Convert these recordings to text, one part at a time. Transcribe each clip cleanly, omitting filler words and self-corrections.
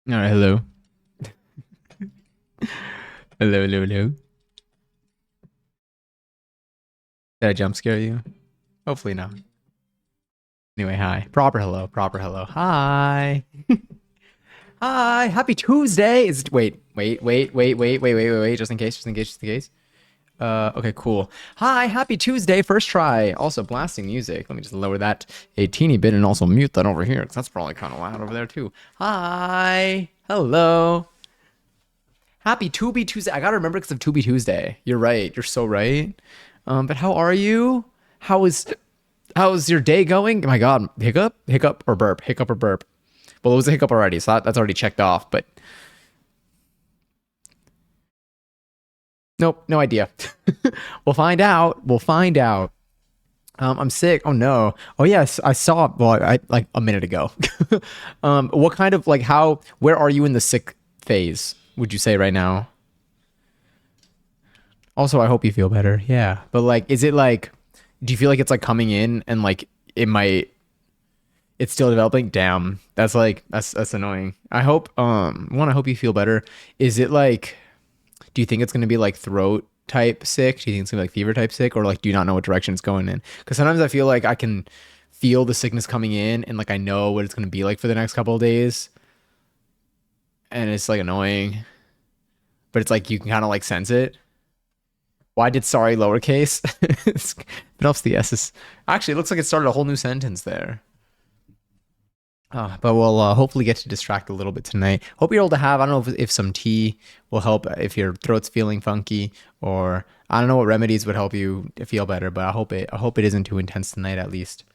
All right, hello. Hello, hello, hello. Did I jump scare you? Hopefully not. Anyway, hi. Proper hello, proper hello. Hi. Hi. Happy Tuesday. Wait. Just in case, just in case, just in case. Okay, cool. Hi, happy Tuesday. First try. Also blasting music. Let me just lower that a teeny bit and also mute that over here because that's probably kind of loud over there too. Hi. Hello. Happy Tubi Tuesday. I gotta remember because of Tubi Tuesday. You're right. You're so right. But how are you? How is how's your day going? Oh my God, hiccup or burp, hiccup or burp. Well, it was a hiccup already, so that's already checked off. But nope, no idea. We'll find out. We'll find out. I'm sick. Oh no. Oh yes, I saw. Well, I like a minute ago. What kind of like how? Where are you in the sick phase? Would you say right now? Also, I hope you feel better. Yeah, but like, is it like? Do you feel like it's like coming in and like it might? It's still developing. Damn, that's like that's annoying. I hope one. I hope you feel better. Is it like? Do you think it's gonna be like throat type sick? Do you think it's gonna be like fever type sick, or like do you not know what direction it's going in? Because sometimes I feel like I can feel the sickness coming in, and like I know what it's gonna be like for the next couple of days, and it's like annoying. But it's like you can kind of like sense it. Why did sorry lowercase? It helps the s's. Actually, it looks like it started a whole new sentence there. But we'll hopefully get to distract a little bit tonight. Hope you're able to have. I don't know if some tea will help if your throat's feeling funky, or I don't know what remedies would help you feel better. But I hope it isn't too intense tonight at least.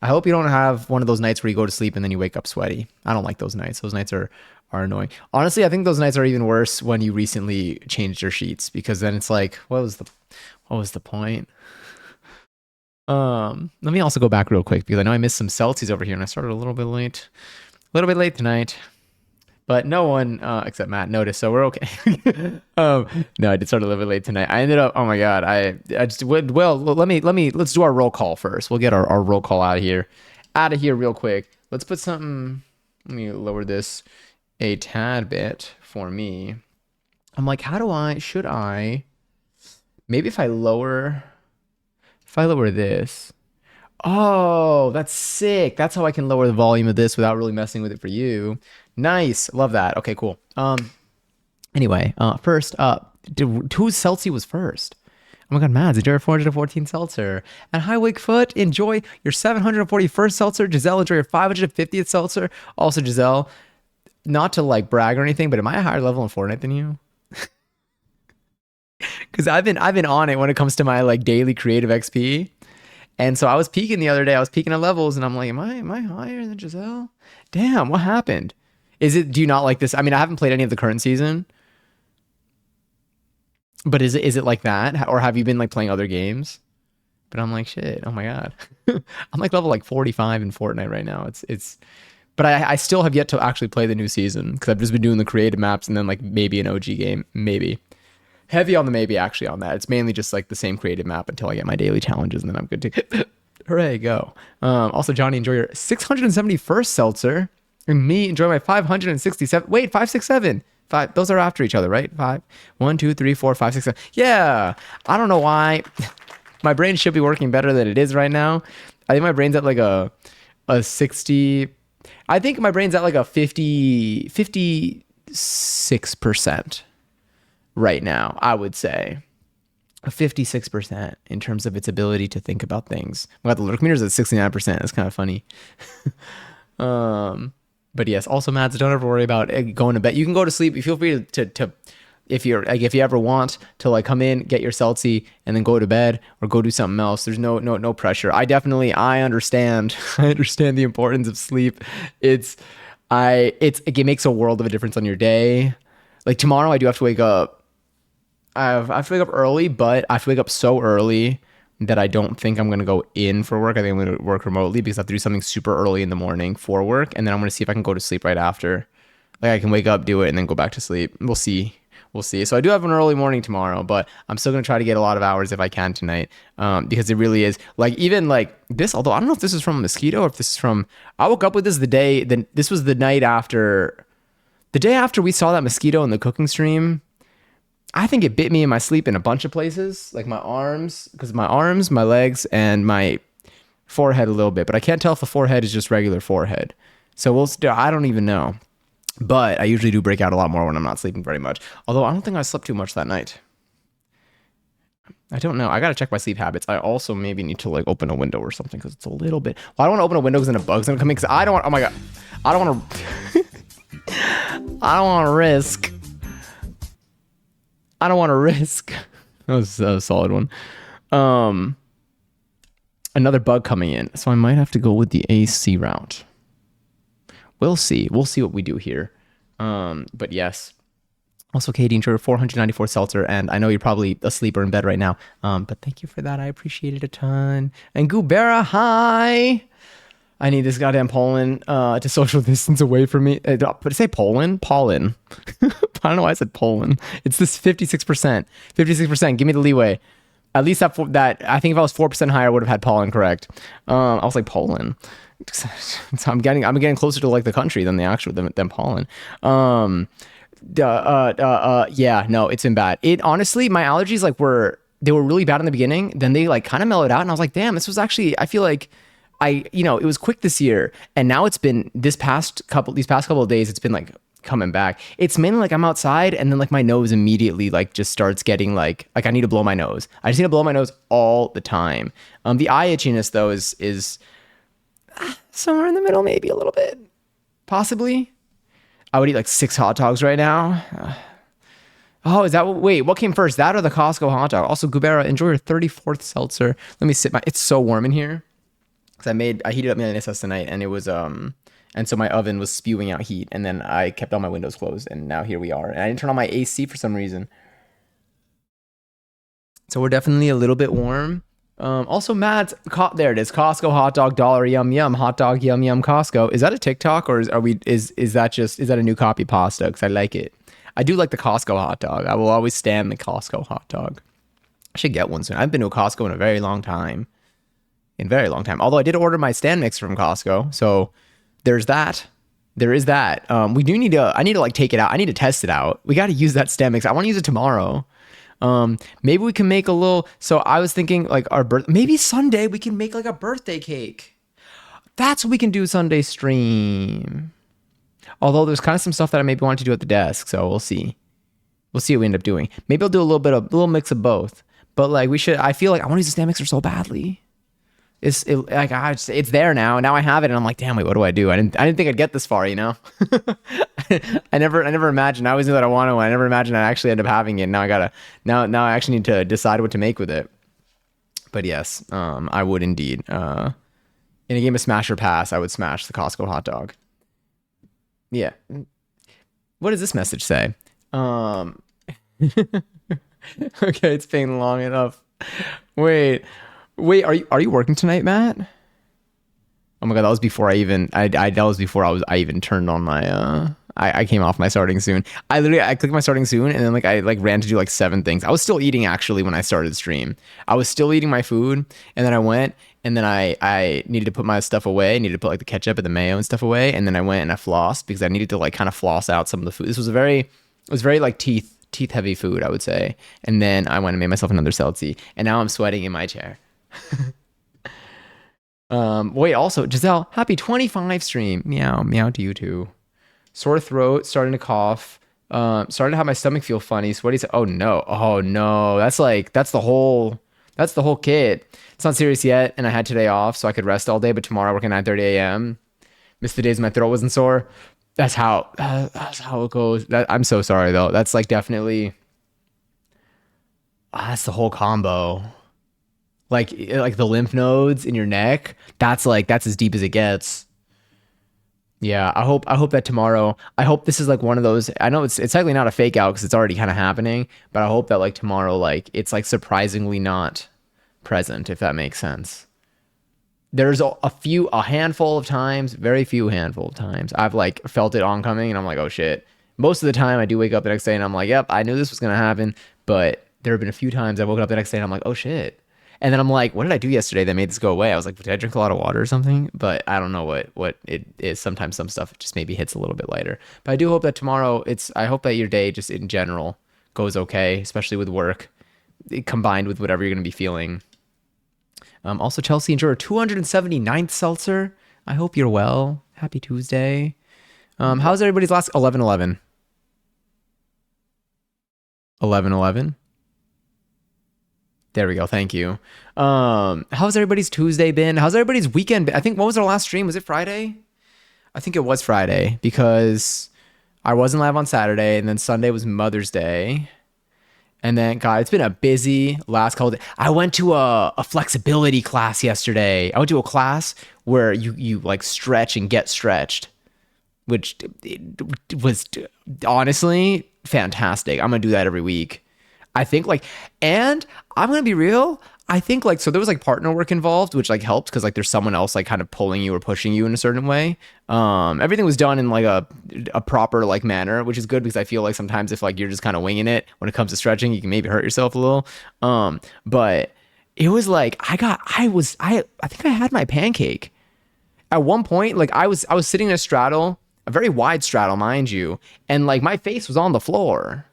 I hope you don't have one of those nights where you go to sleep and then you wake up sweaty. I don't like those nights. Those nights are annoying. Honestly, I think those nights are even worse when you recently changed your sheets because then it's like, what was the point? Let me also go back real quick because I know I missed some Celsius over here and I started a little bit late tonight. But no one except Matt noticed, so we're okay. No, I did start a little bit late tonight. I ended up, oh my god, I just well, let's do our roll call first. We'll get our roll call out of here real quick. Let's put something. Let me lower this a tad bit for me. I'm like, how do I? Should I? Maybe if I lower this. Oh, that's sick. That's how I can lower the volume of this without really messing with it for you. Nice. Love that. Okay, cool. Anyway, first up, whose Celsi was first? Oh my god, Mads, enjoy your 414 seltzer. And hi, Wigfoot, enjoy your 741st seltzer. Giselle, enjoy your 550th seltzer. Also, Giselle, not to like brag or anything, but am I a higher level in Fortnite than you? Because I've been on it when it comes to my like daily creative XP. And so I was peaking the other day. I was peaking at levels, and I'm like, am I higher than Giselle? Damn, what happened? Is it? Do you not like this? I mean, I haven't played any of the current season, but is it like that, or have you been like playing other games? But I'm like, shit. Oh my god, I'm like level like 45 in Fortnite right now. It's. But I still have yet to actually play the new season because I've just been doing the creative maps and then like maybe an OG game, maybe. Heavy on the maybe actually on that. It's mainly just like the same creative map until I get my daily challenges and then I'm good to hooray go. Also, Johnny, enjoy your 671st seltzer. And me enjoy my 567. Wait, 567. Five. Those are after each other, right? Five. 1, 2, 3, 4, 5, 6, 7. Yeah. I don't know why. My brain should be working better than it is right now. I think my brain's at like a 60. I think my brain's at like a 56% right now, I would say. A 56% in terms of its ability to think about things. Well, the lurk meter's at 69%. That's kind of funny. Um, but yes, also Mads, don't ever worry about going to bed. You can go to sleep. You feel free to if you're like if you ever want to like come in, get your Celsi, and then go to bed or go do something else. There's no pressure. I understand. I understand the importance of sleep. It's it makes a world of a difference on your day. Like tomorrow, I do have to wake up. I have to wake up early, but I have to wake up so early that I don't think I'm gonna go in for work. I think I'm gonna work remotely because I have to do something super early in the morning for work, and then I'm gonna see if I can go to sleep right after. Like I can wake up, do it, and then go back to sleep. We'll see. We'll see. So I do have an early morning tomorrow, but I'm still gonna try to get a lot of hours if I can tonight, because it really is like even like this. Although I don't know if this is from a mosquito or if this is from. I woke up with this the day. Then this was the night after. The day after we saw that mosquito in the cooking stream, I think it bit me in my sleep in a bunch of places, like my arms, because my arms, my legs, and my forehead a little bit. But I can't tell if the forehead is just regular forehead. So I don't even know. But I usually do break out a lot more when I'm not sleeping very much. Although I don't think I slept too much that night. I don't know. I gotta check my sleep habits. I also maybe need to like open a window or something because it's a little bit. Well, I don't want to open a window because then a bug's gonna come in. Because I don't want. Oh my god. I don't want to. I don't want to risk. I don't want to risk. That was a solid one. Another bug coming in, so I might have to go with the AC route. We'll see. We'll see what we do here. But yes. Also, Katie enjoyed 494 seltzer, and I know you're probably asleep or in bed right now. But thank you for that. I appreciate it a ton. And Gubera, hi. I need this goddamn pollen to social distance away from me. But say pollen? Pollen. I don't know why I said pollen. It's this 56%. 56%. Give me the leeway. At least that I think if I was 4% higher, I would have had pollen correct. I was like pollen. So I'm getting closer to like the country than the actual than pollen. Yeah, no, it's been bad. It honestly, my allergies they were really bad in the beginning. Then they like kind of mellowed out, and I was like, damn, this was actually. I feel like it was quick this year, and now it's been these past couple of days. It's been like coming back. It's mainly like I'm outside, and then like my nose immediately like just starts getting like I need to blow my nose. I just need to blow my nose all the time. The eye itchiness though is somewhere in the middle, maybe a little bit, possibly. I would eat like 6 hot dogs right now. Oh, is that what came first? That or the Costco hot dog? Also, Gubera, enjoy your 34th seltzer. Let me sit it's so warm in here. Because I heated up my NSS tonight, and it was, and so my oven was spewing out heat, and then I kept all my windows closed, and now here we are. And I didn't turn on my AC for some reason. So we're definitely a little bit warm. Also, Matt's, there it is. Costco hot dog, dollar, yum, yum. Hot dog, yum, yum, Costco. Is that a TikTok, or is that a new copy pasta? Because I like it. I do like the Costco hot dog. I will always stand the Costco hot dog. I should get one soon. I haven't been to a Costco in a very long time. Although I did order my stand mix from Costco. So there's that. There is that. I need to like take it out. I need to test it out. We got to use that stand mix. I want to use it tomorrow. Maybe we can make a little, so I was thinking like maybe Sunday we can make like a birthday cake. That's what we can do Sunday stream. Although there's kind of some stuff that I maybe want to do at the desk. So we'll see. We'll see what we end up doing. Maybe I'll do a little mix of both, but like I feel like I want to use the stand mixer so badly. It's there now. Now I have it, and I'm like, damn, wait, what do I do? I didn't think I'd get this far, you know. I never imagined. I always knew that I wanted one. I never imagined I'd actually end up having it. Now I actually need to decide what to make with it. But yes, I would indeed. In a game of Smash or Pass, I would smash the Costco hot dog. Yeah. What does this message say? Okay, it's been long enough. Wait, are you working tonight, Matt? Oh my god, that was before I even turned on my I came off my starting soon. I clicked my starting soon, and then like I like ran to do like 7 things. I was still eating actually when I started the stream. I was still eating my food, and then I went, and then I needed to put my stuff away. I needed to put like the ketchup and the mayo and stuff away, and then I went and I flossed because I needed to like kind of floss out some of the food. This was very like teeth heavy food, I would say. And then I went and made myself another seltzy, and now I'm sweating in my chair. Wait, also, Giselle, happy 25 stream. Meow, meow to you too. Sore throat, starting to cough, starting to have my stomach feel funny. Sweaty. Oh no. That's the whole kit. It's not serious yet, and I had today off, so I could rest all day, but tomorrow I work at 9:30 a.m. Missed the days my throat wasn't sore. That's how it goes. I'm so sorry though. That's like definitely, that's the whole combo. Like the lymph nodes in your neck, that's as deep as it gets. Yeah, I hope that tomorrow, I hope this is like one of those, I know it's technically not a fake out because it's already kind of happening, but I hope that like tomorrow, like it's like surprisingly not present, if that makes sense. There's a handful of times, very few handful of times, I've like felt it oncoming and I'm like, oh shit. Most of the time I do wake up the next day and I'm like, yep, I knew this was going to happen. But there have been a few times I woke up the next day and I'm like, oh shit. And then I'm like, what did I do yesterday that made this go away? I was like, did I drink a lot of water or something? But I don't know what it is. Sometimes some stuff just maybe hits a little bit lighter. But I do hope that tomorrow I hope that your day just in general goes okay, especially with work, combined with whatever you're going to be feeling. Also, Chelsea enjoyed her 279th seltzer. I hope you're well. Happy Tuesday. How's everybody's last 11-11? 11-11? There we go. Thank you. How's everybody's Tuesday been? How's everybody's weekend been? I think, when was our last stream? Was it Friday? I think it was Friday because I wasn't live on Saturday, and then Sunday was Mother's Day. And then, God, it's been a busy last couple days. I went to a flexibility class yesterday. I went to a class where you like stretch and get stretched, which it was honestly fantastic. I'm going to do that every week. I think like, and I'm going to be real. I think like, so there was like partner work involved, which like helped because like there's someone else like kind of pulling you or pushing you in a certain way. Everything was done in like a proper like manner, which is good because I feel like sometimes if like you're just kind of winging it when it comes to stretching, you can maybe hurt yourself a little. But it was like, I think I had my pancake at one point. Like I was sitting in a straddle, a very wide straddle, mind you. And like my face was on the floor.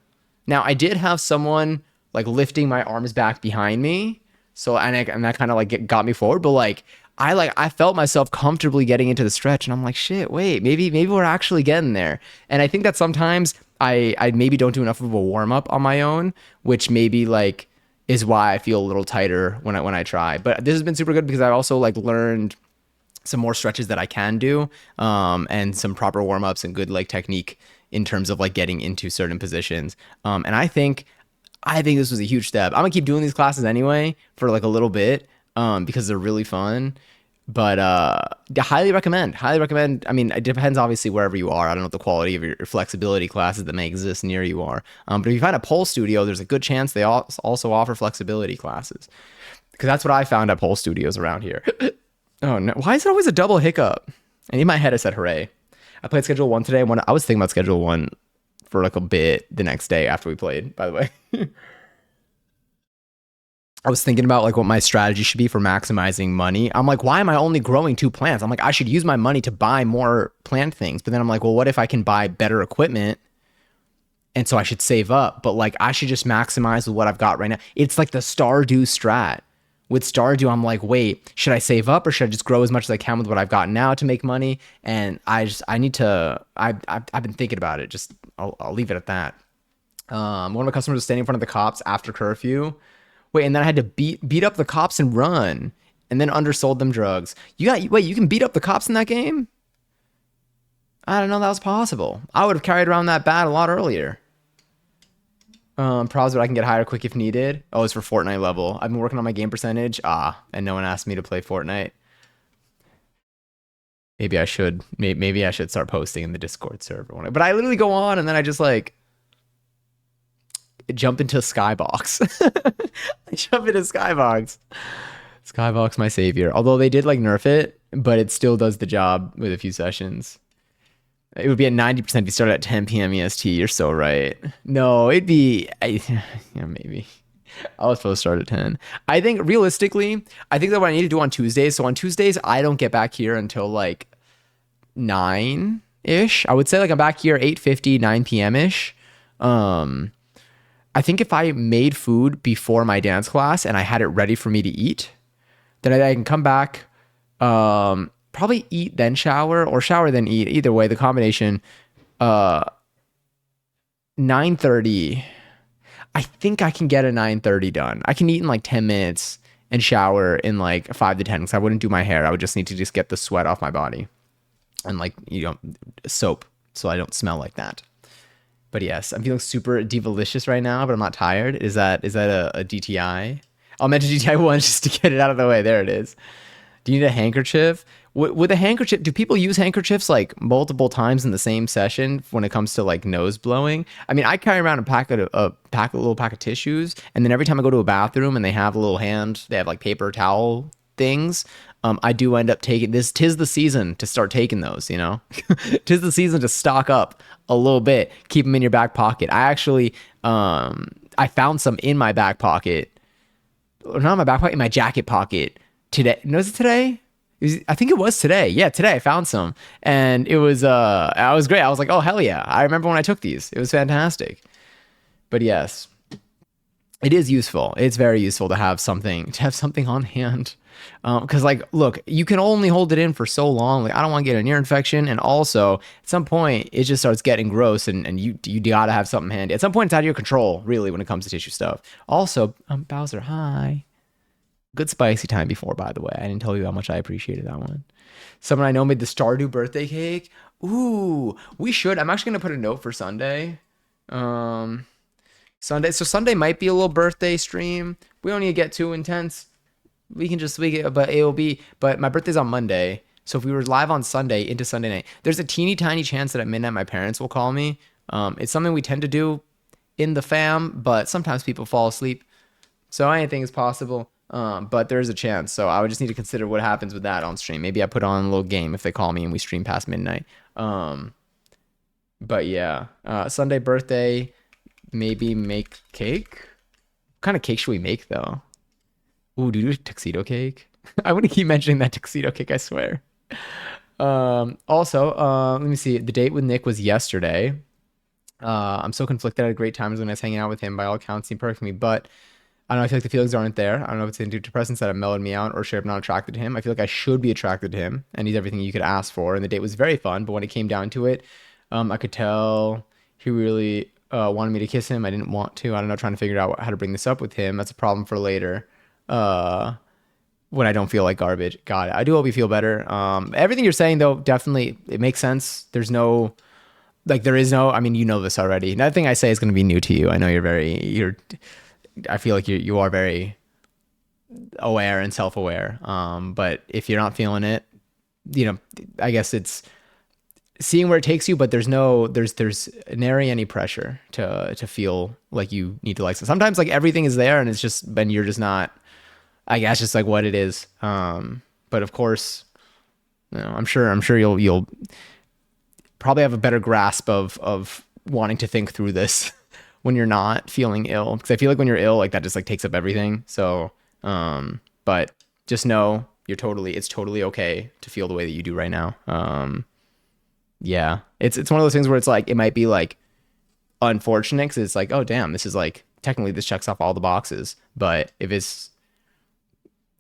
Now I did have someone like lifting my arms back behind me. So, and that kind of like got me forward, but like, I felt myself comfortably getting into the stretch and I'm like, shit, wait, maybe we're actually getting there. And I think that sometimes I maybe don't do enough of a warm up on my own, which maybe like is why I feel a little tighter when I try. But this has been super good because I also like learned some more stretches that I can do, and some proper warm ups and good like technique in terms of like getting into certain positions. And I think this was a huge step. I'm gonna keep doing these classes anyway for like a little bit, because they're really fun. But highly recommend. I mean, it depends obviously wherever you are. I don't know what the quality of your flexibility classes that may exist near you are. But if you find a pole studio, there's a good chance they also offer flexibility classes. Because that's what I found at pole studios around here. Oh no! Why is it always a double hiccup? And in my head, I said, "Hooray!" I played Schedule 1 today. I was thinking about Schedule 1 for like a bit the next day after we played, by the way. I was thinking about like what my strategy should be for maximizing money. I'm like, why am I only growing 2 plants? I'm like, I should use my money to buy more plant things. But then I'm like, well, what if I can buy better equipment? And so I should save up, but like I should just maximize with what I've got right now. It's like the Stardew strat. With Stardew, I'm like, wait, should I save up or should I just grow as much as I can with what I've got now to make money? And I've been thinking about it. Just I'll leave it at that. One of my customers was standing in front of the cops after curfew. Wait, and then I had to beat up the cops and run, and then undersold them drugs. You can beat up the cops in that game? I don't know that was possible. I would have carried around that bat a lot earlier. Probs, but I can get higher quick if needed. Oh, it's for Fortnite level. I've been working on my game percentage. And no one asked me to play Fortnite. Maybe I should. Maybe I should start posting in the Discord server. But I literally go on and then I just like jump into Skybox. I jump into Skybox. Skybox, my savior. Although they did like nerf it, but it still does the job with a few sessions. It would be at 90% if you started at 10 p.m. EST. You're so right. No, it'd be, maybe. I was supposed to start at 10. I think realistically, I think that what I need to do on Tuesdays. So on Tuesdays, I don't get back here until like 9-ish. I would say like I'm back here 8:50, 9 p.m.-ish. I think if I made food before my dance class and I had it ready for me to eat, then I can come back, probably eat then shower or shower then eat. Either way, the combination. 9:30. I think I can get a 9:30 done. I can eat in like 10 minutes and shower in like 5 to 10 because I wouldn't do my hair. I would just need to just get the sweat off my body and like, soap so I don't smell like that. But yes, I'm feeling super divalicious right now, but I'm not tired. Is that a DTI? I'll mention DTI 1 just to get it out of the way. There it is. Do you need a handkerchief? With a handkerchief, do people use handkerchiefs like multiple times in the same session when it comes to like nose blowing? I mean, I carry around a little pack of tissues, and then every time I go to a bathroom and they have a little they have like paper towel things, I do end up taking this. 'Tis the season to start taking those, 'Tis the season to stock up a little bit, keep them in your back pocket. I actually, I found some in my back pocket or not in my back pocket, in my jacket pocket today. No, was it today? I think it was today. Yeah, today I found some, and it was I was great. I was like, oh hell yeah! I remember when I took these. It was fantastic. But yes, it is useful. It's very useful to have something on hand. Because like, look, you can only hold it in for so long. Like, I don't want to get an ear infection, and also at some point it just starts getting gross, and you gotta have something handy. At some point, it's out of your control, really, when it comes to tissue stuff. Also, Bowser, hi. Good spicy time before, by the way. I didn't tell you how much I appreciated that one. Someone I know made the Stardew birthday cake. Ooh, we should. I'm actually gonna put a note for Sunday. Um, Sunday. So Sunday might be a little birthday stream. We don't need to get too intense. We can just but it will be. But my birthday's on Monday, so if we were live on Sunday into Sunday night, there's a teeny tiny chance that at midnight my parents will call me. It's something we tend to do in the fam, but sometimes people fall asleep, so anything is possible. But there is a chance, so I would just need to consider what happens with that on stream. Maybe I put on a little game if they call me and we stream past midnight. But yeah, Sunday birthday, maybe make cake. What kind of cake should we make though? Ooh, do you do a tuxedo cake? I want to keep mentioning that tuxedo cake, I swear. Also, let me see. The date with Nick was yesterday. I'm so conflicted. I had great times when I was hanging out with him. By all accounts, seemed perfect for me. But I don't know. I feel like the feelings aren't there. I don't know if it's antidepressants that have mellowed me out or should have not attracted to him. I feel like I should be attracted to him, and he's everything you could ask for. And the date was very fun. But when it came down to it, I could tell he really wanted me to kiss him. I didn't want to. I don't know. Trying to figure out how to bring this up with him. That's a problem for later. When I don't feel like garbage. Got it. I do hope you feel better. Everything you're saying though, definitely it makes sense. There's no, like there is no, I mean, you know this already. Nothing I say is going to be new to you. I know I feel like you are very aware and self-aware. But if you're not feeling it, I guess it's seeing where it takes you, but there's nary any pressure to feel like you need to like, sometimes like everything is there and it's just, then you're just not, I guess just like what it is. But of course, I'm sure you'll probably have a better grasp of wanting to think through this when you're not feeling ill. Because I feel like when you're ill, like that just like takes up everything. So, but just know it's totally okay to feel the way that you do right now. Yeah, it's one of those things where it's like, it might be like unfortunate because it's like, oh damn, this is like, technically this checks off all the boxes. But if it's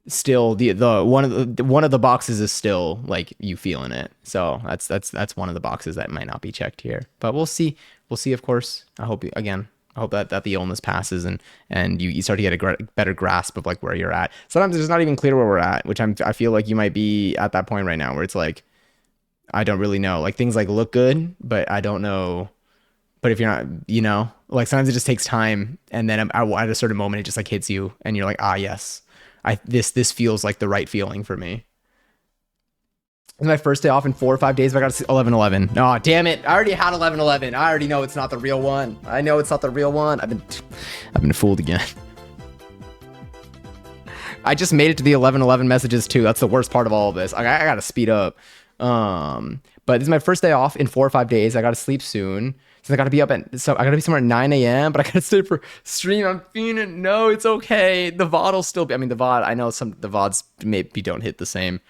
still the one of the boxes is still like you feeling it, so that's one of the boxes that might not be checked here, but we'll see of course. I hope that the illness passes and you start to get a better grasp of like where you're at. Sometimes it's not even clear where we're at, which I feel like you might be at that point right now where it's like, I don't really know, like things like look good but I don't know. But if you're not, like sometimes it just takes time, and then at a certain moment it just like hits you and you're like, yes, this feels like the right feeling for me. It's my first day off in 4 or 5 days. But I got to see 11/11. Oh, damn it. I already had 11/11. I already know it's not the real one. I know it's not the real one. I've been fooled again. I just made it to the 11/11 messages too. That's the worst part of all of this. I got to speed up. But this is my first day off in 4 or 5 days. I got to sleep soon. So I got to be I got to be somewhere at 9 a.m., but I got to stay for stream. I'm feeling it. No, it's okay. The VOD will still be, the VOD, I know the VODs maybe don't hit the same,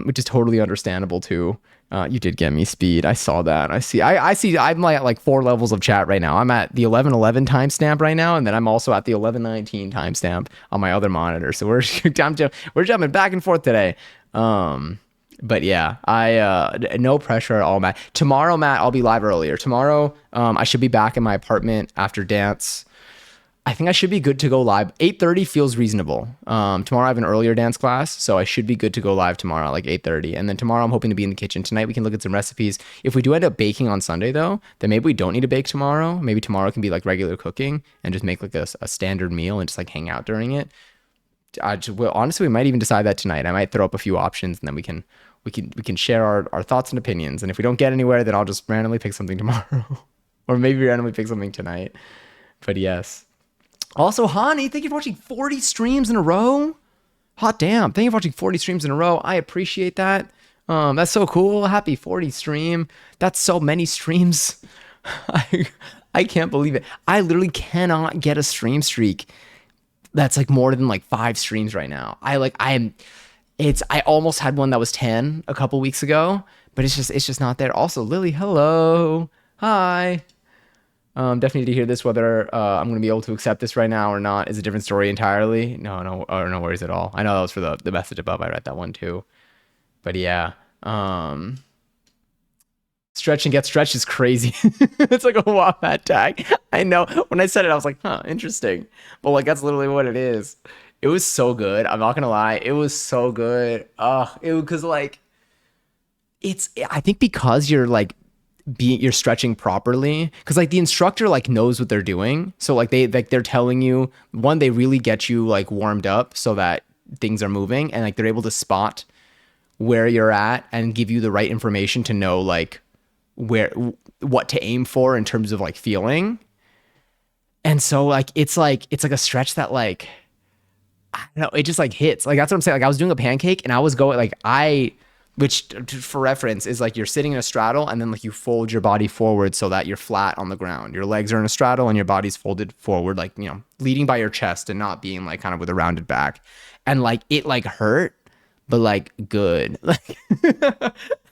which is totally understandable too. You did get me speed. I saw that. I see, I'm like 4 levels of chat right now. I'm at the 11/11 timestamp right now. And then I'm also at the 11/19 timestamp on my other monitor. So we're jumping back and forth today. But yeah, no pressure at all, Matt. Tomorrow, Matt, I'll be live earlier. Tomorrow, I should be back in my apartment after dance. I think I should be good to go live. 8:30 feels reasonable. Tomorrow I have an earlier dance class, so I should be good to go live tomorrow, like 8:30. And then tomorrow I'm hoping to be in the kitchen. Tonight we can look at some recipes. If we do end up baking on Sunday though, then maybe we don't need to bake tomorrow. Maybe tomorrow can be like regular cooking and just make like a standard meal and just like hang out during it. Honestly, we might even decide that tonight. I might throw up a few options and then we can share our thoughts and opinions. And if we don't get anywhere, then I'll just randomly pick something tomorrow or maybe randomly pick something tonight. But yes. Also, Hani, thank you for watching 40 streams in a row. Hot damn. Thank you for watching 40 streams in a row. I appreciate that. That's so cool. Happy 40 stream. That's so many streams. I can't believe it. I literally cannot get a stream streak that's like more than like 5 streams right now. I almost had one that was 10 a couple weeks ago, but it's just not there. Also, Lily, hello. Hi. Definitely need to hear this. Whether I'm going to be able to accept this right now or not is a different story entirely. No worries at all. I know that was for the message above. I read that one too. But yeah, stretch and get stretched is crazy. It's like a Wombat tag. I know. When I said it, I was like, huh, interesting. But like, that's literally what it is. It was so good. I'm not gonna lie. It was so good. Because like, I think because you're stretching properly, because like the instructor like knows what they're doing, so like they're telling you, one, they really get you like warmed up so that things are moving, and like they're able to spot where you're at and give you the right information to know like what to aim for in terms of like feeling. And so like it's like a stretch that like, I don't know, it just like hits. Like that's what I'm saying. Like I was doing a pancake and I was going like which for reference is like you're sitting in a straddle and then like you fold your body forward so that you're flat on the ground. Your legs are in a straddle and your body's folded forward, like, you know, leading by your chest and not being like kind of with a rounded back. And like it like hurt, but like good. Like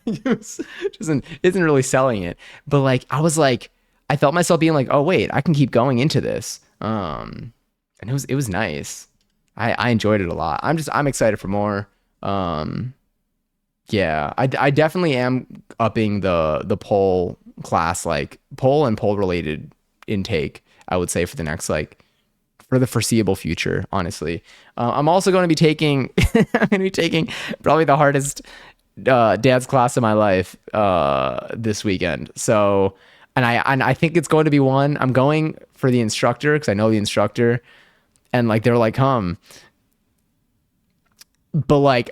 it isn't really selling it. But like I felt myself being like, oh wait, I can keep going into this. And it was nice. I enjoyed it a lot. I'm excited for more. Yeah, I definitely am upping the pole class, like pole and pole related intake, I would say, for the next like for the foreseeable future, honestly. I'm also going to be taking I'm going to be taking probably the hardest dance class of my life this weekend. So and I think it's going to be one. I'm going for the instructor because I know the instructor, and like they're like, but like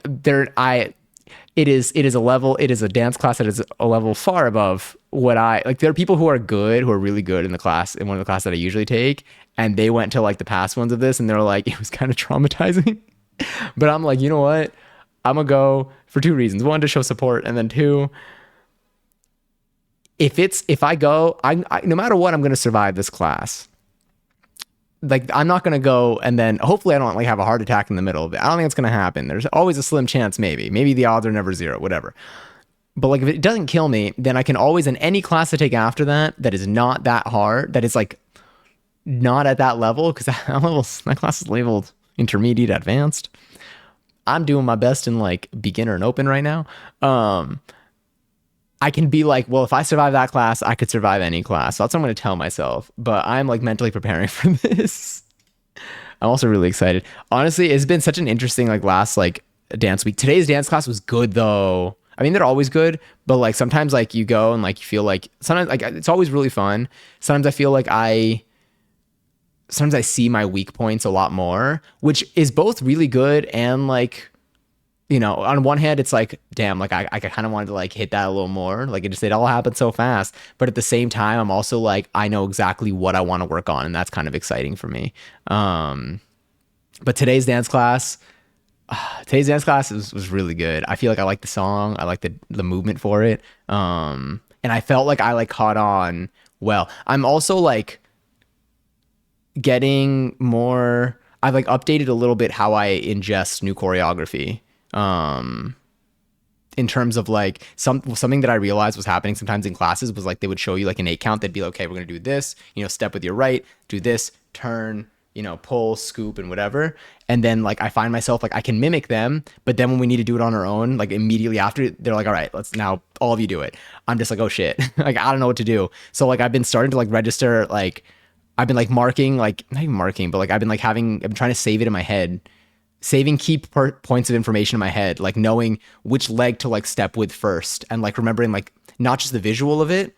it is a dance class that is a level far above what I like. There are people who are good, who are really good in the class, in one of the classes that I usually take, and they went to like the past ones of this and they're like, it was kind of traumatizing. But I'm like, you know what, I'm gonna go for 2 reasons. One, to show support, and then two, if I go, I no matter what, I'm gonna survive this class. Like I'm not gonna go and then hopefully I don't like have a heart attack in the middle of it. I don't think it's gonna happen. There's always a slim chance, maybe the odds are never zero, whatever. But like if it doesn't kill me, then I can always, in any class I take after that is not that hard, that is like not at that level, because that class is labeled intermediate advanced. I'm doing my best in like beginner and open right now. I can be like, well, if I survive that class, I could survive any class. So that's what I'm going to tell myself. But I'm like mentally preparing for this. I'm also really excited. Honestly, it's been such an interesting like last like dance week. Today's dance class was good though. I mean, they're always good, but like sometimes like you go and like you feel like sometimes like it's always really fun. Sometimes I feel like sometimes I see my weak points a lot more, which is both really good and like, you know, on one hand, it's like, damn, like I kind of wanted to like hit that a little more. Like it all happened so fast. But at the same time, I'm also like, I know exactly what I want to work on. And that's kind of exciting for me. But today's dance class was really good. I feel like I like the song. I like the movement for it. And I felt like I like caught on well. I'm also like getting more, I've like updated a little bit how I ingest new choreography. In terms of like something that I realized was happening sometimes in classes was like they would show you like an 8 count. They'd be like, okay, we're gonna do this, you know, step with your right, do this, turn, you know, pull, scoop, and whatever. And then like I find myself like I can mimic them, but then when we need to do it on our own, like immediately after, they're like, all right, let's now all of you do it. I'm just like, oh shit, like I don't know what to do. So like I've been starting to like register, like I've been like marking, like not even marking, but like I've been trying to save it in my head, saving key points of information in my head, like knowing which leg to like step with first, and like remembering like not just the visual of it,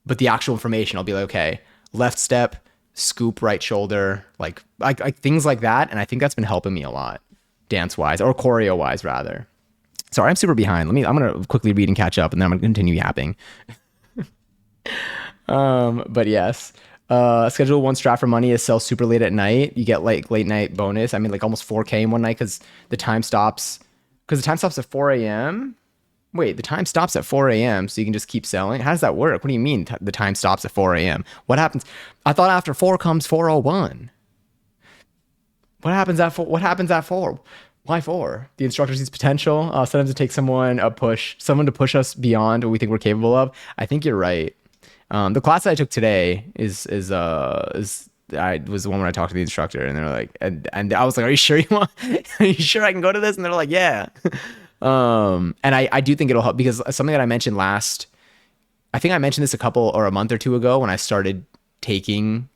but the actual information. I'll be like, okay, left step, scoop, right shoulder, like things like that. And I think that's been helping me a lot, dance wise or choreo wise rather. Sorry, I'm super behind. I'm gonna quickly read and catch up, and then I'm gonna continue yapping. But yes. Schedule one strap for money is sell super late at night. You get like late night bonus. I mean, like almost 4K in one night because the time stops at 4 a.m. Wait, the time stops at 4 a.m. so you can just keep selling. How does that work? What do you mean the time stops at 4 a.m.? What happens? I thought after 4 comes 4:01. What happens at four? What happens at four? Why four? The instructor sees potential. Sometimes it takes someone to push us beyond what we think we're capable of. I think you're right. The class I took today is I was the one where I talked to the instructor, and they're like, and I was like, "Are you sure you want? Are you sure I can go to this?" And they're like, "Yeah." And I do think it'll help because something that I mentioned last, I think I mentioned this a month or two ago when I started taking.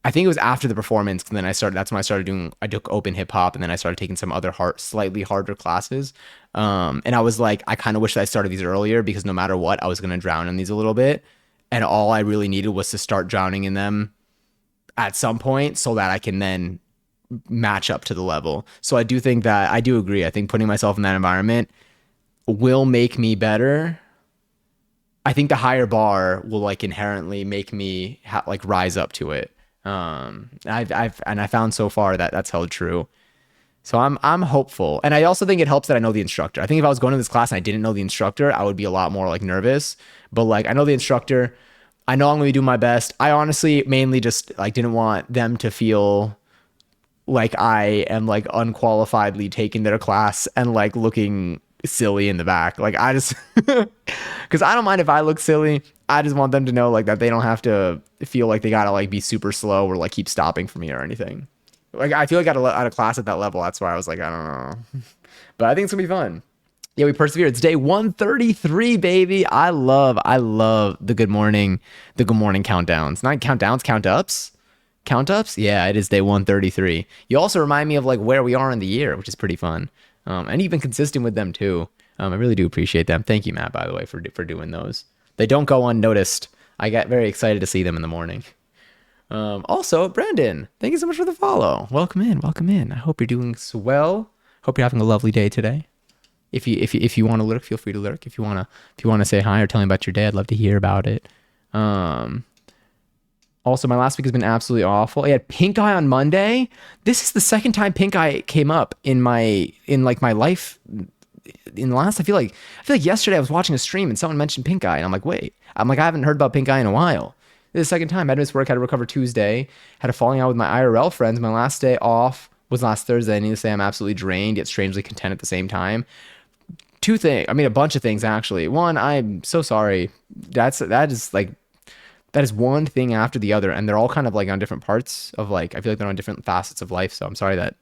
I think it was after the performance, and then that's when I took open hip hop, and then I started taking some other slightly harder classes. And I was like, I kind of wish that I started these earlier because no matter what, I was going to drown in these a little bit. And all I really needed was to start drowning in them at some point so that I can then match up to the level. So I do think that I do agree. I think putting myself in that environment will make me better. I think the higher bar will like inherently make me like rise up to it. I found so far that that's held true. So I'm hopeful. And I also think it helps that I know the instructor. I think if I was going to this class and I didn't know the instructor, I would be a lot more like nervous. But like I know the instructor, I know I'm going to do my best. I honestly mainly just like didn't want them to feel like I am like unqualifiedly taking their class and like looking silly in the back. Like I just because I don't mind if I look silly. I just want them to know like that they don't have to feel like they gotta like be super slow or like keep stopping for me or anything. Like I feel like at a class at that level, that's why I was like, I don't know. But I think it's gonna be fun. Yeah, we persevere. It's day 133, baby. I love the good morning countdowns. Not countdowns, count ups. Count ups? Yeah, it is day 133. You also remind me of like where we are in the year, which is pretty fun. And even consistent with them too. I really do appreciate them. Thank you, Matt, by the way, for doing those. They don't go unnoticed. I get very excited to see them in the morning. Also, Brandon, thank you so much for the follow. Welcome in, welcome in. I hope you're doing well. Hope you're having a lovely day today. If you want to lurk, feel free to lurk. If you wanna say hi or tell me about your day, I'd love to hear about it. Also, my last week has been absolutely awful. I had pink eye on Monday. This is the second time pink eye came up in my life. In the last, I feel like yesterday I was watching a stream and someone mentioned pink eye, and I'm like, wait. I haven't heard about pink eye in a while. This is the second time. I had to miss work, had to recover Tuesday, had a falling out with my IRL friends. My last day off was last Thursday. I need to say I'm absolutely drained, yet strangely content at the same time. A bunch of things actually. One, I'm so sorry. That is one thing after the other, and they're all kind of like on different parts of like, I feel like they're on different facets of life. So I'm sorry that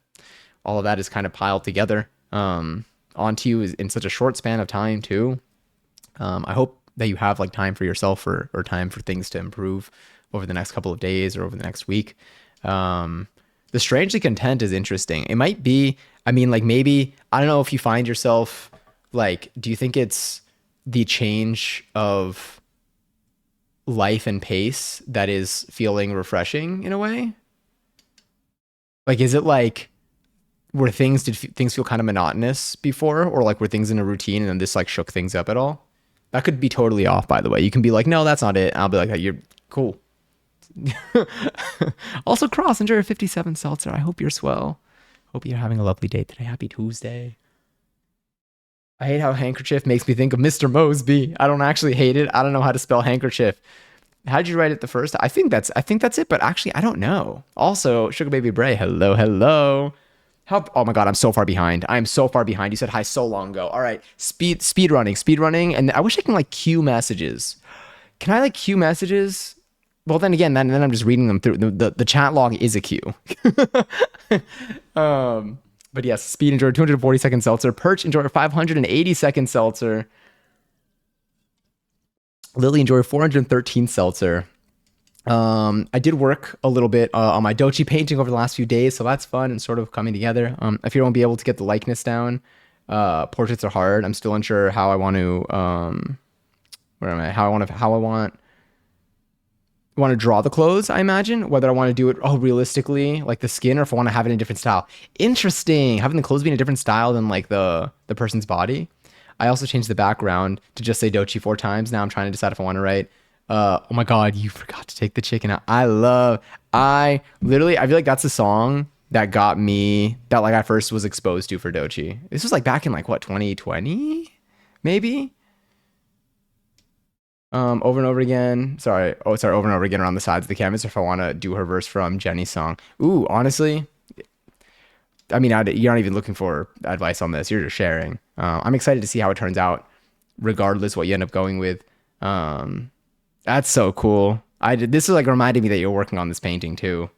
all of that is kind of piled together onto you in such a short span of time too. I hope that you have like time for yourself or time for things to improve over the next couple of days or over the next week. The strangely content is interesting. It might be, maybe, I don't know if you find yourself like, do you think it's the change of life and pace that is feeling refreshing in a way? Like, is it like, did things feel kind of monotonous before, or like were things in a routine and then this like shook things up at all? That could be totally off, by the way. You can be like, no, that's not it. And I'll be like, you're cool. Also, Cross, enjoy your 57 seltzer. I hope you're swell. Hope you're having a lovely day today. Happy Tuesday. I hate how handkerchief makes me think of Mr. Mosby. I don't actually hate it. I don't know how to spell handkerchief. How'd you write it the first? I think that's it, but actually I don't know. Also, Sugar Baby Bray, hello. Oh my god, I'm so far behind. I'm so far behind. You said hi so long ago. All right, speed running, and I wish I can like queue messages. Can I like queue messages? Well, then again, then I'm just reading them through. The chat log is a queue. But yes, Speed enjoyed 240-second seltzer. Perch enjoyed 580-second seltzer. Lily enjoyed 413 seltzer. I did work a little bit on my Dochi painting over the last few days, so that's fun and sort of coming together. I fear I won't be able to get the likeness down. Portraits are hard. I'm still unsure how I want to want to draw the clothes, I imagine. Whether I want to do it realistically, like the skin, or if I want to have it in a different style. Interesting. Having the clothes be in a different style than like the person's body. I also changed the background to just say Dochi 4 times. Now I'm trying to decide if I want to write, oh my god, you forgot to take the chicken out. I feel like that's a song that got me, that like I first was exposed to for Dochi. This was like back in like what, 2020 maybe? Over and over again. Over and over again around the sides of the canvas if I want to do her verse from Jenny's song. Ooh, honestly, I mean, you're not even looking for advice on this. You're just sharing. I'm excited to see how it turns out, regardless what you end up going with. Um, that's so cool. This is like reminding me that you're working on this painting too.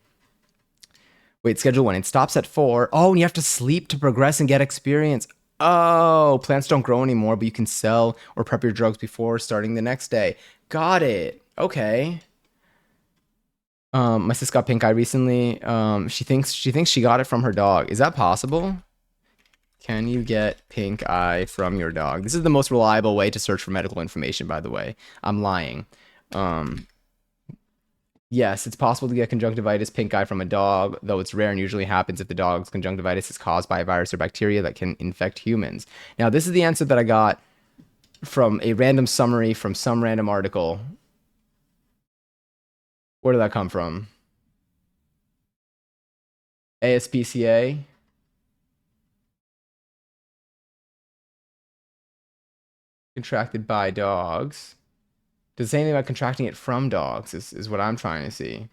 Wait, schedule one. It stops at 4. Oh, and you have to sleep to progress and get experience. Oh, plants don't grow anymore, but you can sell or prep your drugs before starting the next day. Got it. Okay. My sis got pink eye recently. She thinks she got it from her dog. Is that possible? Can you get pink eye from your dog? This is the most reliable way to search for medical information, by the way. I'm lying. Um, yes, it's possible to get conjunctivitis pink eye from a dog, though it's rare and usually happens if the dog's conjunctivitis is caused by a virus or bacteria that can infect humans. Now, this is the answer that I got from a random summary from some random article. Where did that come from? ASPCA? Contracted by dogs. Does it say anything about contracting it from dogs is what I'm trying to see.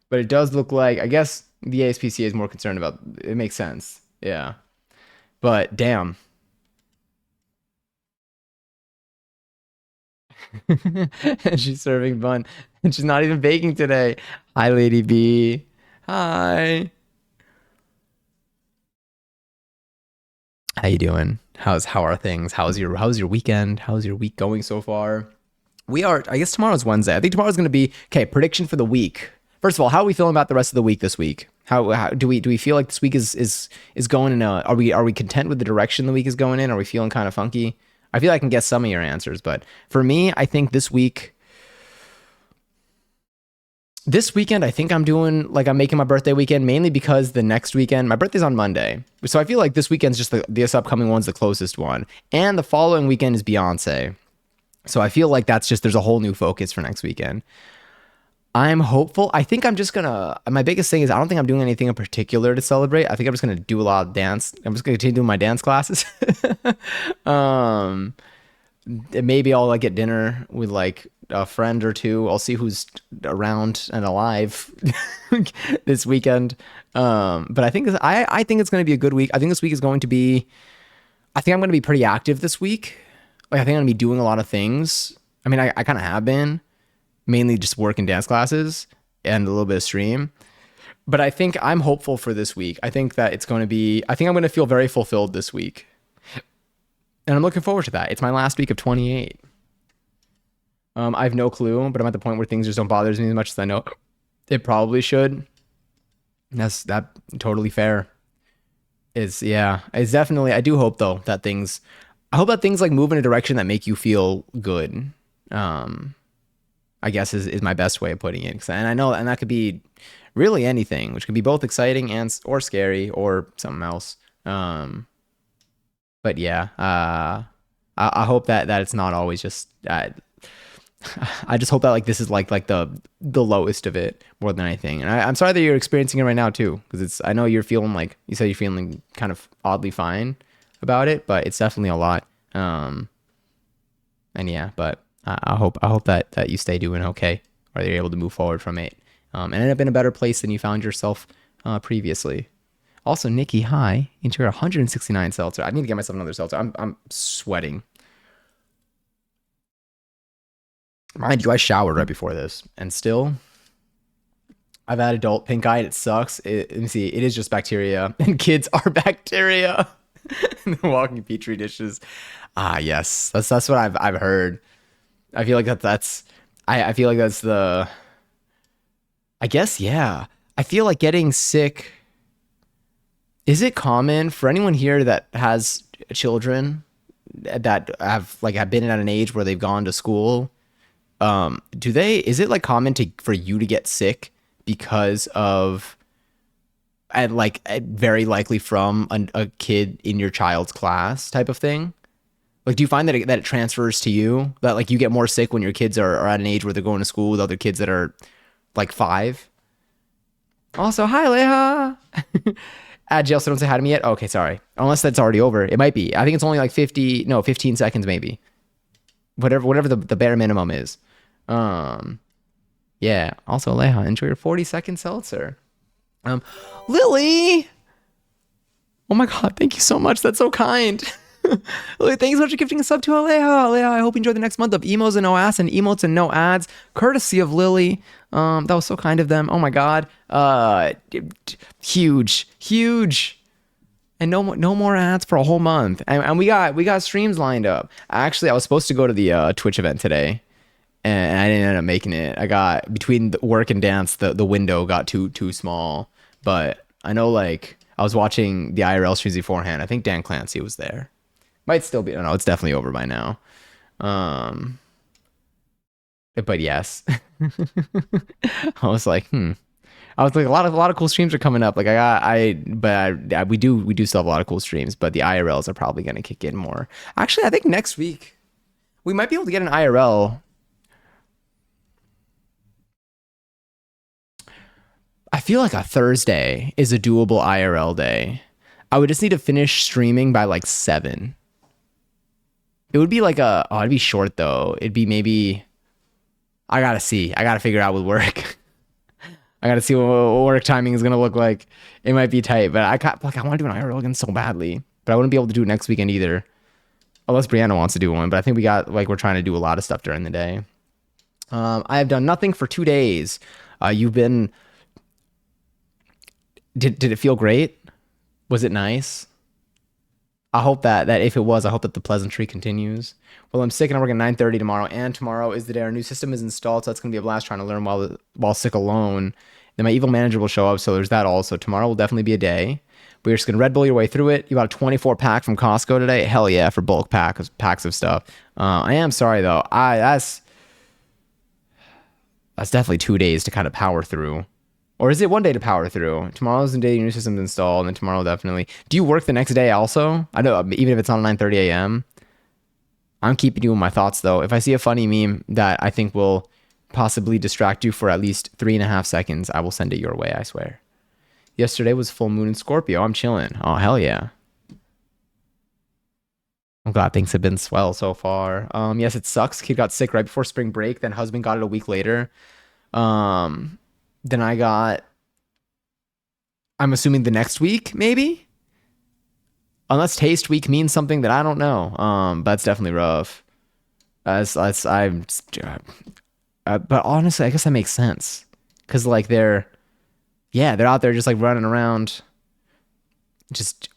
But it does look like, I guess the ASPCA is more concerned about, it makes sense. Yeah. But damn. And she's serving bun. And she's not even baking today. Hi, Lady B. Hi. How you doing? How are things? How's your weekend? How's your week going so far? We are, I guess tomorrow's Wednesday. I think tomorrow's going to be, okay, prediction for the week. First of all, how are we feeling about the rest of the week this week? How do we feel like this week is going in a, are we content with the direction the week is going in? Are we feeling kind of funky? I feel like I can guess some of your answers, but for me, I think this weekend, I think I'm doing, like, I'm making my birthday weekend mainly because the next weekend, my birthday's on Monday. So I feel like this weekend's just this upcoming one's the closest one. And the following weekend is Beyonce. So I feel like there's a whole new focus for next weekend. I'm hopeful. I think I'm just gonna, my biggest thing is I don't think I'm doing anything in particular to celebrate. I think I'm just gonna do a lot of dance. I'm just gonna continue doing my dance classes. um, Maybe I'll like get dinner with like a friend or two. I'll see who's around and alive this weekend. But I think it's going to be a good week. I think this week is going to be. I think I'm going to be pretty active this week. Like I think I'm going to be doing a lot of things. I mean, I kind of have been, mainly just work and dance classes and a little bit of stream. But I think I'm hopeful for this week. I think that it's going to be. I think I'm going to feel very fulfilled this week. And I'm looking forward to that. It's my last week of 28. I have no clue, but I'm at the point where things just don't bother me as much as I know it probably should. That's totally fair. It's definitely. I do hope though that I hope that things like move in a direction that make you feel good. I guess is my best way of putting it. And I know, and that could be really anything, which can be both exciting or scary or something else. But yeah, I hope that it's not always just. I just hope that like this is like the lowest of it more than anything. And I'm sorry that you're experiencing it right now too, because I know you're feeling like you said you're feeling kind of oddly fine about it, but it's definitely a lot. And yeah, but I hope that you stay doing okay, or you're able to move forward from it, and end up in a better place than you found yourself previously. Also, Nikki, hi. Into your 169 seltzer. I need to get myself another seltzer. I'm sweating. Mind you, I showered right before this, and still, I've had adult pink eye. It sucks. Let me see. It is just bacteria, and kids are bacteria. The walking petri dishes. Ah, yes. That's what I've heard. I feel like I feel like that's the. I guess yeah. I feel like getting sick. Is it common for anyone here that has children that have been at an age where they've gone to school? Is it like common for you to get sick because of, and like very likely from a kid in your child's class type of thing? Like, do you find that it transfers to you, that like you get more sick when your kids are at an age where they're going to school with other kids that are like 5? Also, hi Leha. Jill, so don't say hi to me yet. Okay, sorry. Unless that's already over. It might be. I think it's only like 15 seconds maybe. Whatever the bare minimum is. Yeah. Also, Leha, enjoy your 40-second seltzer. Lily, Oh my God, thank you so much. That's so kind. Thanks so much for gifting a sub to Aleja. Aleja, I hope you enjoy the next month of emos and no ass and emotes and no ads, courtesy of Lily. That was so kind of them. Oh my God. Huge, huge. And no more ads for a whole month. And we got streams lined up. Actually, I was supposed to go to the Twitch event today, and I didn't end up making it. I got between the work and dance, the window got too small. But I know, like, I was watching the IRL streams beforehand. I think Dan Clancy was there. Might still be. No, it's definitely over by now. But yes, I was like, I was like, a lot of cool streams are coming up. Like we do still have a lot of cool streams, but the IRLs are probably gonna kick in more. Actually, I think next week we might be able to get an IRL. I feel like a Thursday is a doable IRL day. I would just need to finish streaming by like 7. It would be like it'd be short though. It'd be maybe, I gotta see. I gotta figure out with work. I gotta see what work timing is gonna look like. It might be tight, but I want to do an IRL again so badly, but I wouldn't be able to do it next weekend either, unless Brianna wants to do one. But I think we're trying to do a lot of stuff during the day. I have done nothing for 2 days. You've been. Did it feel great? Was it nice? I hope that if it was, I hope that the pleasantry continues. Well, I'm sick and I'm working 9:30 tomorrow, and tomorrow is the day our new system is installed, so that's gonna be a blast trying to learn while sick alone. Then my evil manager will show up, so there's that also. Tomorrow will definitely be a day. We're just gonna Red Bull your way through it. You bought a 24 pack from Costco today? Hell yeah, for bulk packs of stuff. I am sorry though. That's definitely 2 days to kind of power through. Or is it 1 day to power through? Tomorrow's the day your new system's installed, and then tomorrow definitely. Do you work the next day also? I know, even if it's on 9:30 a.m. I'm keeping you in my thoughts though. If I see a funny meme that I think will possibly distract you for at least 3.5 seconds, I will send it your way, I swear. Yesterday was full moon in Scorpio. I'm chilling. Oh, hell yeah. I'm glad things have been swell so far. Yes, it sucks. Kid got sick right before spring break. Then husband got it a week later. Then I'm assuming the next week, maybe? Unless taste week means something that I don't know. That's definitely rough. But honestly, I guess that makes sense. Cause like they're out there just like running around. Just,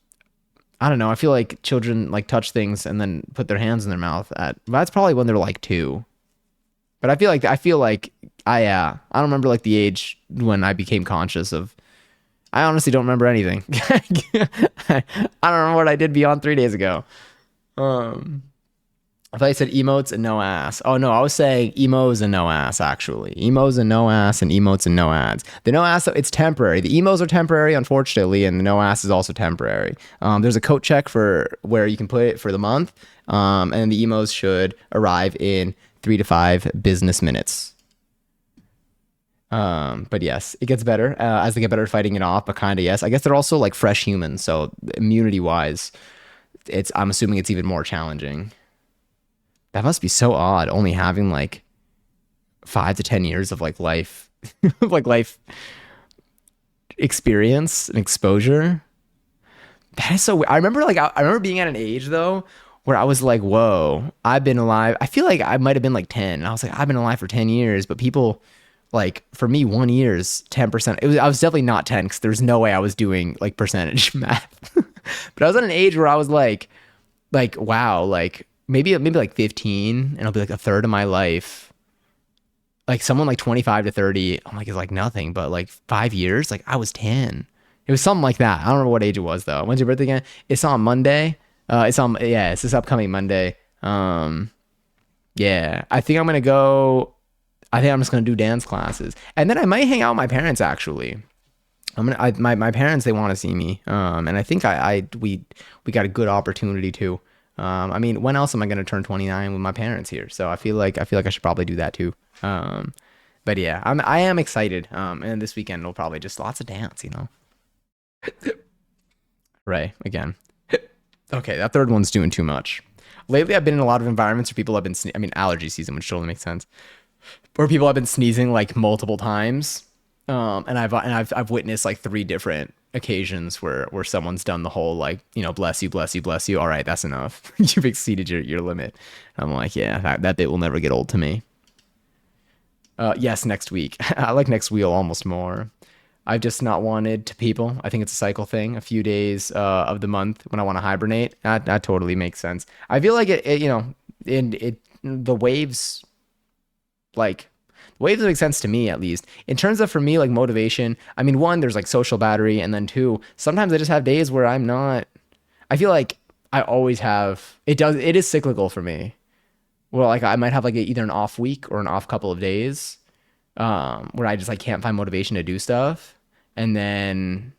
I don't know. I feel like children like touch things and then put their hands in their mouth that's probably when they're like 2. But I feel like I don't remember like the age when I became conscious of. I honestly don't remember anything. I don't remember what I did beyond 3 days ago. I thought you said emotes and no ass. Oh no, I was saying emos and no ass actually. Emos and no ass and emotes and no ads. The no ass, it's temporary. The emos are temporary, unfortunately, and the no ass is also temporary. There's a coat check for where you can put it for the month, and the emos should arrive in 3 to 5 business minutes. But yes, it gets better as they get better at fighting it off, but kind of yes. I guess they're also like fresh humans, so immunity wise, I'm assuming it's even more challenging. That must be so odd, only having like 5 to 10 years of like life, like life experience and exposure. That is so weird. I remember being at an age though where I was like, whoa, I've been alive. I feel like I might have been like 10. And I was like, I've been alive for 10 years, but people like for me, 1 year is 10%. I was definitely not 10 because there's no way I was doing like percentage math. But I was at an age where I was like, wow, like maybe like 15 and it'll be like a third of my life. Like someone like 25 to 30, I'm like, it's like nothing, but like 5 years, like I was 10. It was something like that. I don't remember what age it was though. When's your birthday again? It's on Monday. It's this upcoming Monday. Yeah, I think I'm just gonna do dance classes, and then I might hang out with my parents. Actually, my parents, they want to see me, and I think we got a good opportunity to. I mean, when else am I gonna turn 29 with my parents here? So I feel like I should probably do that too. But yeah, I am excited. And this weekend will probably just lots of dance, you know. Right, again. Okay, that third one's doing too much. Lately, I've been in a lot of environments where people have been, allergy season, which totally makes sense. Where people have been sneezing like multiple times, and I've witnessed like 3 different occasions where someone's done the whole like, bless you, bless you, bless you. All right, that's enough. You've exceeded your limit. I'm like, yeah, that bit will never get old to me. Yes, next week. I like next wheel almost more. I've just not wanted to people. I think it's a cycle thing. A few days of the month when I want to hibernate. That totally makes sense. I feel like the waves, like waves make sense to me at least. In terms of for me like motivation, I mean, one, there's like social battery, and then two, sometimes I just have days where I'm not. I feel like I always have. It is cyclical for me. Well, like I might have like either an off week or an off couple of days, where I just like can't find motivation to do stuff, and then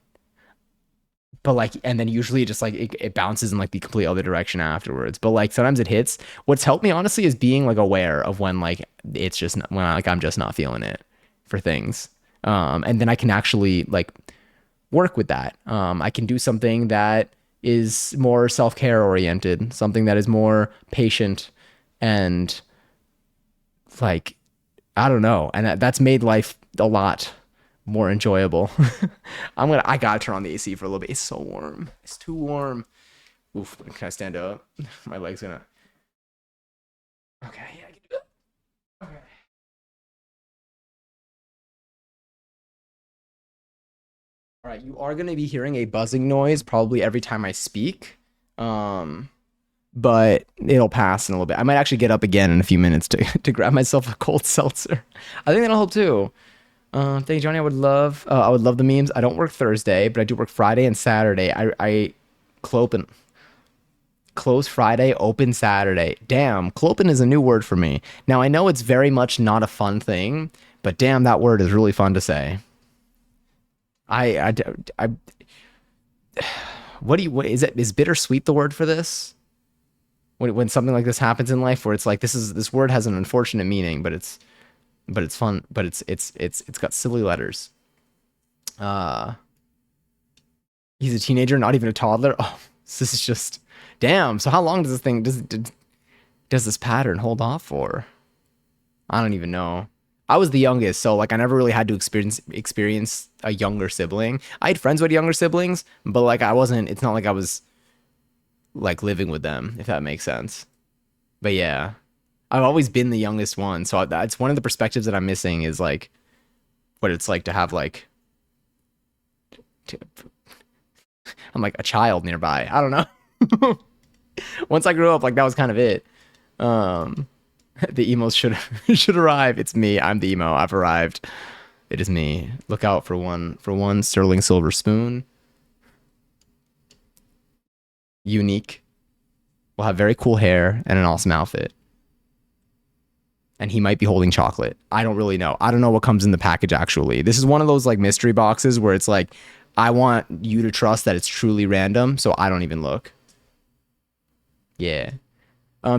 but like and then usually it just like it bounces in like the complete other direction afterwards. But like sometimes it hits. What's helped me honestly is being like aware of when like it's just when like I'm just not feeling it for things, and then I can actually like work with that. I can do something that is more self-care oriented, something that is more patient and like I don't know, and that's made life a lot more enjoyable. I gotta turn on the AC for a little bit. It's so warm. It's too warm. Oof. Can I stand up? My leg's gonna. Okay. Yeah. I can do that. Okay. All right. You are gonna be hearing a buzzing noise probably every time I speak. Um, but it'll pass in a little bit. I might actually get up again in a few minutes to to grab myself a cold seltzer. I think that'll help too. Thank you, Johnny. I would love the memes. I don't work Thursday, but I do work Friday and Saturday. I clopen close Friday, open Saturday. Damn, clopen is a new word for me. Now I know it's very much not a fun thing, but damn, that word is really fun to say. I what is it? Is bittersweet the word for this? When something like this happens in life, where it's like this word has an unfortunate meaning, but it's fun, but it's got silly letters. Uh, he's a teenager, not even a toddler. Oh, this is just damn. So how long does this thing does this pattern hold off for? I don't even know. I was the youngest, so like I never really had to experience a younger sibling. I had friends with younger siblings, but like I wasn't. It's not like I was like living with them, if that makes sense. But yeah, I've always been the youngest one, so that's one of the perspectives that I'm missing is like what it's like to have like to, I'm like a child nearby. I don't know. Once I grew up, like that was kind of it. Um, the emos should should arrive. It's me. I'm the emo. I've arrived. It is me. Look out for one sterling silver spoon. Unique. Will have very cool hair and an awesome outfit. And he might be holding chocolate. I don't really know. I don't know what comes in the package actually. This is one of those like mystery boxes where it's like I want you to trust that it's truly random, so I don't even look. Yeah.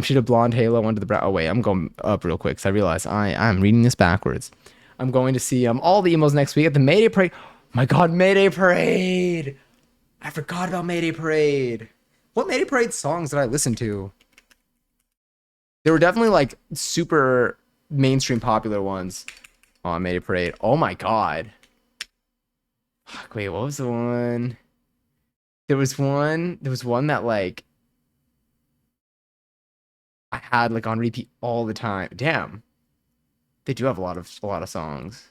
She had a blonde halo under the brow. Oh wait, I'm going up real quick because I realize I'm reading this backwards. I'm going to see all the emos next week at the Mayday Parade. My God, Mayday Parade! I forgot about Mayday Parade. What Mayday Parade songs did I listen to? There were definitely like super mainstream popular ones on Mayday Parade. Oh my God. Fuck, wait, what was the one? There was one that like I had like on repeat all the time. Damn. They do have a lot of songs.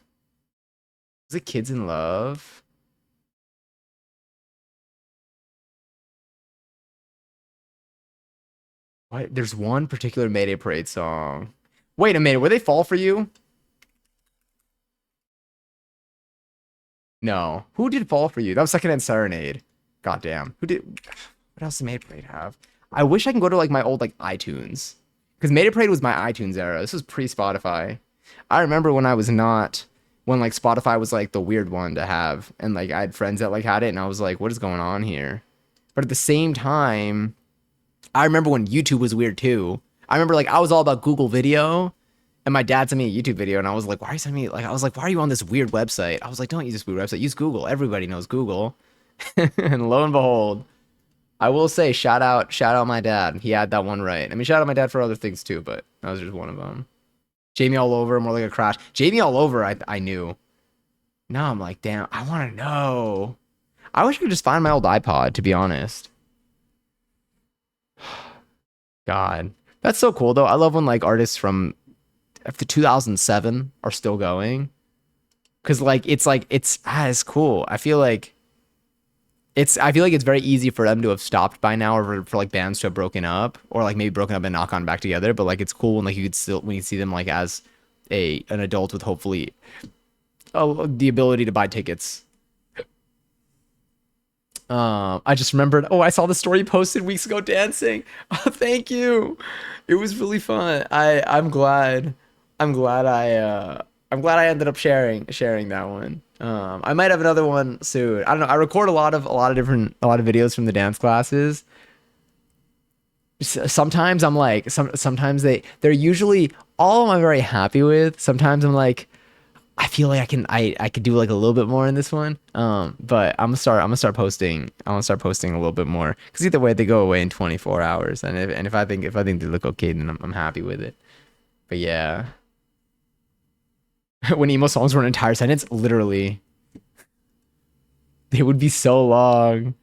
Was it Kids in Love? What? There's one particular Mayday Parade song. Wait a minute, were they Fall for You? No. Who did Fall for You? That was Secondhand Serenade. Goddamn. Who did what else did Mayday Parade have? I wish I can go to like my old like iTunes. Because Mayday Parade was my iTunes era. This was pre-Spotify. I remember when I was not when like Spotify was like the weird one to have. And like I had friends that like had it and I was like, what is going on here? But at the same time, I remember when YouTube was weird too. I remember like I was all about Google Video, and my dad sent me a YouTube video, and I was like, "Why are you sending me?" Like I was like, "Why are you on this weird website?" I was like, "Don't use this weird website. Use Google. Everybody knows Google." And lo and behold, I will say, shout out my dad. He had that one right. I mean, shout out my dad for other things too, but that was just one of them. Jamie All Over, more like a crash. Jamie All Over, I knew. Now I'm like, damn, I want to know. I wish I could just find my old iPod, to be honest. God, that's so cool though. I love when like artists from after 2007 are still going, because it's cool. I feel like it's very easy for them to have stopped by now, or for like bands to have broken up, or like maybe broken up and not gone back together. But like it's cool when like you could still when you see them like as an adult with hopefully the ability to buy tickets. I just remembered. Oh, I saw the story you posted weeks ago dancing. Oh, thank you. It was really fun. I'm glad I ended up sharing that one. I might have another one soon. I don't know. I record a lot of videos from the dance classes. Sometimes I'm like sometimes they're usually all of them I'm very happy with. Sometimes I'm like I feel like I could do like a little bit more in this one. But I'm gonna start posting. I'm gonna start posting a little bit more because either way they go away in 24 hours. And if I think they look okay, then I'm happy with it. But yeah, when emo songs were an entire sentence, literally, they would be so long.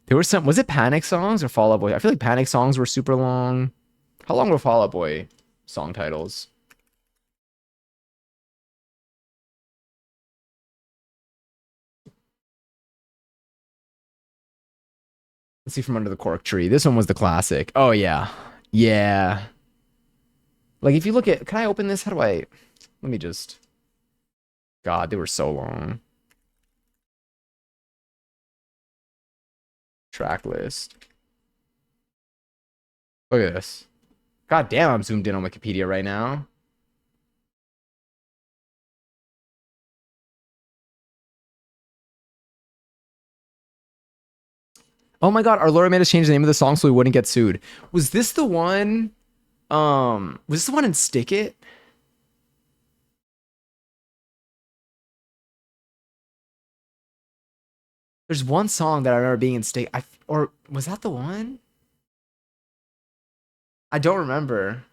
There were some. Was it Panic songs or Fall Out Boy? I feel like Panic songs were super long. How long were Fall Out Boy song titles? Let's see, From Under the Cork Tree. This one was the classic. Oh yeah, yeah. Like if you look at, can I open this? How do I? Let me just. God, they were so long. Track list. Look at this. God damn, I'm zoomed in on Wikipedia right now. Oh my god, our lawyer made us change the name of the song so we wouldn't get sued. Was this the one? Was this the one in Stick It? There's one song that I remember being in Stick. Or was that the one? I don't remember.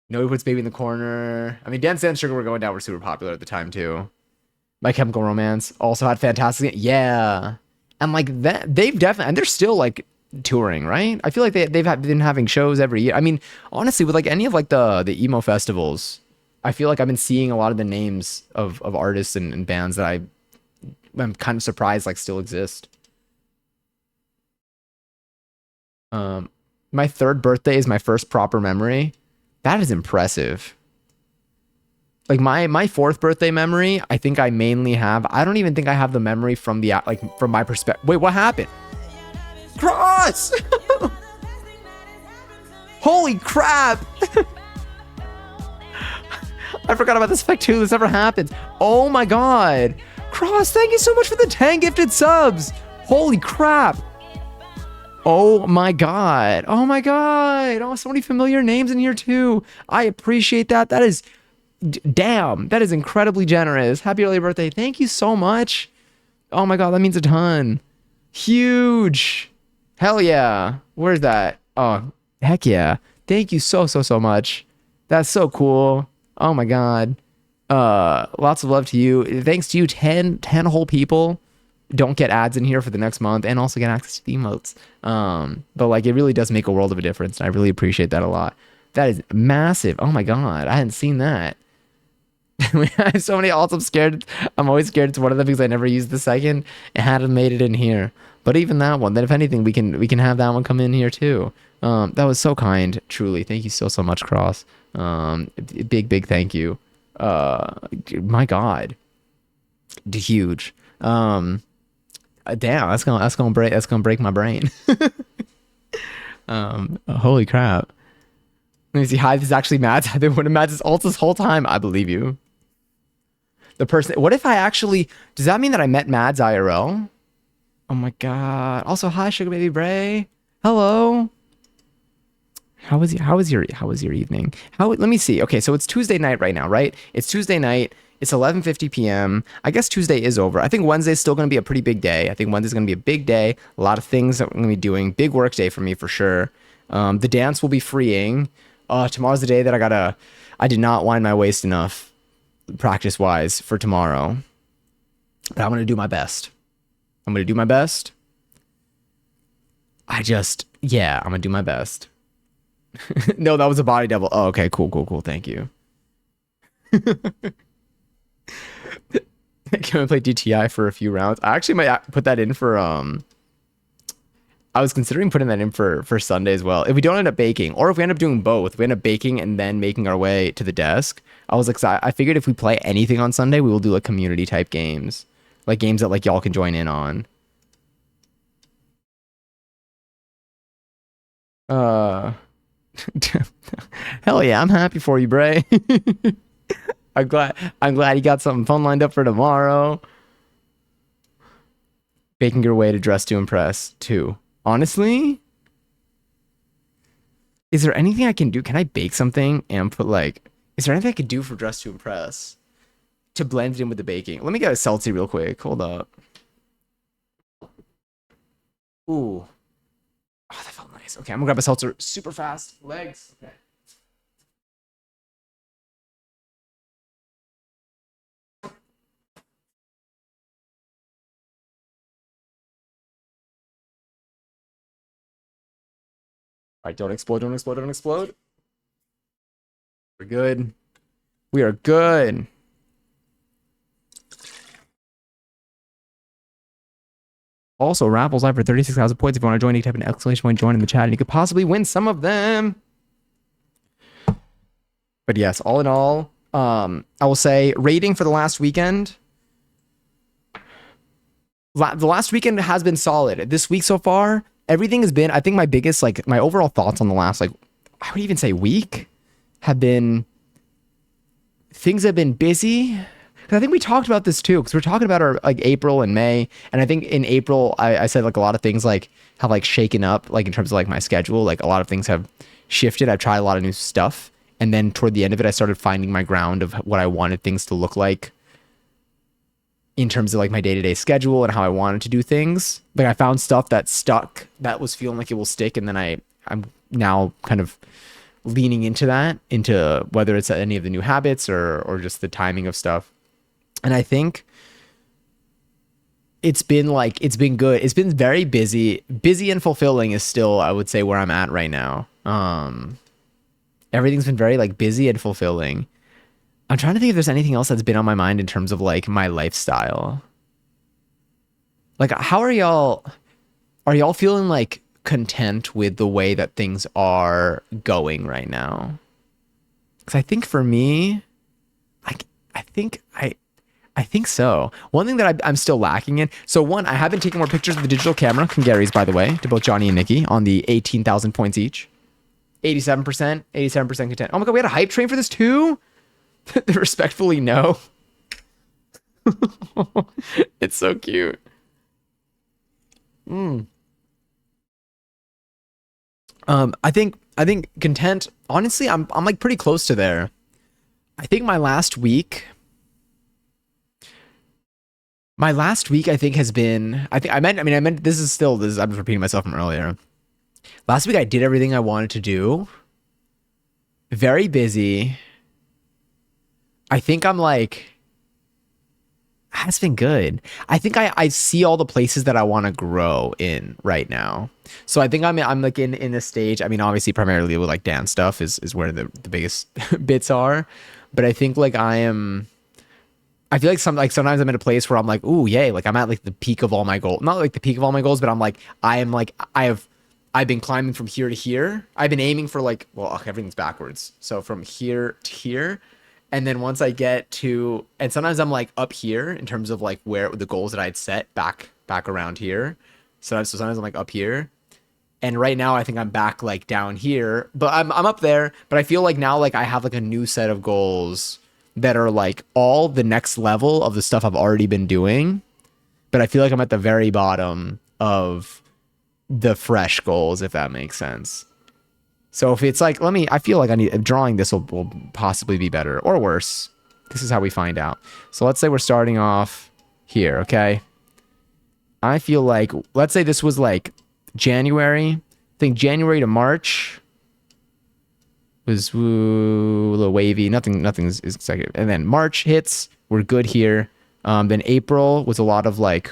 No, he puts Baby in the Corner. I mean, Dance Dance Sugar We're Going Down were super popular at the time too. My Chemical Romance also had fantastic. Yeah, and like that, they've definitely and they're still like touring, right? I feel like been having shows every year. I mean, honestly, with like any of like the emo festivals, I feel like I've been seeing a lot of the names of artists and bands that I'm kind of surprised like still exist. Um, my third birthday is my first proper memory. That is impressive. Like my fourth birthday memory, I think I mainly have. I don't even think I have the memory from the like from my perspective. Wait, what happened? Cross! Holy crap! I forgot about this effect too. This never happened. Oh my god. Cross, thank you so much for the 10 gifted subs. Holy crap. Oh my god. Oh my god. Oh, so many familiar names in here too. I appreciate that. That is damn. That is incredibly generous. Happy early birthday. Thank you so much. Oh my god, that means a ton. Huge. Hell yeah. Where's that? Oh, heck yeah. Thank you so much. That's so cool. Oh my god. Lots of love to you. Thanks to you, 10 whole people don't get ads in here for the next month and also get access to the emotes. But like it really does make a world of a difference. And I really appreciate that a lot. That is massive. Oh my god. I hadn't seen that. I have so many alts. I'm always scared it's one of them because I never used the second and hadn't made it in here. But even that one, then if anything, we can have that one come in here too. That was so kind, truly. Thank you so much, Cross. Big thank you. My God, huge. Damn, that's gonna break my brain. Holy crap. Let me see. Hive is actually Mads. I've been one of Mads' alts this whole time. I believe you. The person. What if I actually? Does that mean that I met Mads IRL? Oh my god. Also, hi, Sugar Baby Bray. Hello. How was your evening? Let me see. Okay, so it's Tuesday night right now, right? It's Tuesday night. It's 11:50 p.m. I guess Tuesday is over. I think Wednesday's still going to be a pretty big day. I think Wednesday's going to be a big day. A lot of things that we're going to be doing. Big work day for me for sure. The dance will be freeing. Tomorrow's the day that I did not wind my waist enough practice-wise for tomorrow. But I'm going to do my best. I'm gonna do my best. Yeah, I'm gonna do my best. No, that was a body double. Oh, okay, cool, cool, cool. Thank you. Can we play DTI for a few rounds? I actually might put that in for I was considering putting that in for Sunday as well. If we don't end up baking, or if we end up doing both, we end up baking and then making our way to the desk. I was like, I figured if we play anything on Sunday, we will do like community type games, like games that like y'all can join in on. Uh, hell yeah, I'm happy for you, Bray. I'm glad you got something fun lined up for tomorrow. Baking your way to dress to impress too. Honestly, is there anything I can do? Can I bake something and put like, is there anything I could do for dress to impress to blend it in with the baking? Let me get a seltzy real quick. Hold up. Ooh. Oh, that felt nice. Okay, I'm gonna grab a seltzer super fast. Legs. Okay. All right, don't explode, don't explode, don't explode. We're good. We are good. Also, raffles live for 36,000 points. If you want to join, you can type an exclamation point join in the chat and you could possibly win some of them. But yes, all in all, I will say rating for the last weekend. The last weekend has been solid. This week so far, everything has been, I think my biggest, like my overall thoughts on the last, like, I would even say week have been, things have been busy. Cause I think we talked about this too, because we're talking about our like April and May. And I think in April, I said like a lot of things like have like shaken up, like in terms of like my schedule, like a lot of things have shifted. I've tried a lot of new stuff. And then toward the end of it, I started finding my ground of what I wanted things to look like in terms of like my day-to-day schedule and how I wanted to do things. Like I found stuff that stuck, that was feeling like it will stick. And then I'm now kind of leaning into that, into whether it's any of the new habits or just the timing of stuff. And I think it's been good. It's been very busy. Busy and fulfilling is still, I would say, where I'm at right now. Everything's been very like busy and fulfilling. I'm trying to think if there's anything else that's been on my mind in terms of like my lifestyle. Like, how are y'all feeling like content with the way that things are going right now? Because I think for me, I think so. One thing that I'm still lacking in. So one, I have been taking more pictures with the digital camera. Congaries, by the way, to both Johnny and Nikki on the 18,000 points each. 87% content. Oh my God, we had a hype train for this too? Respectfully, no. It's so cute. I think content, honestly, I'm like pretty close to there. I think my last week I think has been, I meant this is still this, I'm just repeating myself from earlier. Last week I did everything I wanted to do. Very busy. I think I'm like, it's been good. I think I see all the places that I want to grow in right now. So I think I'm like in a stage. I mean, obviously primarily with like dance stuff is where the biggest bits are. But I think like I feel like sometimes I'm in a place where I'm like, ooh, yay, like I'm at like the peak of all my goals. Not like the peak of all my goals, but I'm like, I've been climbing from here to here. I've been aiming for like, well, okay, everything's backwards. So from here to here. And then once I get to, and sometimes I'm like up here in terms of like where the goals that I'd set back around here. So sometimes I'm like up here. And right now I think I'm back like down here, but I'm up there. But I feel like now like I have like a new set of goals that are like all the next level of the stuff I've already been doing. But I feel like I'm at the very bottom of the fresh goals, if that makes sense. So if it's like, I feel like drawing this will possibly be better or worse. This is how we find out. So let's say we're starting off here, okay? I feel like, let's say this was like January. I think January to March was a little wavy. Nothing's executive. And then March hits, we're good here. Then April was a lot of like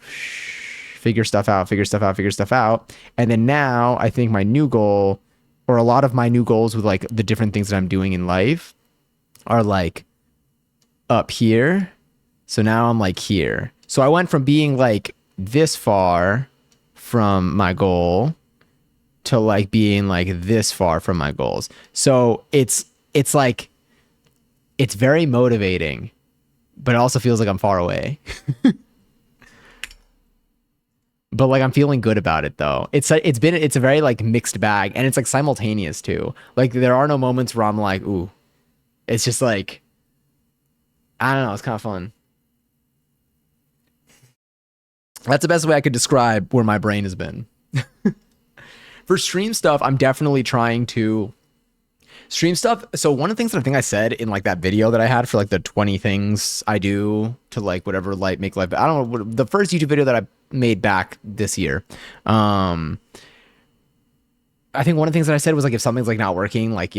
figure stuff out, figure stuff out, figure stuff out. And then now I think my new goal, or a lot of my new goals with like the different things that I'm doing in life, are like up here. So now I'm like here. So I went from being like this far from my goal to like being like this far from my goals. So it's like it's very motivating, but it also feels like I'm far away. But like I'm feeling good about it though. It's a very like mixed bag, and it's like simultaneous too. Like there are no moments where I'm like, ooh. It's just like I don't know, it's kind of fun. That's the best way I could describe where my brain has been. For stream stuff, I'm definitely trying to stream stuff. So one of the things that I think I said in like that video that I had for like the 20 things I do to like whatever light make life. I don't know the first YouTube video that I made back this year. I think one of the things that I said was like if something's like not working, like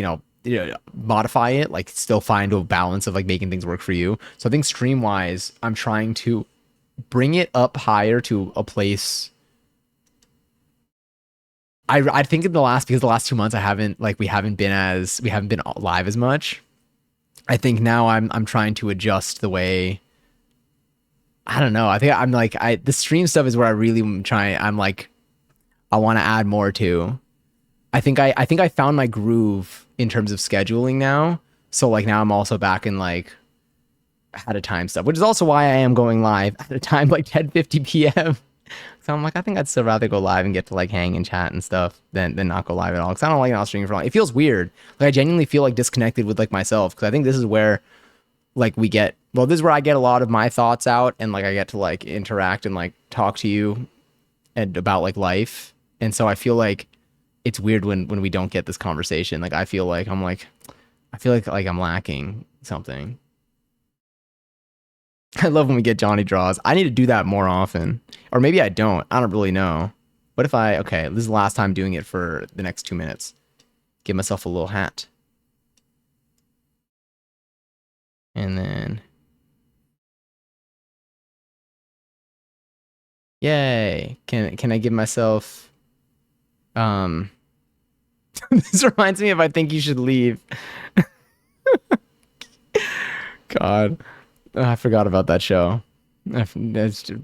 modify it, like still find a balance of like making things work for you. So I think stream wise, I'm trying to bring it up higher to a place. I think in the last because the last 2 months we haven't been live as much. I think now I'm trying to adjust the way. I don't know. I think I'm like the stream stuff is where I really am trying. I'm like I want to add more to. I think I found my groove in terms of scheduling now. So like now I'm also back in like at a time stuff, which is also why I am going live at a time like 10:50 p.m. So I'm like, I think I'd still rather go live and get to like hang and chat and stuff than not go live at all. Cause I don't like not streaming for long. It feels weird. Like I genuinely feel like disconnected with like myself. Cause I think this is where like this is where I get a lot of my thoughts out and like I get to like interact and like talk to you and about like life. And so I feel like it's weird when we don't get this conversation. Like I feel like I'm lacking something. I love when we get Johnny draws. I need to do that more often. Or maybe I don't. I don't really know. What if okay, this is the last time doing it for the next 2 minutes. Give myself a little hat. And then. Yay. Can I give myself this reminds me of I think you should leave. God. Oh, I forgot about that show. That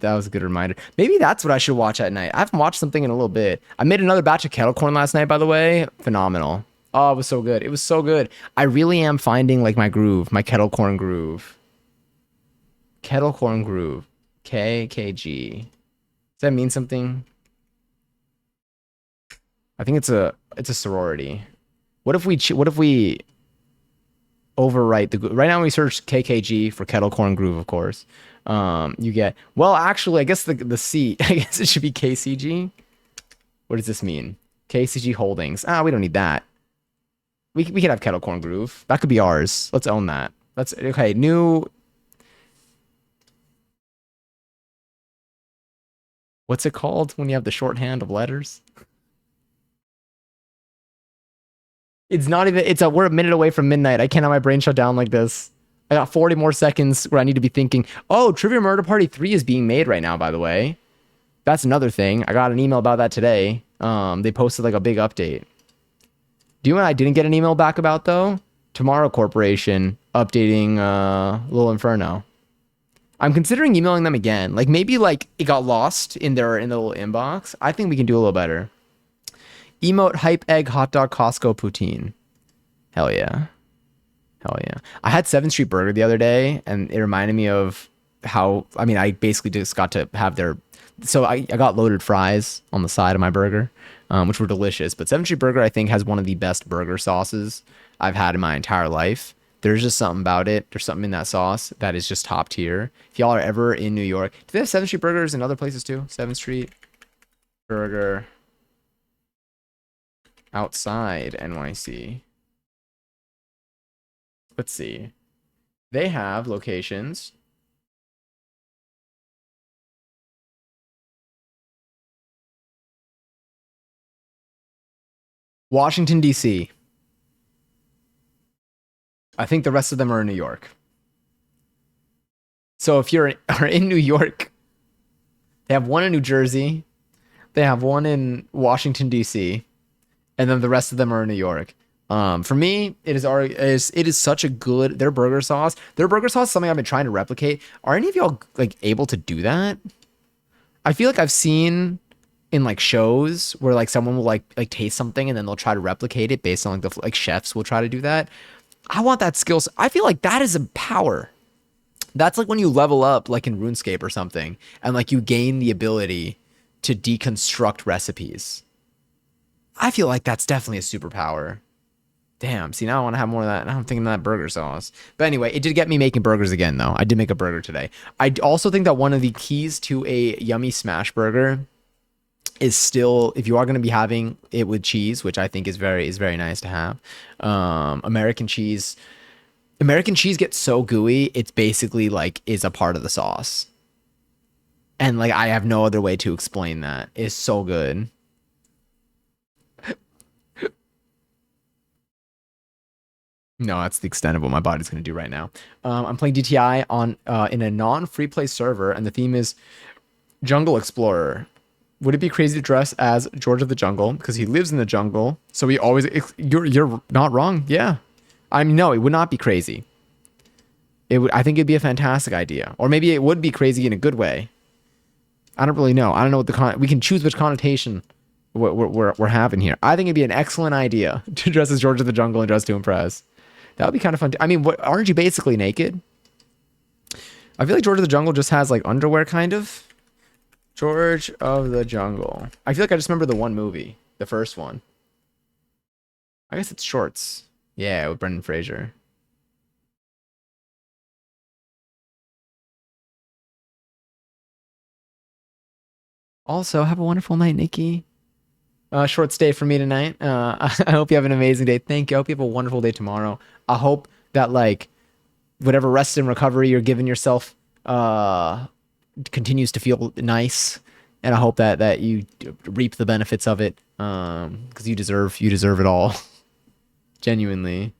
was a good reminder. Maybe that's what I should watch at night. I haven't watched something in a little bit. I made another batch of kettle corn last night, by the way. Phenomenal. Oh, it was so good. It was so good. I really am finding like my groove, my kettle corn groove. Kettle corn groove. KKG. Does that mean something? I think it's a sorority. What if we overwrite right now we search KKG for kettle corn groove, of course. You get actually I guess the C I guess it should be KCG. What does this mean? KCG Holdings. We don't need that. We could have kettle corn groove. That could be ours. Let's own that. That's okay. New. What's it called when you have the shorthand of letters? It's not even. We're a minute away from midnight. I can't have my brain shut down like this. I got 40 more seconds where I need to be thinking. Oh, Trivia Murder Party 3 is being made right now, by the way. That's another thing. I got an email about that today. They posted like a big update. Do you know what I didn't get an email back about though? Tomorrow Corporation updating Little Inferno. I'm considering emailing them again. Like maybe like it got lost in the little inbox. I think we can do a little better. Emote hype egg hot dog Costco poutine. Hell yeah. Hell yeah. I had 7th Street Burger the other day and it reminded me of how, I basically just got to have so I got loaded fries on the side of my burger, which were delicious. But 7th Street Burger, I think, has one of the best burger sauces I've had in my entire life. There's just something about it. There's something in that sauce that is just top tier. If y'all are ever in New York, do they have 7th Street Burgers in other places too? 7th Street Burger outside NYC. Let's see. They have locations. Washington, D.C. I think the rest of them are in New York. So if are in New York, They have one in New Jersey. They have one in Washington D.C. and then the rest of them are in New York. For me, it is such a good their burger sauce. Their burger sauce is something I've been trying to replicate. Are any of y'all like able to do that? I feel like I've seen in like shows where like someone will like taste something and then they'll try to replicate it based on like the like chefs will try to do that. I want that skill. I feel like that is a power. That's like when you level up like in RuneScape or something and like you gain the ability to deconstruct recipes. I feel like that's definitely a superpower. Damn, see now I want to have more of that. Now I'm thinking of that burger sauce. But anyway, it did get me making burgers again though. I did make a burger today. I also think that one of the keys to a yummy smash burger is still if you are going to be having it with cheese, which I think is very nice to have. American cheese. American cheese gets so gooey, it's basically like is a part of the sauce. And like I have no other way to explain that. It's so good. No, that's the extent of what my body's going to do right now. I'm playing DTI on in a non-free play server, and the theme is Jungle Explorer. Would it be crazy to dress as George of the Jungle because he lives in the jungle? So he always you're not wrong. Yeah, I mean no, it would not be crazy. It would. I think it'd be a fantastic idea, or maybe it would be crazy in a good way. I don't really know. I don't know what we can choose which connotation we're having here. I think it'd be an excellent idea to dress as George of the Jungle and dress to impress. That would be kind of fun. I mean, what aren't you basically naked? I feel like George of the Jungle just has like underwear, kind of. George of the Jungle. I feel like I just remember the one movie, the first one. I guess it's shorts. Yeah, with Brendan Fraser. Also, have a wonderful night, Nikki. Short stay for me tonight. I hope you have an amazing day. Thank you. I hope you have a wonderful day tomorrow. I hope that like whatever rest and recovery you're giving yourself continues to feel nice, and I hope that you reap the benefits of it because you deserve it all. Genuinely.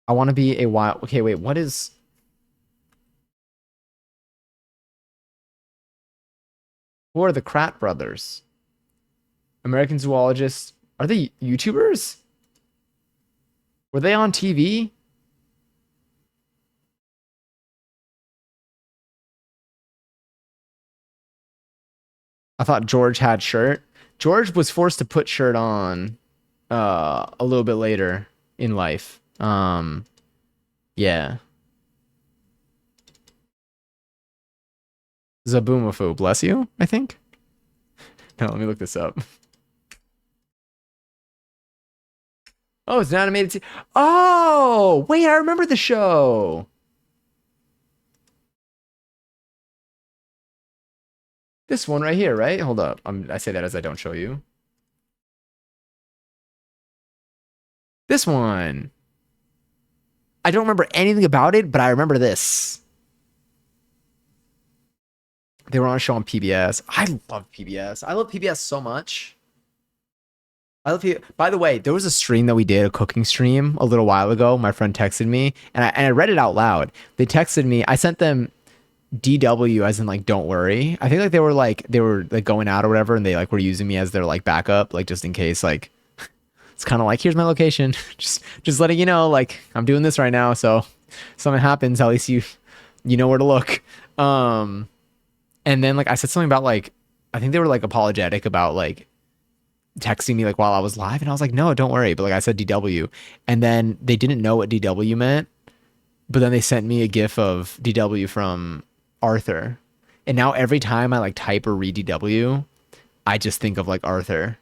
I want to be a wild. Okay, wait. What is? Who are the Krat brothers? American zoologists. Are they YouTubers? Were they on TV? I thought George had shirt. George was forced to put shirt on a little bit later in life. Yeah. Zaboomafoo, bless you, I think. No, let me look this up. Oh, it's an animated. Oh, wait, I remember the show. This one right here, right? Hold up. I say that as I don't show you. This one. I don't remember anything about it, but I remember this. They were on a show on PBS. I love PBS. I love PBS so much. I love PBS. By the way, there was a stream that we did, a cooking stream, a little while ago. My friend texted me, and I read it out loud. They texted me. I sent them DW as in like don't worry. I think like they were like going out or whatever, and they like were using me as their like backup, like just in case. Like it's kind of like here's my location, just letting you know like I'm doing this right now. So if something happens, at least you know where to look. And then like I said something about like I think they were like apologetic about like texting me like while I was live, and I was like no, don't worry. But like I said DW, and then they didn't know what DW meant, but then they sent me a gif of DW from Arthur, and now every time I like type or read DW, I just think of like Arthur.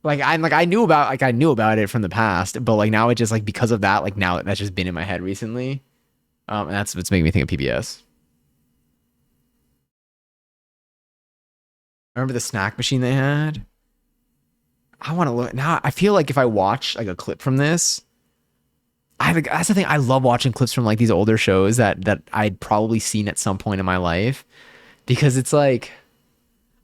Like I knew about it from the past, but like now it just like because of that, like now that's just been in my head recently, and that's what's making me think of PBS. Remember the snack machine they had? I want to look now. I feel like if I watch like a clip from this, that's the thing. I love watching clips from like these older shows that I'd probably seen at some point in my life, because it's like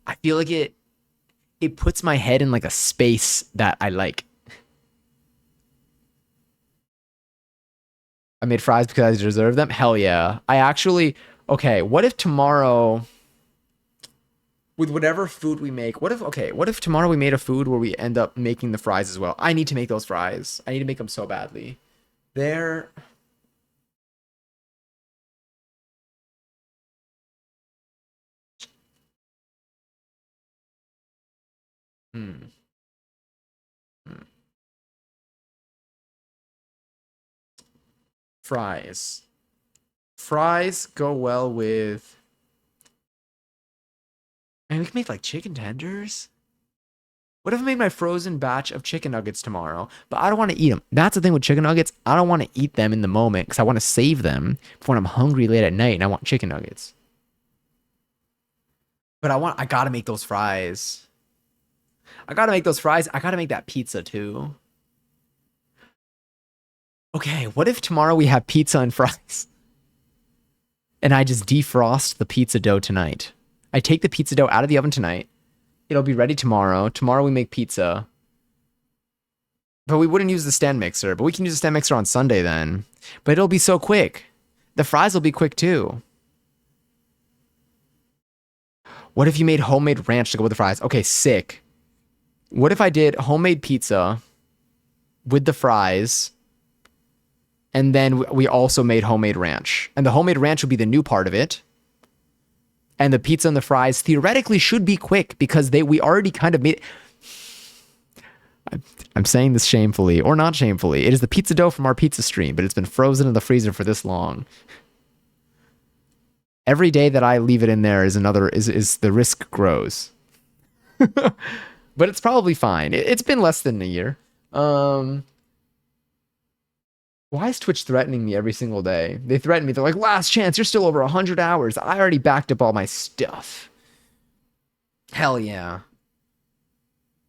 I feel like it puts my head in like a space that I like. I made fries because I deserve them. Hell yeah. I actually Okay, what if tomorrow, with whatever food we make, what if tomorrow we made a food where we end up making the fries as well? I need to make those fries. I need to make them so badly. They're, hmm, hmm. Fries. Fries go well with, and we can make like chicken tenders. What if I made my frozen batch of chicken nuggets tomorrow, but I don't want to eat them? That's the thing with chicken nuggets. I don't want to eat them in the moment because I want to save them for when I'm hungry late at night and I want chicken nuggets. But I gotta make those fries. I gotta make those fries. I gotta make that pizza too. Okay, what if tomorrow we have pizza and fries and I just defrost the pizza dough tonight? I take the pizza dough out of the oven tonight. It'll be ready tomorrow. Tomorrow we make pizza. But we wouldn't use the stand mixer. But we can use the stand mixer on Sunday then. But it'll be so quick. The fries will be quick too. What if you made homemade ranch to go with the fries? Okay, sick. What if I did homemade pizza with the fries, and then we also made homemade ranch? And the homemade ranch would be the new part of it. And the pizza and the fries theoretically should be quick because we already kind of made. I'm saying this shamefully or not shamefully. It is the pizza dough from our pizza stream, but it's been frozen in the freezer for this long. Every day that I leave it in there is the risk grows. But it's probably fine. It's been less than a year. Why is Twitch threatening me every single day? They threaten me. They're like, last chance. You're still over 100 hours. I already backed up all my stuff. Hell yeah.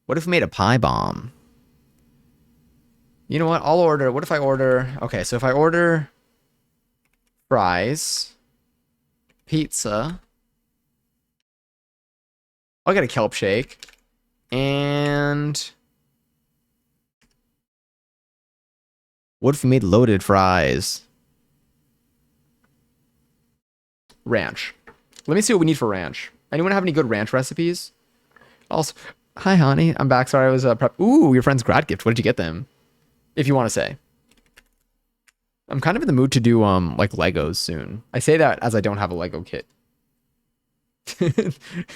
What if we made a pie bomb? You know what? I'll order. What if I order? Okay, so if I order fries, pizza, I'll get a kelp shake, and what if we made loaded fries? Ranch. Let me see what we need for ranch. Anyone have any good ranch recipes? Also, hi, honey. I'm back. Sorry, I was prep. Ooh, your friend's grad gift. What did you get them? If you want to say. I'm kind of in the mood to do like Legos soon. I say that as I don't have a Lego kit.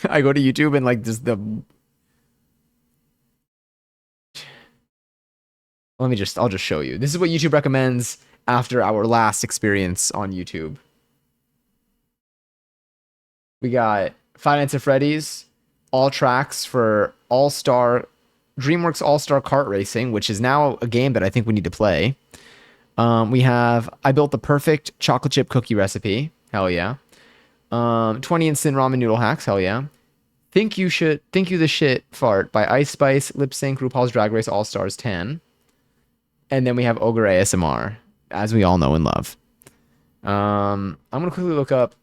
I go to YouTube and like just I'll just show you. This is what YouTube recommends after our last experience on YouTube. We got Five Nights at Freddy's, all tracks for DreamWorks All-Star Kart Racing, which is now a game that I think we need to play. We have I built the perfect chocolate chip cookie recipe. Hell yeah. 20 instant ramen noodle hacks. Hell yeah. Think You the Shit Fart by Ice Spice, Lip Sync, RuPaul's Drag Race All Stars 10. And then we have Ogre ASMR, as we all know and love. I'm gonna quickly look up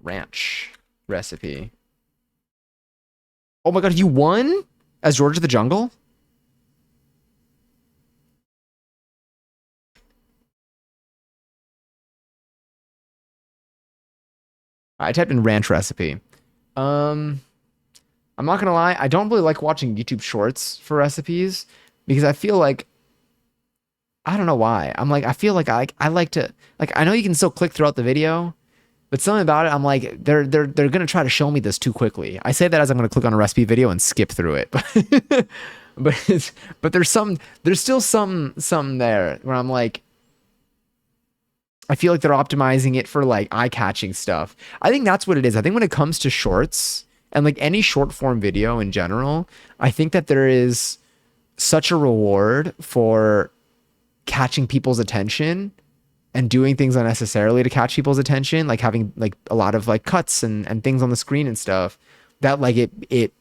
ranch recipe. Oh my god, you won as George of the Jungle? I typed in ranch recipe. I'm not gonna lie, I don't really like watching YouTube shorts for recipes because I feel like I don't know why. I feel like I like to like I know you can still click throughout the video, but something about it, I'm like they're gonna try to show me this too quickly. I say that as I'm gonna click on a recipe video and skip through it, but there's still some there where I'm like I feel like they're optimizing it for like eye-catching stuff. I think that's what it is. I think when it comes to shorts and like any short form video in general, I think that there is such a reward for catching people's attention and doing things unnecessarily to catch people's attention, like having like a lot of like cuts and things on the screen and stuff that like it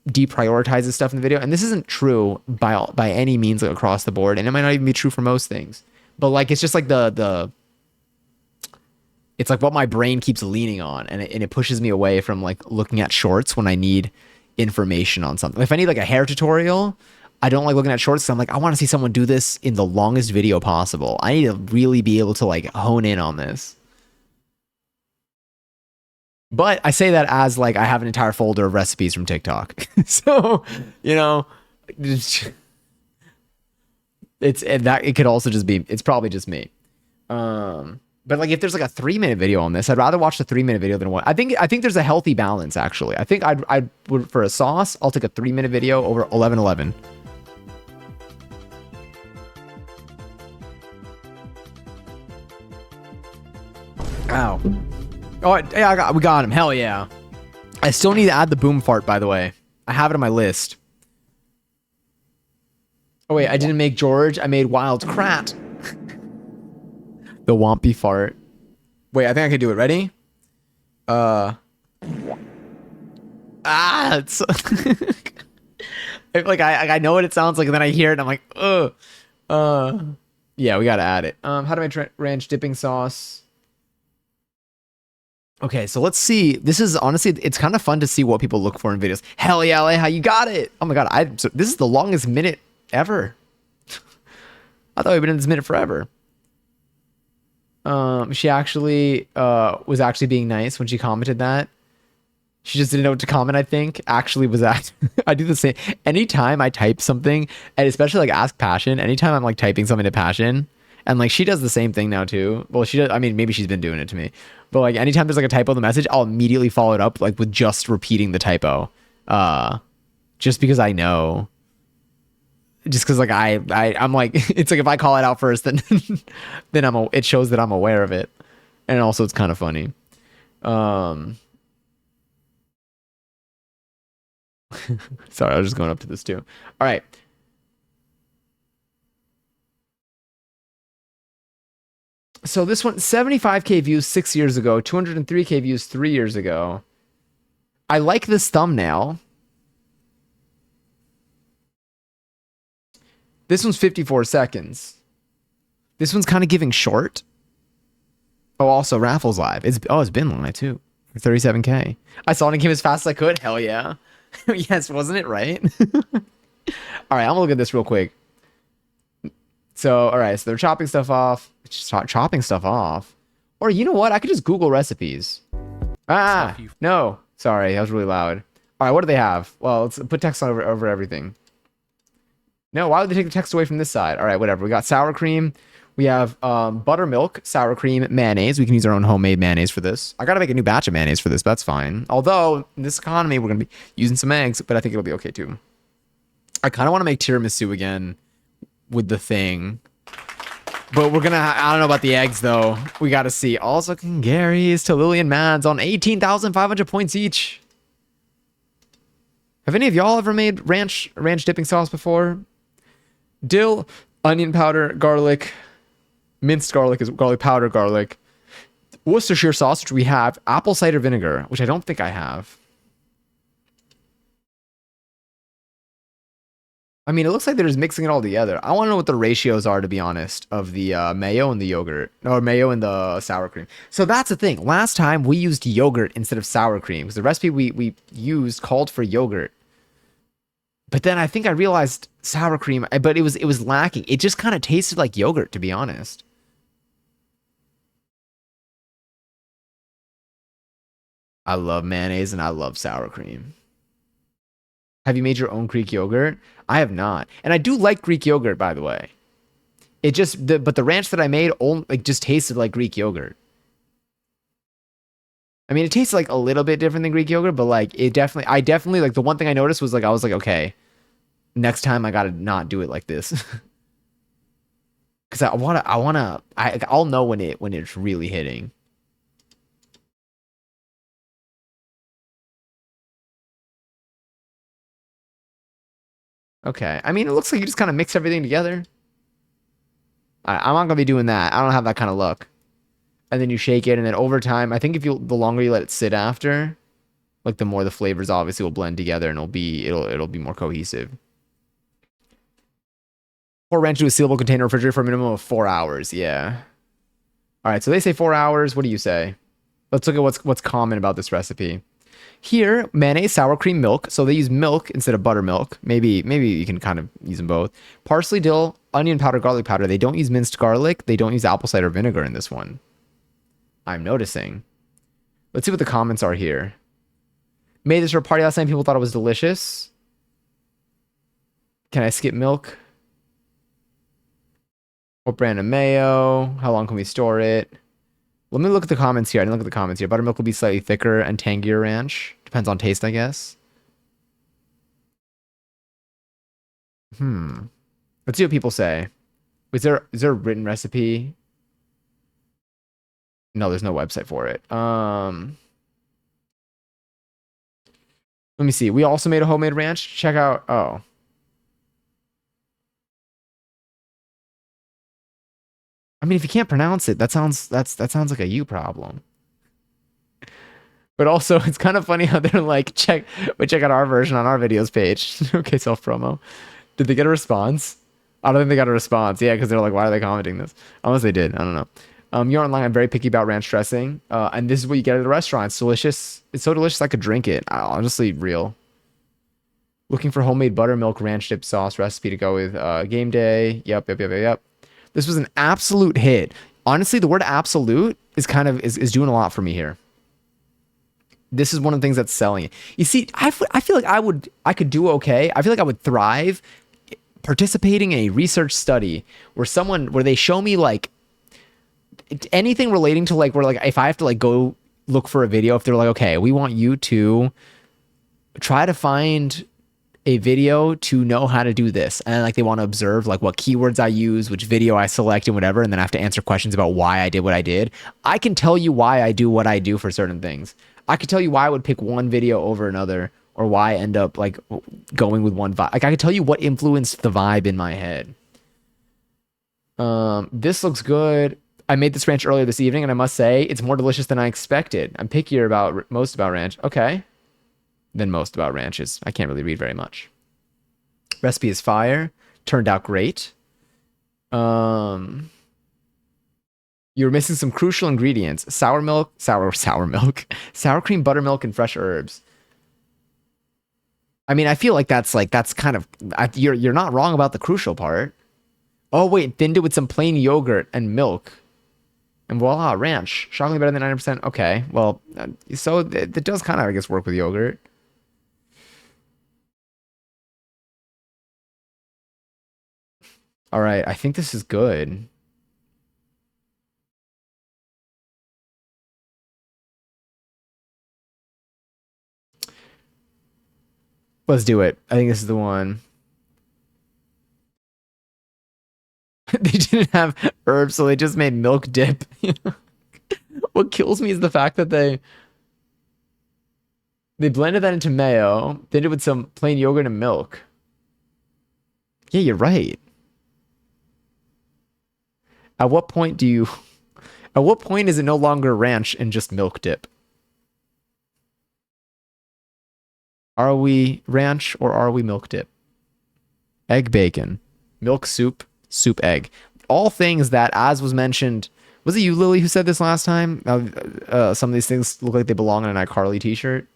deprioritizes stuff in the video. And this isn't true by any means like, across the board, and it might not even be true for most things. But like it's just like it's like what my brain keeps leaning on, and it pushes me away from like looking at shorts when I need information on something. If I need like a hair tutorial, I don't like looking at shorts because I'm like, I want to see someone do this in the longest video possible. I need to really be able to like hone in on this. But I say that as like I have an entire folder of recipes from TikTok. So, you know, it's that it could also just be it's probably just me. But like if there's like a 3-minute video on this, I'd rather watch the 3-minute video than one. I think there's a healthy balance actually. I think I would for a sauce, I'll take a 3-minute video over 11:11. Ow. Oh, yeah, we got him. Hell yeah. I still need to add the boom fart, by the way. I have it on my list. Oh, wait, I didn't make George. I made Wild Krat. The Wompy fart. Wait, I think I can do it. Ready? It's... like, I know what it sounds like, and then I hear it, and I'm like, ugh. Yeah, we gotta add it. How do I make ranch dipping sauce? Okay, so let's see. This is honestly, it's kind of fun to see what people look for in videos. Hell yeah, LA, how you got it? Oh my god, so this is the longest minute ever. I thought we'd been in this minute forever. She actually was actually being nice when she commented that. She just didn't know what to comment, I think. Actually was that. I do the same. Anytime I type something, and especially like Ask Passion, anytime I'm like typing something to Passion, and like she does the same thing now too. Well, she does. I mean, maybe she's been doing it to me. But like anytime there's like a typo in the message, I'll immediately follow it up like with just repeating the typo. Just because I know. Just because like I'm like it's like if I call it out first, then it shows that I'm aware of it. And also it's kind of funny. Sorry, I was just going up to this too. All right. So this one, 75K views 6 years ago, 203K views 3 years ago. I like this thumbnail. This one's 54 seconds. This one's kind of giving short. Oh, also Raffles live. It's been live too. 37K. I saw it and came as fast as I could. Hell yeah. Yes, wasn't it right? All right, I'm gonna look at this real quick. So, all right, so they're chopping stuff off. Just chopping stuff off. Or you know what? I could just Google recipes. Ah, no. Sorry, that was really loud. All right, what do they have? Well, let's put text over everything. No, why would they take the text away from this side? All right, whatever. We got sour cream. We have buttermilk, sour cream, mayonnaise. We can use our own homemade mayonnaise for this. I got to make a new batch of mayonnaise for this, but that's fine. Although, in this economy, we're going to be using some eggs, but I think it'll be okay too. I kind of want to make tiramisu again with the thing. But we're going to... I don't know about the eggs, though. We got to see. Also, Gary's to Lillian Mads on 18,500 points each. Have any of y'all ever made ranch dipping sauce before? Dill, onion powder, garlic... Minced garlic is garlic powder, garlic. Worcestershire sauce, which we have. Apple cider vinegar, which I don't think I have. I mean, it looks like they're just mixing it all together. I want to know what the ratios are, to be honest, of the mayo and the yogurt. Or mayo and the sour cream. So that's the thing. Last time, we used yogurt instead of sour cream. Because the recipe we used called for yogurt. But then I think I realized sour cream, but it was lacking. It just kind of tasted like yogurt, to be honest. I love mayonnaise and I love sour cream. Have you made your own Greek yogurt? I have not. And I do like Greek yogurt, by the way. It just, but the ranch that I made only, like, just tasted like Greek yogurt. I mean, it tastes like a little bit different than Greek yogurt, but like I definitely like the one thing I noticed was like, I was like, okay, next time I gotta not do it like this. Cause I'll know when it's really hitting. Okay. I mean, it looks like you just kind of mix everything together. I'm not gonna be doing that. I don't have that kind of luck. And then you shake it, and then over time, I think the longer you let it sit after, like the more the flavors obviously will blend together, and it'll be more cohesive. Pour ranch into a sealable container refrigerator for a minimum of 4 hours. Yeah. All right. So they say 4 hours. What do you say? Let's look at what's common about this recipe. Here, mayonnaise, sour cream, milk. So they use milk instead of buttermilk. Maybe you can kind of use them both. Parsley, dill, onion powder, garlic powder. They don't use minced garlic. They don't use apple cider vinegar in this one. I'm noticing. Let's see what the comments are here. Made this for a party last night. People thought it was delicious. Can I skip milk? What brand of mayo? How long can we store it? Let me look at the comments here. I didn't look at the comments here. Buttermilk will be slightly thicker and tangier ranch. Depends on taste, I guess. Let's see what people say. Is there a written recipe? No, there's no website for it. Let me see. We also made a homemade ranch. Check out. Oh. I mean, if you can't pronounce it, that sounds like a you problem. But also, it's kind of funny how they're like, check out our version on our videos page. Okay, self promo. Did they get a response? I don't think they got a response. Yeah, because they're like, why are they commenting this? Unless they did. I don't know. You're online. I'm very picky about ranch dressing. And this is what you get at the restaurant. It's delicious. It's so delicious I could drink it. Honestly, real. Looking for homemade buttermilk ranch dip sauce recipe to go with game day. Yep. This was an absolute hit. Honestly, the word absolute is is doing a lot for me here. This is one of the things that's selling it. You see, I feel like I could do okay. I feel like I would thrive participating in a research study where they show me like anything relating to like, where like if I have to like go look for a video, if they're like, okay, we want you to try to find a video to know how to do this, and like they want to observe like what keywords I use, which video I select, and whatever, and then I have to answer questions about why I did what I did. I can tell you why I do what I do for certain things. I could tell you why I would pick one video over another, or why I end up like going with one vibe. Like I could tell you what influenced the vibe in my head. This looks good. I made this ranch earlier this evening, and I must say it's more delicious than I expected. I'm pickier about most about ranch. Okay. Than most about ranches. I can't really read very much. Recipe is fire. Turned out great. You're missing some crucial ingredients: sour milk, sour cream, buttermilk, and fresh herbs. I mean, I feel like that's kind of you're not wrong about the crucial part. Oh wait, thinned it with some plain yogurt and milk. And voila, ranch. Shockingly better than 90%. Okay, well, so it does kind of, I guess, work with yogurt. All right, I think this is good. Let's do it. I think this is the one. They didn't have herbs, so they just made milk dip. What kills me is the fact that they blended that into mayo, then did it with some plain yogurt and milk. Yeah, you're right. At what point is it no longer ranch and just milk dip? Are we ranch or are we milk dip? Egg bacon, milk soup, soup egg. All things that, as was mentioned, was it you, Lily, who said this last time? Some of these things look like they belong in an iCarly t-shirt.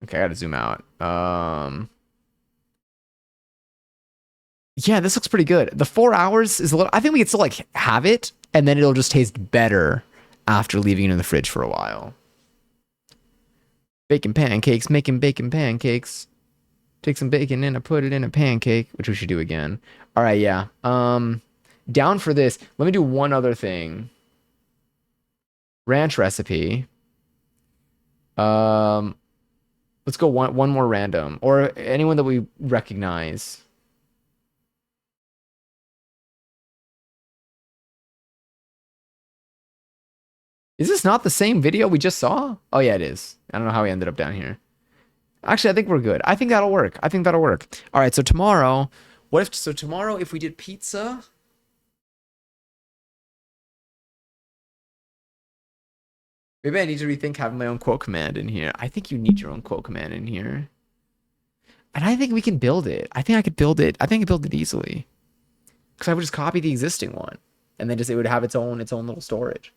Okay, I gotta zoom out. Yeah, this looks pretty good. The 4 hours is a little, I think we can still like have it, and then it'll just taste better after leaving it in the fridge for a while. Bacon pancakes, making bacon pancakes. Take some bacon and I put it in a pancake, which we should do again. All right, yeah. Down for this. Let me do one other thing. Ranch recipe. Let's go one more random, or anyone that we recognize. Is this not the same video we just saw? Oh yeah, it is. I don't know how we ended up down here. Actually, I think we're good. I think that'll work. All right, so tomorrow, tomorrow if we did pizza? Maybe I need to rethink having my own quote command in here. I think you need your own quote command in here. And I think we can build it. I think I could build it. I think I could build it easily. Because I would just copy the existing one. And then it would have its own little storage.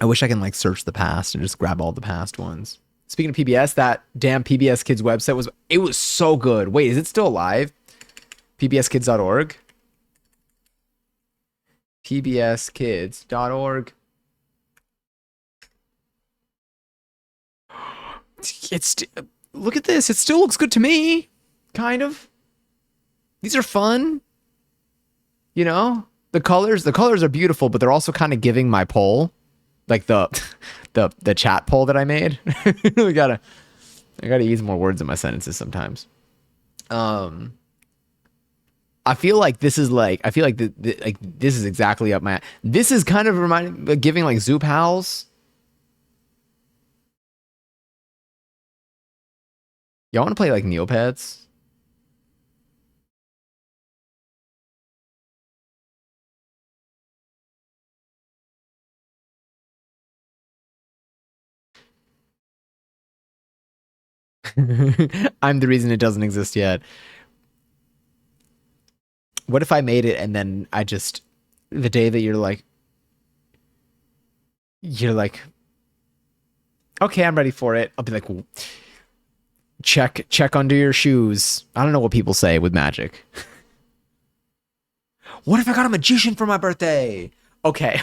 I wish I can like search the past and just grab all the past ones. Speaking of PBS, that damn PBS Kids website was so good. Wait, is it still alive? pbskids.org. pbskids.org. It's look at this. It still looks good to me. Kind of. These are fun. You know? The colors are beautiful, but they're also kind of giving my poll. Like the chat poll that I made. I gotta use more words in my sentences sometimes. Um I feel like this is like like this is exactly up my. This is kind of reminding, giving like Zoop howls. Y'all want to play like Neopets? I'm the reason it doesn't exist yet. What if I made it and then I just the day that you're like okay, I'm ready for it. I'll be like check under your shoes. I don't know what people say with magic. What if I got a magician for my birthday? Okay.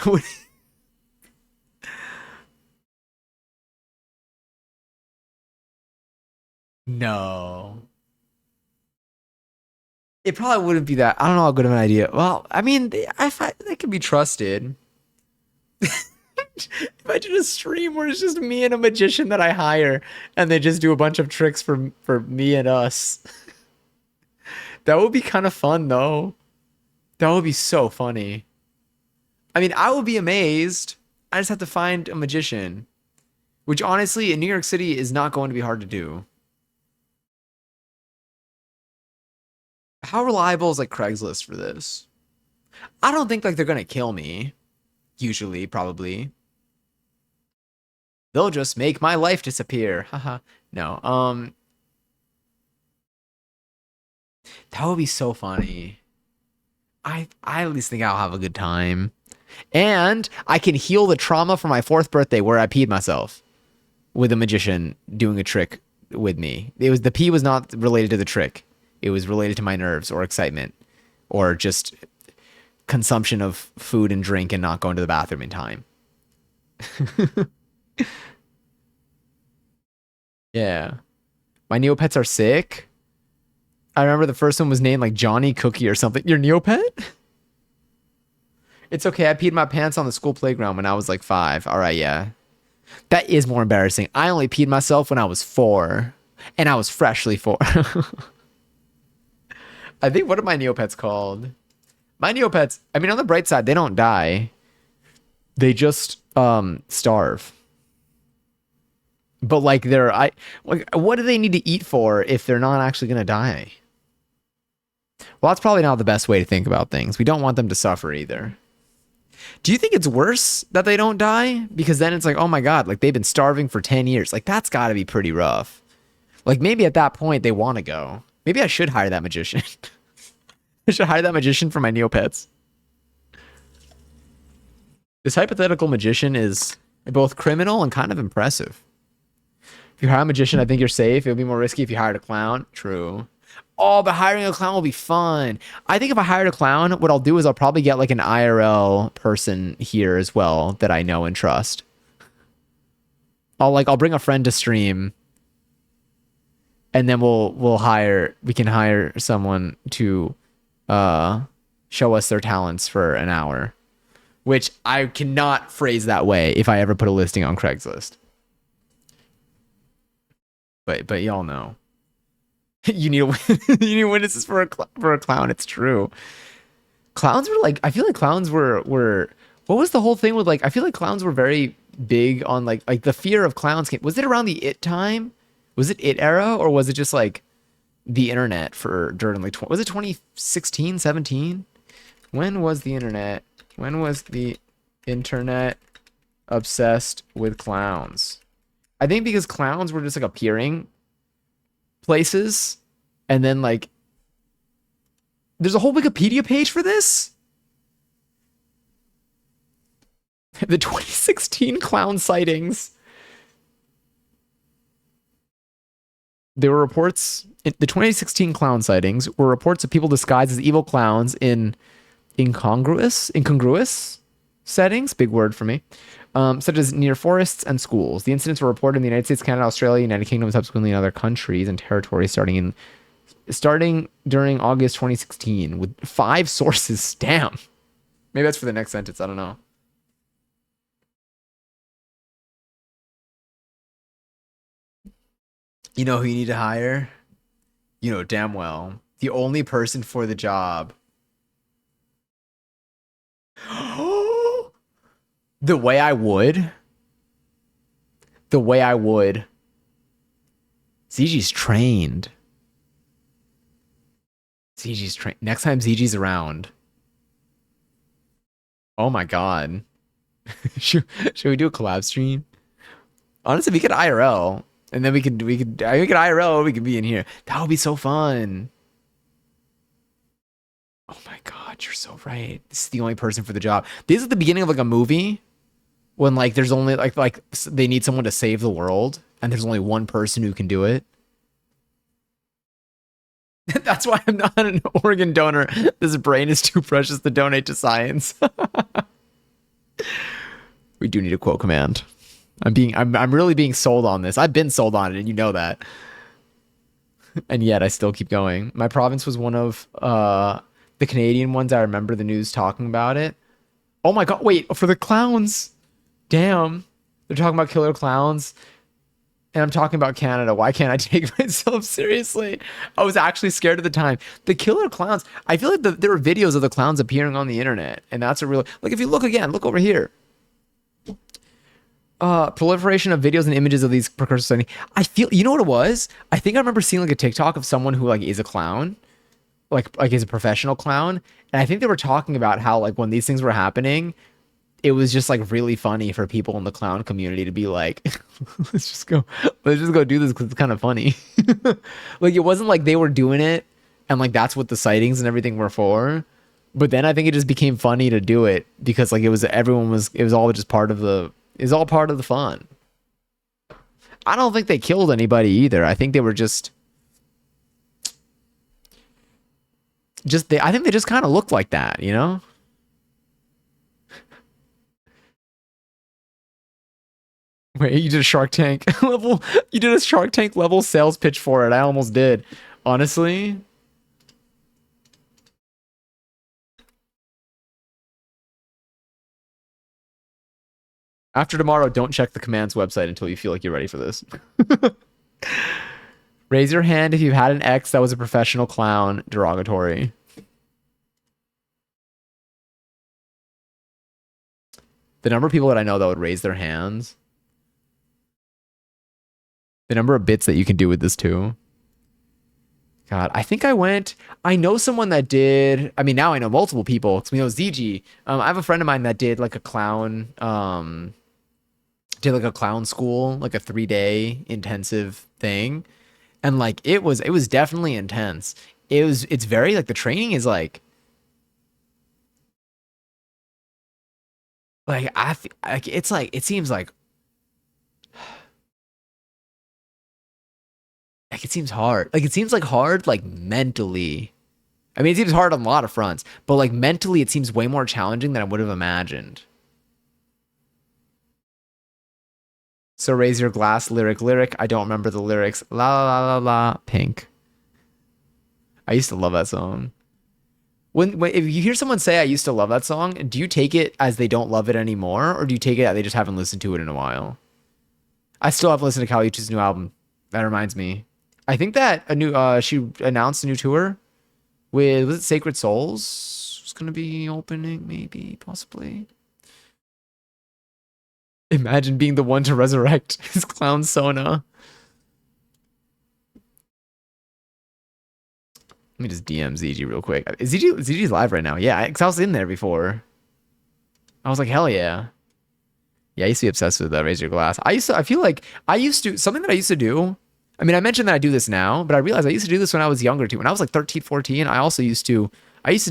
No. It probably wouldn't be that. I don't know how good of an idea. Well, I mean, I find they can be trusted. Imagine a stream where it's just me and a magician that I hire, and they just do a bunch of tricks for me and us. That would be kind of fun, though. That would be so funny. I mean, I would be amazed. I just have to find a magician, which honestly, in New York City, is not going to be hard to do. How reliable is like Craigslist for this? I don't think like they're gonna kill me. Usually, probably. They'll just make my life disappear. Haha. No. That would be so funny. I at least think I'll have a good time. And I can heal the trauma from my fourth birthday where I peed myself with a magician doing a trick with me. The pee was not related to the trick. It was related to my nerves or excitement or just consumption of food and drink and not going to the bathroom in time. Yeah. My Neopets are sick. I remember the first one was named like Johnny Cookie or something. Your Neopet? It's okay. I peed my pants on the school playground when I was like 5. All right, yeah. That is more embarrassing. I only peed myself when I was 4. And I was freshly 4. I think, what are my Neopets called? My Neopets, I mean, on the bright side, they don't die. They just starve. But like what do they need to eat for if they're not actually gonna die? Well, that's probably not the best way to think about things. We don't want them to suffer either. Do you think it's worse that they don't die? Because then it's like, oh my God, like they've been starving for 10 years. Like that's gotta be pretty rough. Like maybe at that point they want to go. Maybe I should hire that magician. I should hire that magician for my Neopets. This hypothetical magician is both criminal and kind of impressive. If you hire a magician, I think you're safe. It would be more risky if you hired a clown. True. Oh, but hiring a clown will be fun. I think if I hired a clown, what I'll do is I'll probably get like an IRL person here as well that I know and trust. I'll bring a friend to stream, and then we can hire someone to show us their talents for an hour, which I cannot phrase that way if I ever put a listing on Craigslist. But y'all know. You need you need witnesses for a clown. It's true. Clowns were like, I feel like clowns were what was the whole thing with like, I feel like clowns were very big on like the fear of clowns came. Was it around the it time? Was it it era, or was it just like the internet for during like was it 2016, 17? When was the internet? When was the internet obsessed with clowns? I think because clowns were just like appearing places, and then like there's a whole Wikipedia page for this. The 2016 clown sightings. There were reports, the 2016 clown sightings were reports of people disguised as evil clowns in incongruous settings, big word for me, such as near forests and schools. The incidents were reported in the United States, Canada, Australia, United Kingdom, and subsequently in other countries and territories starting during August 2016 with 5 sources. Damn. Maybe that's for the next sentence. I don't know. You know who you need to hire? You know damn well. The only person for the job. The way I would. The way I would. ZG's trained. ZG's trained. Next time ZG's around. Oh my god. should we do a collab stream? Honestly, we could IRL. And then we could IRL, we could be in here. That would be so fun. Oh my god, you're so right. This is the only person for the job. This is the beginning of like a movie when like there's only like they need someone to save the world and there's only one person who can do it. That's why I'm not an organ donor. This brain is too precious to donate to science. We do need a quote command. I'm really being sold on this. I've been sold on it, and you know that. And yet I still keep going. My province was one of the Canadian ones. I remember the news talking about it. Oh my god, wait, for the clowns. Damn. They're talking about killer clowns. And I'm talking about Canada. Why can't I take myself seriously? I was actually scared at the time. The killer clowns. I feel like there were videos of the clowns appearing on the internet. And that's a real... Like, if you look again, look over here. Proliferation of videos and images of these precursor sightings. I feel... You know what it was? I think I remember seeing, like, a TikTok of someone who, like, is a clown. Like is a professional clown. And I think they were talking about how, like, when these things were happening... It was just like really funny for people in the clown community to be like, let's just go do this because it's kind of funny. Like it wasn't like they were doing it and like that's what the sightings and everything were for. But then I think it just became funny to do it because like it was all just part of the fun. I don't think they killed anybody either. I think they were just I think they just kind of looked like that, you know? Wait, you did a Shark Tank level. You did a Shark Tank level sales pitch for it. I almost did. Honestly. After tomorrow, don't check the commands website until you feel like you're ready for this. Raise your hand if you've had an ex that was a professional clown. Derogatory. The number of people that I know that would raise their hands. The number of bits that you can do with this too. God, I think I know someone that did, I mean, now I know multiple people, because we know ZG. I have a friend of mine that did like a clown, school, like a 3-day intensive thing. And like, it was definitely intense. It's very, like, the training is like it's like, it seems like it seems hard. Like, it seems like hard, like, mentally. I mean, it seems hard on a lot of fronts, but, like, mentally, it seems way more challenging than I would have imagined. So raise your glass, lyric. I don't remember the lyrics. La la la la, pink. I used to love that song. When if you hear someone say I used to love that song, do you take it as they don't love it anymore, or do you take it as they just haven't listened to it in a while? I still haven't listened to Kali Uchis's new album. That reminds me. I think that she announced a new tour with, was it Sacred Souls? It's gonna be opening, maybe, possibly. Imagine being the one to resurrect his clown Sona. Let me just DM ZG real quick. Is ZG's live right now? Yeah, because I was in there before. I was like, hell yeah. Yeah, I used to be obsessed with Raise Your Glass. Something that I used to do. I mean, I mentioned that I do this now, but I realized I used to do this when I was younger too. When I was like 13, 14, I used to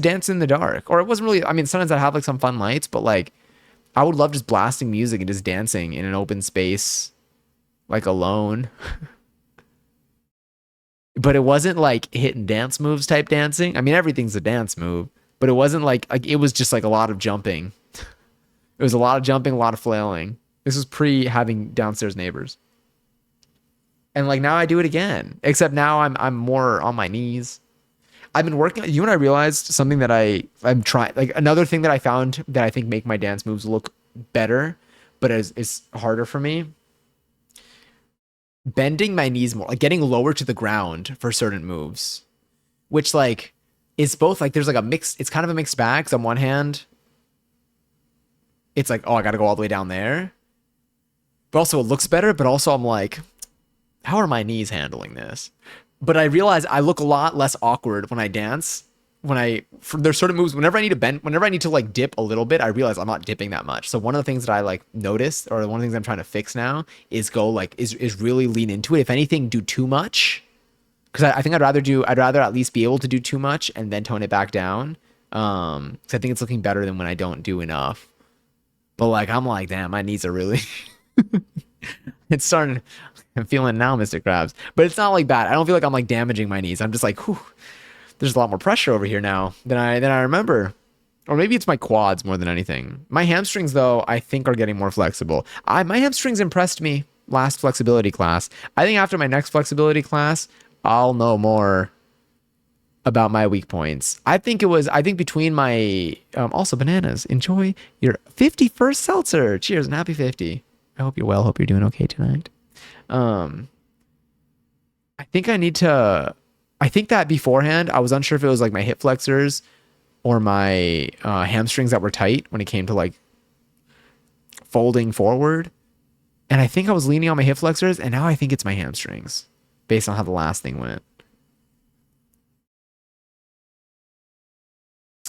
dance in the dark. Or it wasn't really, I mean, sometimes I'd have like some fun lights, but like, I would love just blasting music and just dancing in an open space, like alone. but it wasn't like hitting dance moves type dancing. I mean, everything's a dance move, but it wasn't like it was just like a lot of jumping. It was a lot of jumping, a lot of flailing. This was pre having downstairs neighbors. And like now I do it again, except now I'm more on my knees. I've been working. You and I realized something that I'm trying. Like another thing that I found that I think make my dance moves look better, but is harder for me. Bending my knees more, like getting lower to the ground for certain moves, which like is both like there's like a mix. It's kind of a mixed bag. 'Cause on one hand, it's like, oh, I got to go all the way down there, but also it looks better. But also I'm like, how are my knees handling this? But I realize I look a lot less awkward when I dance. There's certain moves, whenever I need to bend, whenever I need to like dip a little bit, I realize I'm not dipping that much. So one of the things that I like noticed, or one of the things I'm trying to fix now, is go like is really lean into it. If anything, do too much, because I think I'd rather at least be able to do too much and then tone it back down. Because I think it's looking better than when I don't do enough. But like I'm like, damn, my knees are really. It's starting. I'm feeling it now, Mr. Krabs. But it's not like bad. I don't feel like I'm like damaging my knees. I'm just like, whew, there's a lot more pressure over here now than I remember. Or maybe it's my quads more than anything. My hamstrings, though, I think are getting more flexible. My hamstrings impressed me last flexibility class. I think after my next flexibility class, I'll know more about my weak points. I think between my also bananas. Enjoy your 51st seltzer. Cheers and happy 50. I hope you're well. Hope you're doing okay tonight. I think I think that beforehand, I was unsure if it was like my hip flexors or my hamstrings that were tight when it came to like folding forward. And I think I was leaning on my hip flexors, and now I think it's my hamstrings based on how the last thing went.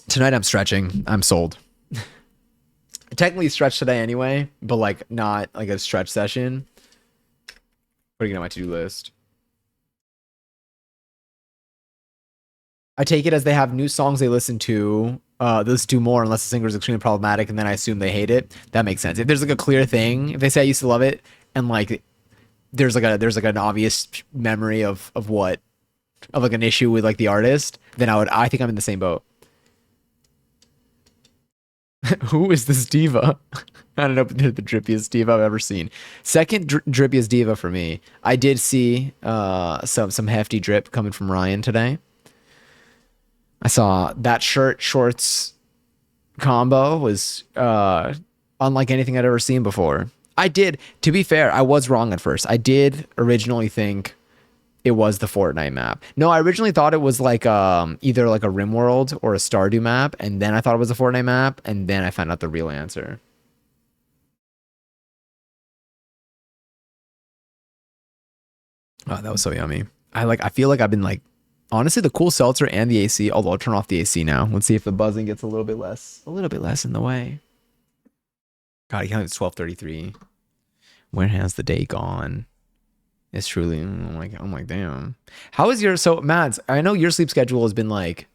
Tonight I'm stretching. I'm sold. I technically stretched today anyway, but like not like a stretch session. Putting it on my to-do list. I take it as they have new songs they listen to. They'll do more unless the singer is extremely problematic, and then I assume they hate it. That makes sense. If there's like a clear thing, if they say I used to love it, and like there's like an obvious memory of like an issue with like the artist, then I think I'm in the same boat. Who is this diva? I don't know if they're the drippiest diva I've ever seen. Second drippiest diva for me. I did see some hefty drip coming from Ryan today. I saw that shirt shorts combo was unlike anything I'd ever seen before. To be fair, I was wrong at first. I did originally think it was the Fortnite map. No, I originally thought it was like either like a RimWorld or a Stardew map, and then I thought it was a Fortnite map, and then I found out the real answer. Oh, that was so yummy. I feel like I've been like, honestly, the cool seltzer and the AC, although I'll turn off the AC now. Let's see if the buzzing gets a little bit less in the way. God, it's 12:33. Where has the day gone? It's truly, I'm like, damn. How is so Mads, I know your sleep schedule has been like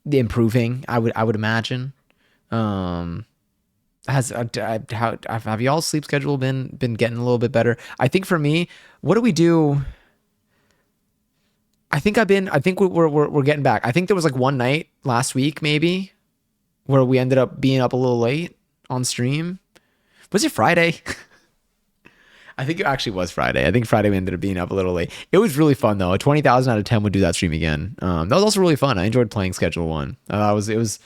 improving, I would imagine. Have y'all's sleep schedule been getting a little bit better? I think for me, what do we do? I think we're getting back. I think there was like one night last week maybe where we ended up being up a little late on stream. Was it Friday? I think it actually was Friday. I think Friday we ended up being up a little late. It was really fun though. A 20,000 out of 10 would do that stream again. That was also really fun. I enjoyed playing Schedule 1. It was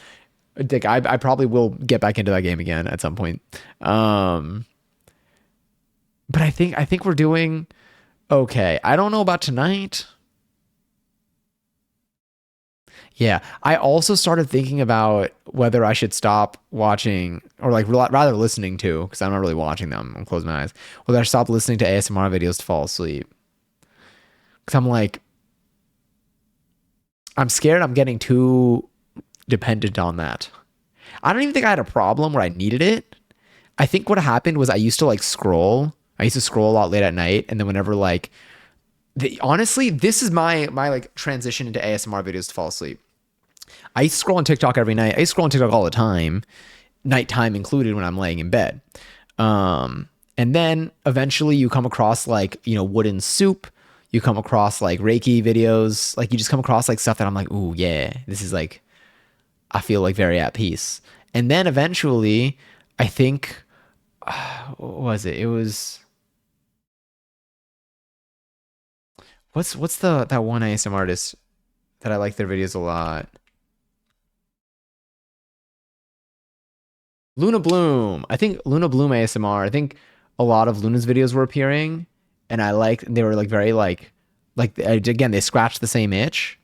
Dick, I probably will get back into that game again at some point. But I think we're doing okay. I don't know about tonight. Yeah, I also started thinking about whether I should stop watching or like rather listening to, because I'm not really watching them. I'm closing my eyes. Whether I stop listening to ASMR videos to fall asleep. Because I'm like, I'm scared I'm getting too dependent on that. I don't even think I had a problem where I needed it. I think what happened was I used to like scroll. I used to scroll a lot late at night, and then whenever like, honestly, this is my like transition into ASMR videos to fall asleep. I used to scroll on TikTok every night. I used to scroll on TikTok all the time, nighttime included when I'm laying in bed. And then eventually you come across like, Wooden Soup. You come across like Reiki videos, like you just come across like stuff that I'm like, ooh, yeah, this is like, I feel like very at peace. And then eventually, I think, what was it? It was what's the that one ASM artist that I like their videos a lot? Luna Bloom. I think Luna Bloom ASMR. I think a lot of Luna's videos were appearing, and I liked. They were like very like again they scratched the same itch.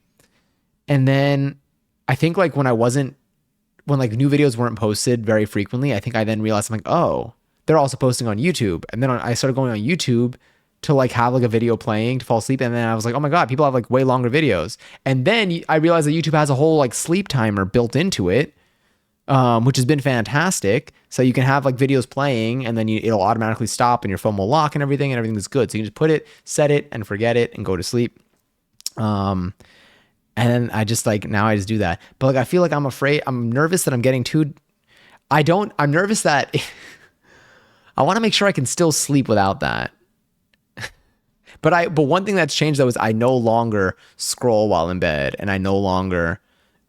And then I think like when like new videos weren't posted very frequently, I think I then realized I'm like, oh, they're also posting on YouTube. And then I started going on YouTube to like have like a video playing to fall asleep. And then I was like, oh my God, people have like way longer videos. And then I realized that YouTube has a whole like sleep timer built into it, which has been fantastic. So you can have like videos playing and then it'll automatically stop and your phone will lock and everything is good. So you can just put it, set it and forget it and go to sleep. Um, and then I just like now I just do that. But like I feel like I'm nervous that I'm getting too I'm nervous that I want to make sure I can still sleep without that. But one thing that's changed though is I no longer scroll while in bed and I no longer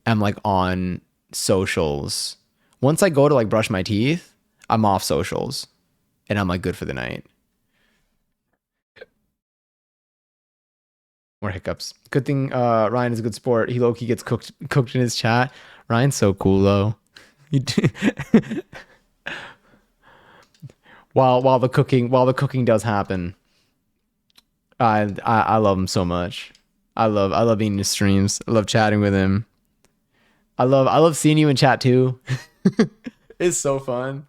am like on socials. Once I go to like brush my teeth, I'm off socials and I'm like good for the night. More hiccups. Good thing Ryan is a good sport. He low-key gets cooked in his chat. Ryan's so cool though. He while the cooking does happen. I love him so much. I love being in his streams. I love chatting with him. I love seeing you in chat too. It's so fun.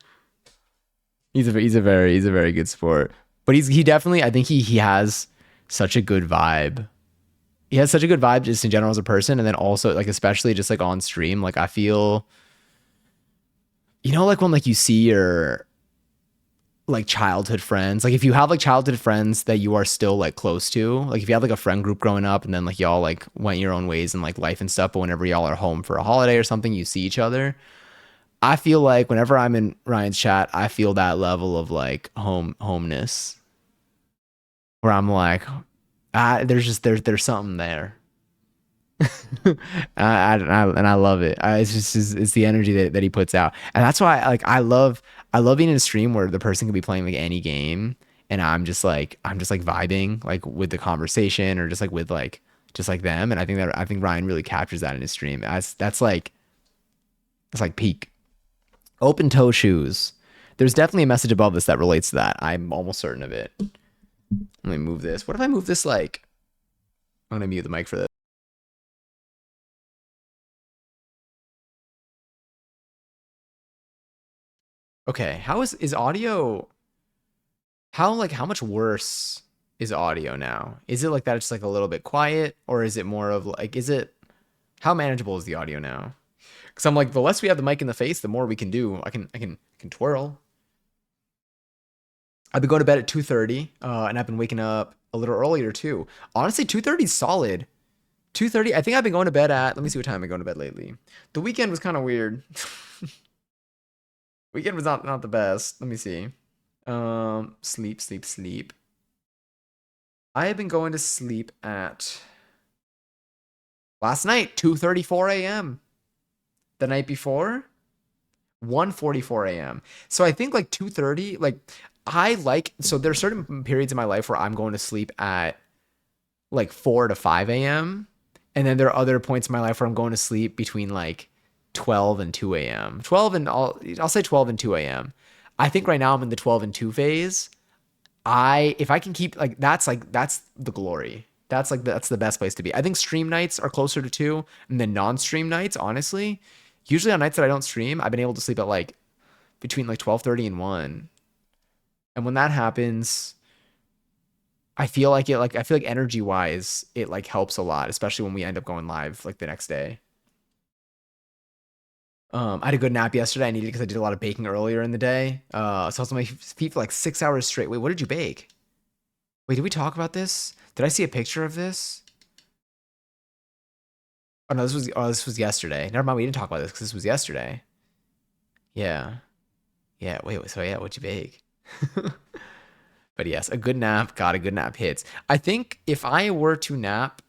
He's a very good sport. But he definitely I think he has such a good vibe. He has such a good vibe just in general as a person and then also like especially just like on stream like I feel like when like you see your like childhood friends. Like if you have like childhood friends that you are still like close to, like if you have like a friend group growing up and then like y'all like went your own ways in like life and stuff, but whenever y'all are home for a holiday or something, you see each other. I feel like whenever I'm in Ryan's chat, I feel that level of like homeness where I'm like, there's something there. And I love it. It's just it's the energy that he puts out, and that's why I love being in a stream where the person can be playing like any game, and I'm just like vibing like with the conversation or just like with like just like them, and I think Ryan really captures that in his stream. That's like peak. Open toe shoes. There's definitely a message above this that relates to that. I'm almost certain of it. Let me move this. What if I move this like? I'm gonna mute the mic for this. Okay, how is audio? How much worse is audio now? Is it like that? It's like a little bit quiet, or is it more of like is it how manageable is the audio now? Because I'm like the less we have the mic in the face, the more we can do. I can twirl. I've been going to bed at 2:30, and I've been waking up a little earlier too. Honestly, 2:30 is solid. 2:30. I think I've been going to bed at. Let me see what time I go to bed lately. The weekend was kind of weird. Weekend was not the best. Let me see. Sleep. I have been going to sleep at last night 2:34 a.m. The night before 1:44 a.m. So I think like 2:30 like so there's certain periods in my life where I'm going to sleep at like 4 to 5 a.m. And then there are other points in my life where I'm going to sleep between like 12 and 2 a.m. 12 and I'll say 12 and 2 a.m. I think right now I'm in the 12 and 2 phase. If I can keep that's the glory. That's the best place to be. I think stream nights are closer to 2 and then non-stream nights, honestly. Usually on nights that I don't stream, I've been able to sleep at like between like 12:30 and 1. And when that happens, I feel like energy wise, it like helps a lot, especially when we end up going live like the next day. I had a good nap yesterday. I needed it because I did a lot of baking earlier in the day. So I was on my feet for like 6 hours straight. Wait, what did you bake? Wait, did we talk about this? Did I see a picture of this? Oh no, this was yesterday. Never mind, we didn't talk about this because this was yesterday. Yeah. Yeah, wait, so yeah, what'd you bake? But yes, a good nap, God, a good nap hits. I think if I were to nap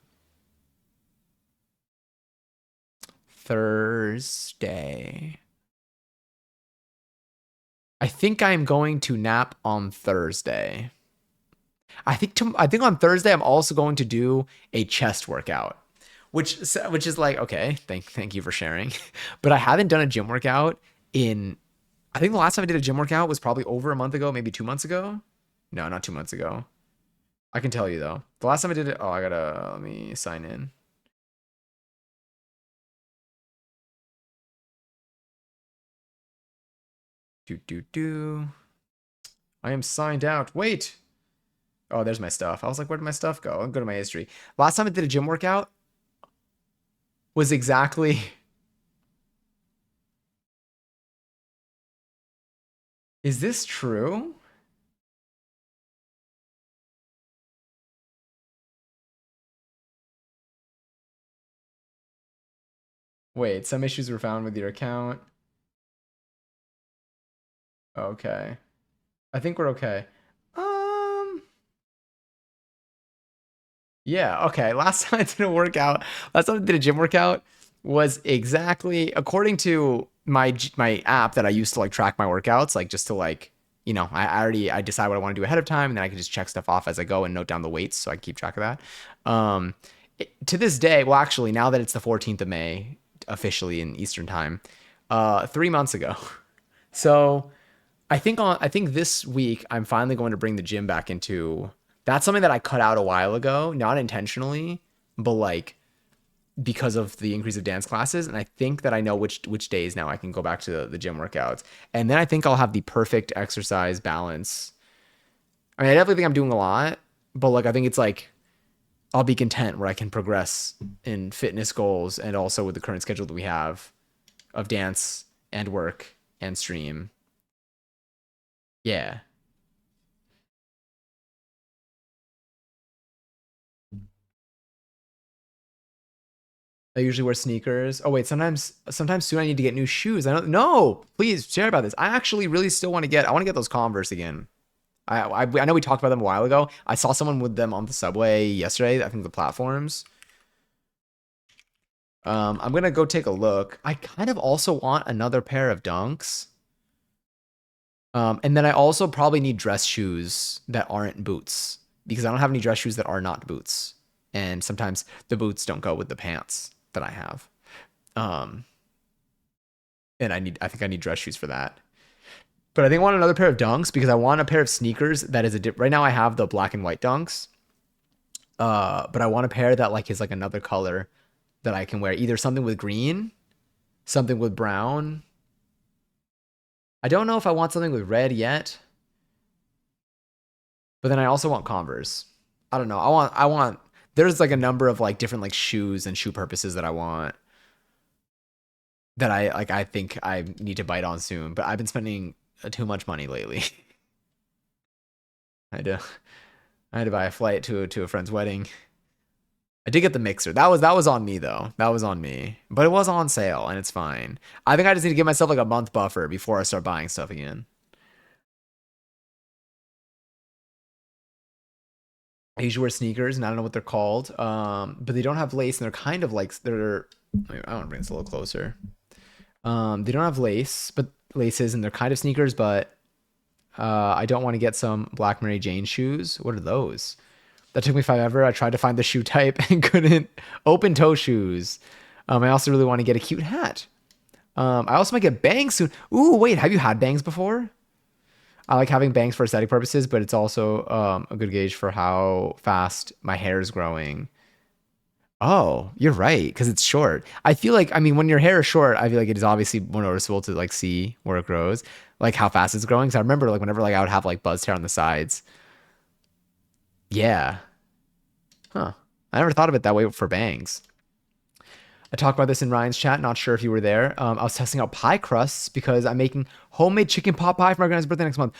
Thursday, I think I'm going to nap on Thursday. I think on Thursday I'm also going to do a chest workout, which is like okay, thank you for sharing, but I haven't done a gym workout in. I think the last time I did a gym workout was probably over a month ago, maybe 2 months ago. No, not 2 months ago. I can tell you though. The last time I did it, oh, I gotta let me sign in. Do do do. I am signed out. Wait. Oh, there's my stuff. I was like, where did my stuff go? I'll go to my history. Last time I did a gym workout was exactly. Is this true? Wait, some issues were found with your account. Okay. I think we're okay. Um, yeah, okay. Last time I did a workout, last time I did a gym workout was exactly according to my app that I use to like track my workouts, like just to like, I decide what I want to do ahead of time and then I can just check stuff off as I go and note down the weights so I can keep track of that. To this day, well, actually, now that it's the 14th of May, officially in Eastern time, 3 months ago. So I think this week I'm finally going to bring the gym back into. That's something that I cut out a while ago, not intentionally, but like because of the increase of dance classes. And I think that I know which days now I can go back to the gym workouts. And then I think I'll have the perfect exercise balance. I mean, I definitely think I'm doing a lot, but like I think it's like I'll be content where I can progress in fitness goals and also with the current schedule that we have of dance and work and stream. Yeah. I usually wear sneakers. Oh wait, sometimes soon I need to get new shoes. I don't no, please share about this. I actually really still want to get I want to get those Converse again. I know we talked about them a while ago. I saw someone with them on the subway yesterday. I think the platforms. I'm gonna go take a look. I kind of also want another pair of Dunks. And then I also probably need dress shoes that aren't boots because I don't have any dress shoes that are not boots. And sometimes the boots don't go with the pants that I have. Um, and I think I need dress shoes for that. But I think I want another pair of Dunks because I want a pair of sneakers that is right now I have the black and white Dunks. But I want a pair that like is like another color that I can wear. Either something with green, something with brown. I don't know if I want something with red yet. But then I also want Converse. I don't know. I want there's like a number of like different like shoes and shoe purposes that I want that I think I need to bite on soon. But I've been spending too much money lately. I had to I had to buy a flight to a friend's wedding. I did get the mixer. That was on me though. That was on me. But it was on sale and it's fine. I think I just need to give myself like a month buffer before I start buying stuff again. I usually wear sneakers and I don't know what they're called. But they don't have lace and they're kind of like they're I want to bring this a little closer. They don't have laces and they're kind of sneakers, but I don't want to get some Black Mary Jane shoes. What are those? That took me forever. I tried to find the shoe type and couldn't. Open toe shoes. I also really want to get a cute hat. I also might get bangs soon. Ooh, wait, have you had bangs before? I like having bangs for aesthetic purposes, but it's also a good gauge for how fast my hair is growing. Oh, you're right, because it's short. I feel like, I mean, when your hair is short, I feel like it is obviously more noticeable to like see where it grows, like how fast it's growing. Because I remember like whenever like I would have like buzzed hair on the sides. Yeah. Huh. I never thought of it that way for bangs. I talked about this in Ryan's chat. Not sure if you were there. I was testing out pie crusts because I'm making homemade chicken pot pie for my grandma's birthday next month.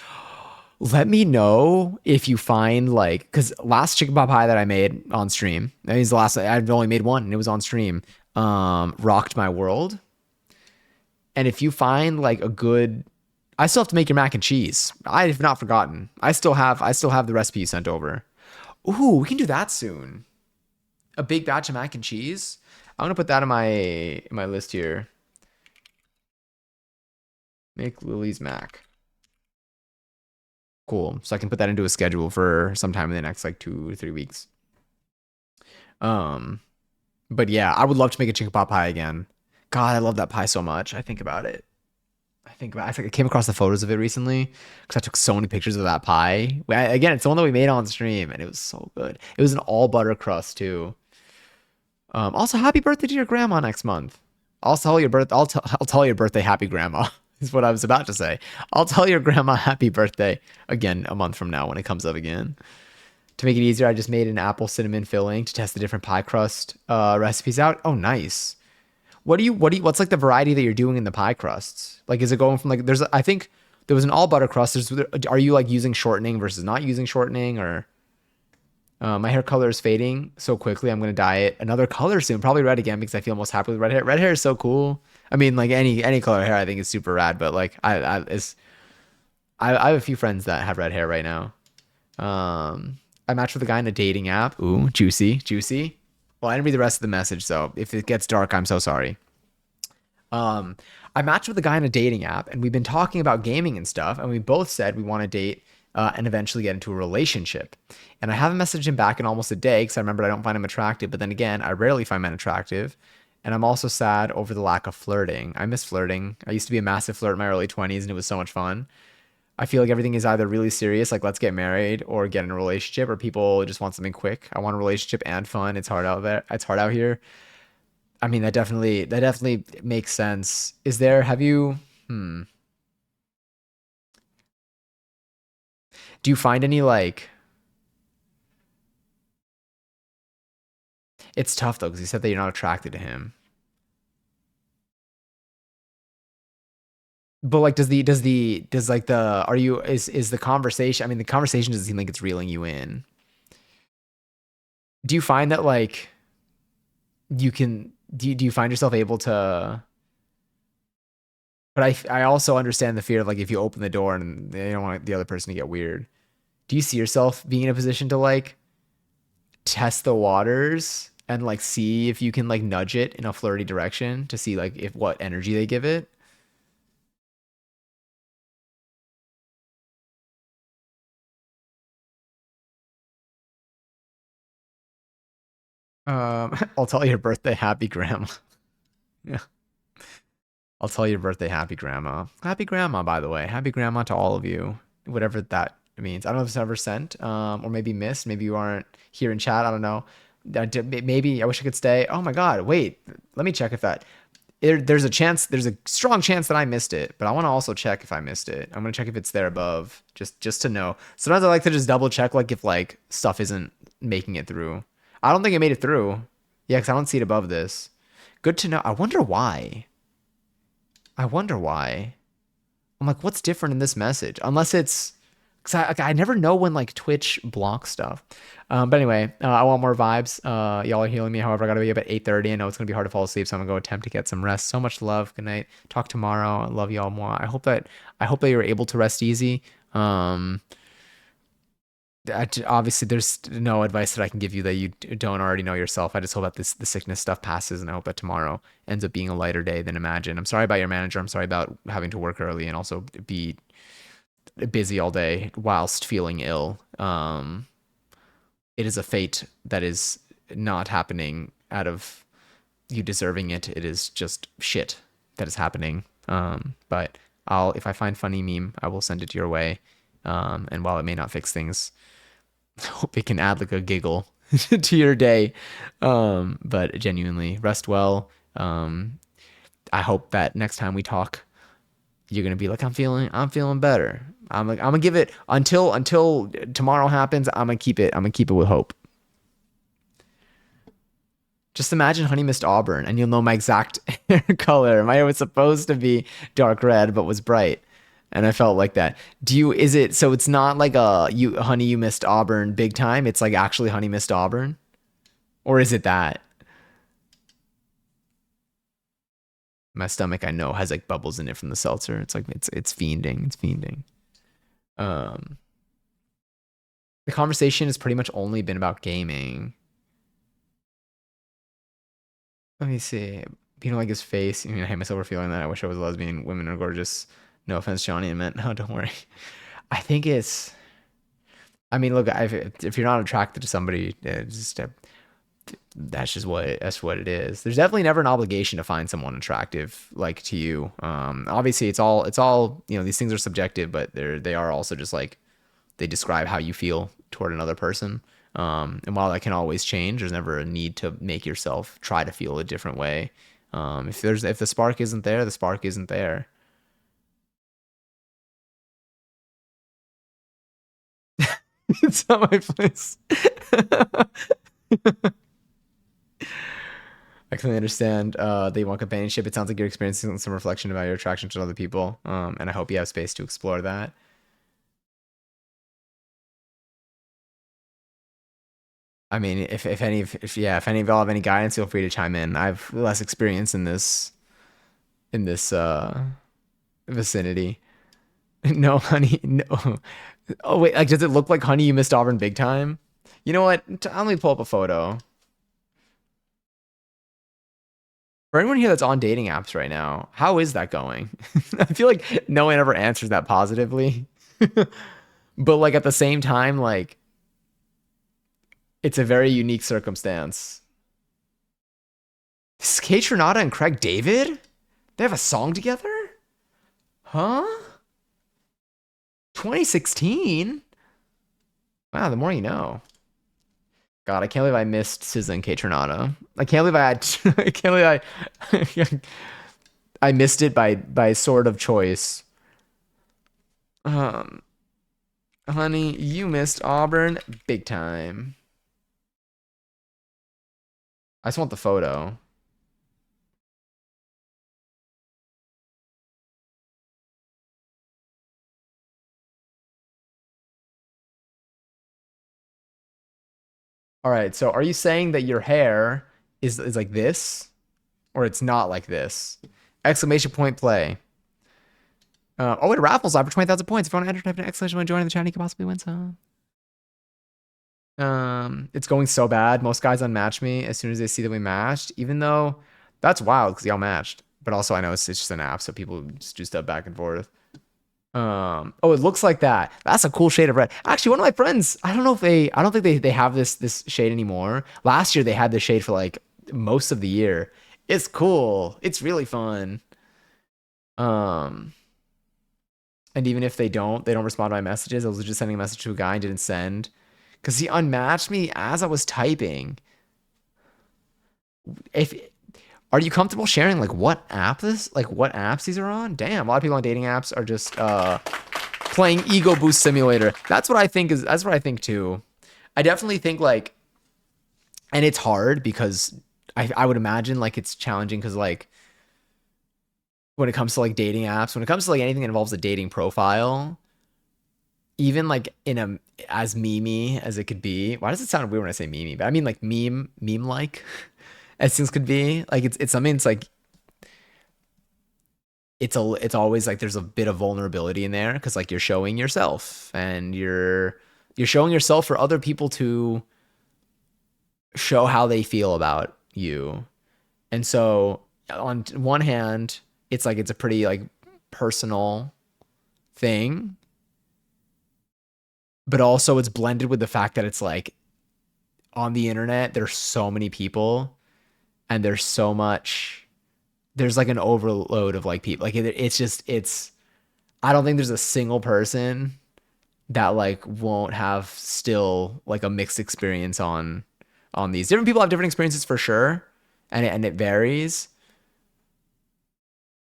Let me know if you find like, because last chicken pot pie that I made on stream, that means the last I've only made one and it was on stream. Rocked my world. And if you find like a good, I still have to make your mac and cheese. I have not forgotten. I still have the recipe you sent over. Ooh, we can do that soon. A big batch of mac and cheese. I'm gonna put that in my list here. Make Lily's mac. Cool. So I can put that into a schedule for sometime in the next like 2 or 3 weeks. Um, but yeah, I would love to make a chicken pot pie again. God, I love that pie so much. I think about it. I think I came across the photos of it recently because I took so many pictures of that pie. Again, it's the one that we made on stream, and it was so good. It was an all butter crust too. Also, happy birthday to your grandma next month. I'll tell your birth. I'll tell your birthday happy grandma. Is what I was about to say. I'll tell your grandma happy birthday again a month from now when it comes up again. To make it easier, I just made an apple cinnamon filling to test the different pie crust recipes out. Oh, nice. What's like the variety that you're doing in the pie crusts? Like, is it going from like, I think there was an all butter crust. Are you like using shortening versus not using shortening or, my hair color is fading so quickly. I'm going to dye it another color soon, probably red again because I feel most happy with red hair. Red hair is so cool. I mean, like any color hair, I think is super rad, but like I have a few friends that have red hair right now. I matched with a guy in a dating app. Ooh, juicy, juicy. Well, I didn't read the rest of the message, so if it gets dark, I'm so sorry. Um, I matched with a guy in a dating app, and we've been talking about gaming and stuff, and we both said we want to date and eventually get into a relationship. And I haven't messaged him back in almost a day because I remembered I don't find him attractive. But then again, I rarely find men attractive. And I'm also sad over the lack of flirting. I miss flirting. I used to be a massive flirt in my early 20s, and it was so much fun. I feel like everything is either really serious, like let's get married or get in a relationship, or people just want something quick. I want a relationship and fun. It's hard out there. It's hard out here. I mean, that definitely makes sense. Is there, have you, do you find any like, it's tough though, because you said that you're not attracted to him. But like, does like are you, is the conversation, I mean, the conversation doesn't seem like it's reeling you in. Do you find that like, do you find yourself able to, but I also understand the fear of like, if you open the door and they don't want the other person to get weird. Do you see yourself being in a position to like test the waters and like see if you can like nudge it in a flirty direction to see like if what energy they give it? I'll tell your birthday happy grandma. Yeah. I'll tell your birthday happy grandma. Happy grandma, by the way. Happy grandma to all of you. Whatever that means. I don't know if it's ever sent, or maybe missed. Maybe you aren't here in chat. I don't know. Maybe I wish I could stay. Oh my God. Wait, let me check if there's a chance, there's a strong chance that I missed it, but I want to also check if I missed it. I'm going to check if it's there above just to know. Sometimes I like to just double check, like if like stuff isn't making it through. I don't think it made it through. Yeah, because I don't see it above this. Good to know. I wonder why. I wonder why. I'm like, what's different in this message? Unless it's because I never know when like Twitch blocks stuff. But anyway, I want more vibes. Y'all are healing me. However, I gotta be up at 8:30. I know it's gonna be hard to fall asleep, so I'm gonna go attempt to get some rest. So much love. Good night. Talk tomorrow. I love y'all more. I hope that you're able to rest easy. Um, obviously there's no advice that I can give you that you don't already know yourself. I just hope that the sickness stuff passes, and I hope that tomorrow ends up being a lighter day than imagined. I'm sorry about your manager. I'm sorry about having to work early and also be busy all day whilst feeling ill. It is a fate that is not happening out of you deserving it. It is just shit that is happening. But if I find funny meme, I will send it your way. And while it may not fix things, hope it can add like a giggle to your day. But genuinely, rest well. I hope that next time we talk, you're gonna be like, I'm feeling better. I'm gonna give it until tomorrow happens. I'm gonna keep it with hope. Just imagine Honey Mist Auburn, and you'll know my exact hair color. My hair was supposed to be dark red, but was bright, and I felt like that. Is it so? It's not like Honey you missed Auburn big time. It's like actually Honey Mist Auburn, or is it that? My stomach, I know, has like bubbles in it from the seltzer. It's like it's fiending. It's fiending. Um, the conversation has pretty much only been about gaming. Let me see. You know, like his face. I mean, I hate myself for feeling that. I wish I was a lesbian. Women are gorgeous. No offense, Johnny. I meant, no, don't worry. I think it's. I mean, look, if you're not attracted to somebody, just that's what it is. There's definitely never an obligation to find someone attractive like to you. Obviously, it's all you know. These things are subjective, but they are also just like they describe how you feel toward another person. And while that can always change, there's never a need to make yourself try to feel a different way. If the spark isn't there, the spark isn't there. It's not my place. I clearly understand that you want companionship. It sounds like you're experiencing some reflection about your attraction to other people, and I hope you have space to explore that. I mean, if any of y'all have any guidance, feel free to chime in. I've less experience in this vicinity. No, honey, no. Oh wait, like does it look like honey you missed Auburn big time? You know what? Let me pull up a photo. For anyone here that's on dating apps right now, how is that going? I feel like no one ever answers that positively. But like at the same time, like it's a very unique circumstance. This is Kate Renata and Craig David? They have a song together? Huh? 2016? Wow, the more you know. God, I can't believe I missed SZA and Kate Renata. I can't believe I had. I can't believe I missed it by sort of choice. Um, honey, you missed Auburn big time. I just want the photo. All right, so are you saying that your hair is like this, or it's not like this? Exclamation point play. Oh, wait, raffles live for 20,000 points. If you want to enter, type an exclamation point, join the chat, you can possibly win some. It's going so bad. Most guys unmatch me as soon as they see that we matched, even though that's wild because y'all matched. But also, I know it's just an app, so people just do stuff back and forth. Oh, it looks like that. That's a cool shade of red. Actually, one of my friends, I don't think they have this shade anymore. Last year they had this shade for like most of the year. It's cool. It's really fun. Um, and even if they don't respond to my messages. I was just sending a message to a guy and didn't send because he unmatched me as I was typing. If Are you comfortable sharing like what apps these are on? Damn, a lot of people on dating apps are just playing Ego Boost Simulator. That's what I think too. I definitely think like, and it's hard because I would imagine like it's challenging because like when it comes to like dating apps, when it comes to like anything that involves a dating profile, even like in a as memey as it could be. Why does it sound weird when I say memey? But I mean like meme like as things could be. Like it's something. It's like it's always like there's a bit of vulnerability in there because like you're showing yourself and you're showing yourself for other people to show how they feel about you. And so on one hand, it's like it's a pretty like personal thing, but also it's blended with the fact that it's like on the internet there's so many people and there's like an overload of like people. Like it's just it's I don't think there's a single person that like won't have still like a mixed experience on these. Different people have different experiences for sure, and it varies.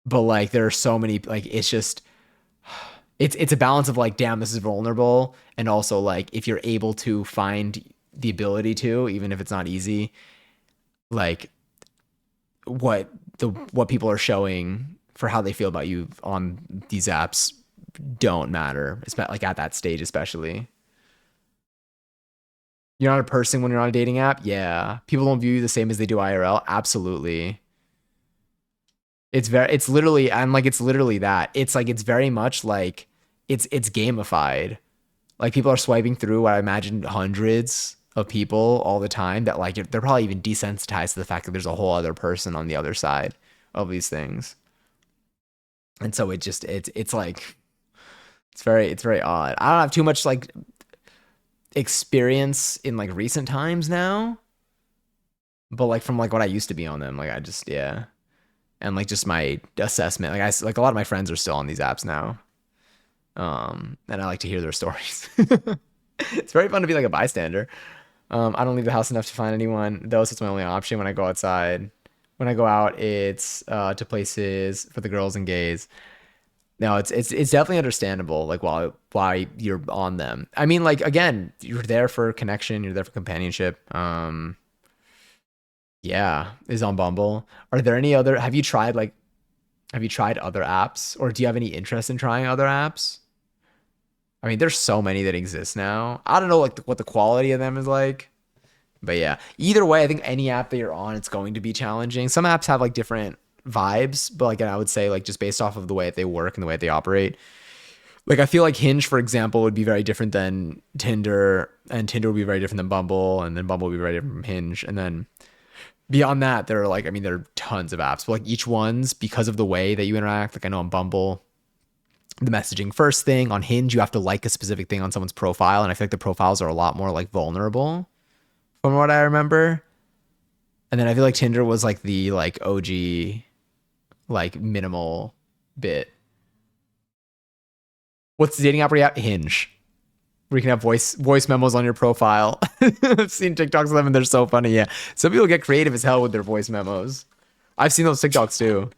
But like there are so many like it's just it's a balance of like damn this is vulnerable and also like if you're able to find the ability to even if it's not easy like what what people are showing for how they feel about you on these apps don't matter, like at that stage especially. You're not a person when you're on a dating app. Yeah, people don't view you the same as they do IRL. Absolutely. it's literally, I'm like, it's literally that. It's like, it's very much like, it's gamified. Like people are swiping through what I imagine hundreds of people all the time that like, they're probably even desensitized to the fact that there's a whole other person on the other side of these things. And so it's like, it's very odd. I don't have too much like experience in like recent times now, but like from like what I used to be on them, like I just, yeah. And like just my assessment, like a lot of my friends are still on these apps now. And I like to hear their stories. It's very fun to be like a bystander. I don't leave the house enough to find anyone, though, so it's my only option when I go outside. When I go out, it's to places for the girls and gays. No, it's definitely understandable, like why you're on them. I mean, like again, you're there for connection, you're there for companionship. Yeah, is on Bumble. Are there any other? Have you tried other apps, or do you have any interest in trying other apps? I mean, there's so many that exist now. I don't know like what the quality of them is like. But yeah, either way, I think any app that you're on, it's going to be challenging. Some apps have like different vibes, but like I would say like just based off of the way that they work and the way that they operate. Like I feel like Hinge, for example, would be very different than Tinder, and Tinder would be very different than Bumble, and then Bumble would be very different from Hinge. And then beyond that, there are like, I mean, there are tons of apps, but like each one's because of the way that you interact. Like I know on Bumble, the messaging first thing. On Hinge, you have to like a specific thing on someone's profile, and I feel like the profiles are a lot more like vulnerable from what I remember. And then I feel like Tinder was like the like OG like minimal bit. What's the dating app where you have Hinge? Where you can have voice memos on your profile. I've seen TikToks of them and they're so funny. Yeah, some people get creative as hell with their voice memos. I've seen those TikToks too.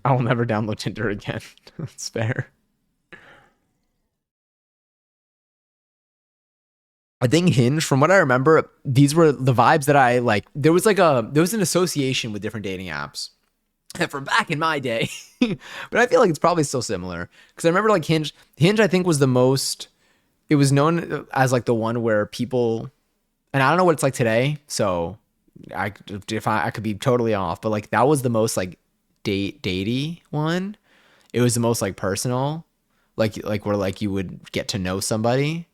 I will never download Tinder again. That's fair. I think Hinge, from what I remember, these were the vibes that I like. There was an association with different dating apps from back in my day, but I feel like it's probably still similar because I remember like Hinge I think was the most. It was known as like the one where people, and I don't know what it's like today, so I if I could be totally off, but like that was the most like datey one. It was the most like personal, like where like you would get to know somebody,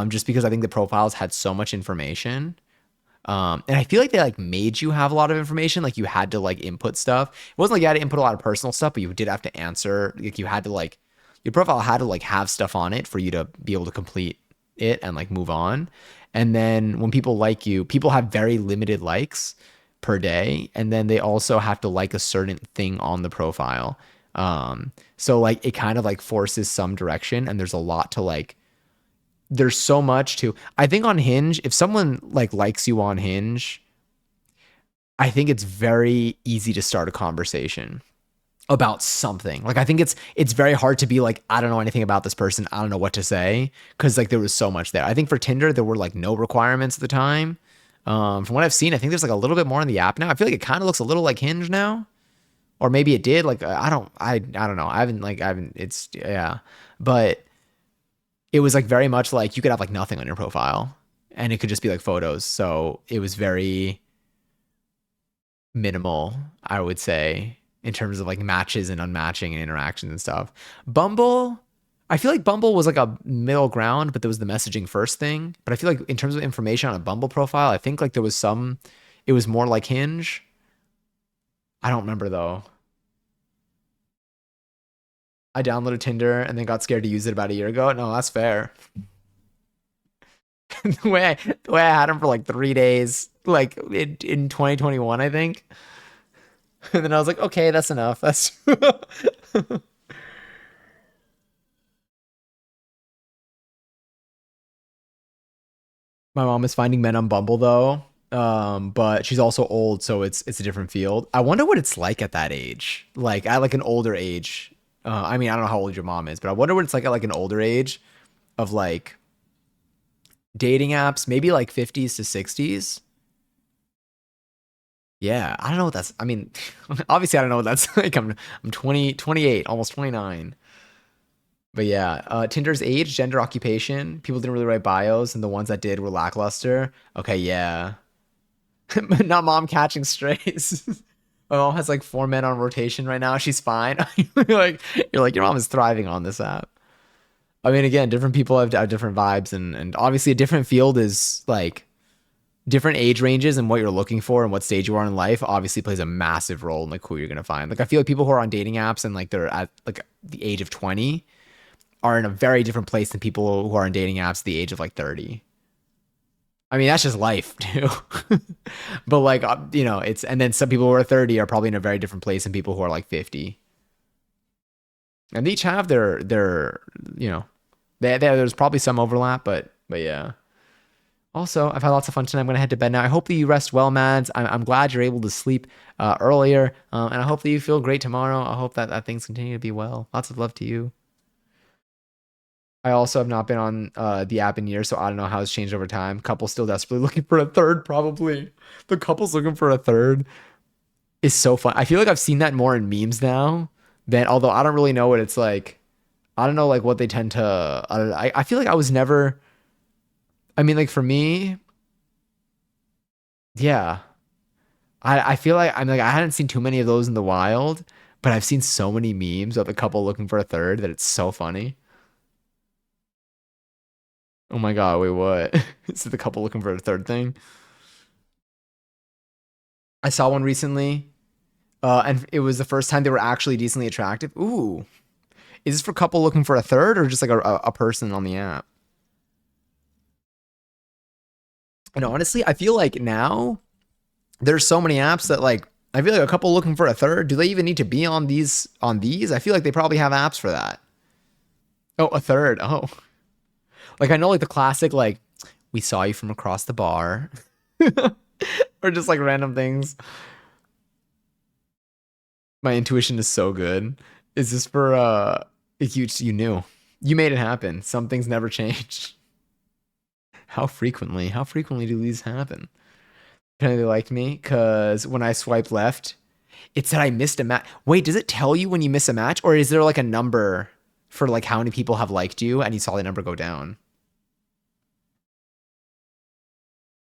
just because I think the profiles had so much information. And I feel like they like made you have a lot of information. Like you had to like input stuff. It wasn't like you had to input a lot of personal stuff, but you did have to answer. Like you had to like your profile had to like have stuff on it for you to be able to complete it and like move on. And then when people like you, people have very limited likes per day, and then they also have to like a certain thing on the profile. So like it kind of like forces some direction, and there's a lot to like there's so much to I think on Hinge, if someone like likes you on Hinge, I think it's very easy to start a conversation about something. Like I think it's very hard to be like, I don't know anything about this person. I don't know what to say. Cause like there was so much there. I think for Tinder, there were like no requirements at the time. From what I've seen, I think there's like a little bit more in the app now. I feel like it kind of looks a little like Hinge now. Or maybe it did. Like I don't know. I haven't it's yeah. But it was like very much like you could have like nothing on your profile and it could just be like photos. So it was very minimal, I would say, in terms of like matches and unmatching and interactions and stuff. Bumble, I feel like Bumble was like a middle ground, but there was the messaging first thing. But I feel like in terms of information on a Bumble profile, I think like there was some, it was more like Hinge. I don't remember though. I downloaded Tinder and then got scared to use it about a year ago. No, that's fair. The way I had him for like 3 days, like in 2021, I think. And then I was like, okay, that's enough. That's my mom is finding men on Bumble though. But she's also old, so it's a different field. I wonder what it's like at that age, like at like an older age. I mean, I don't know how old your mom is, but I wonder what it's like at like an older age of like dating apps, maybe like 50s to 60s. Yeah, I don't know what that's. I mean, obviously, I don't know what that's like. I'm 20, 28, almost 29. But yeah, Tinder's age, gender, occupation. People didn't really write bios, and the ones that did were lackluster. Okay, yeah. Not mom catching strays. My mom has like 4 men on rotation right now. She's fine. You're like, your mom is thriving on this app. I mean, again, different people have different vibes, and obviously a different field is like different age ranges and what you're looking for and what stage you are in life obviously plays a massive role in like who you're gonna find. Like I feel like people who are on dating apps and like they're at like the age of 20 are in a very different place than people who are on dating apps at the age of like 30. I mean, that's just life too. But like, it's, and then some people who are 30 are probably in a very different place than people who are like 50. And they each have their, you know, there's probably some overlap, but yeah. Also, I've had lots of fun tonight. I'm gonna head to bed now. I hope that you rest well, Mads. I'm glad you're able to sleep earlier, and I hope that you feel great tomorrow. I hope that things continue to be well. Lots of love to you. I also have not been on the app in years, so I don't know how it's changed over time. Couple still desperately looking for a third, probably. The couple's looking for a third is so fun. I feel like I've seen that more in memes now than, although I don't really know what it's like. I don't know like what they tend to. I feel like I was never. I mean, like for me, yeah. I feel like I'm like I hadn't seen too many of those in the wild, but I've seen so many memes of the couple looking for a third that it's so funny. Oh my God, wait, what? Is it the couple looking for a third thing? I saw one recently, and it was the first time they were actually decently attractive. Ooh, is this for couple looking for a third or just like a person on the app? And honestly, I feel like now there's so many apps that like I feel like a couple looking for a third. Do they even need to be on these? I feel like they probably have apps for that. Oh, a third. Oh, like I know like the classic like we saw you from across the bar, or just like random things. My intuition is so good. Is this for you knew. You made it happen. Some things never change. How frequently do these happen? Apparently they liked me because when I swiped left, it said I missed a match. Wait, does it tell you when you miss a match, or is there like a number for like how many people have liked you and you saw the number go down?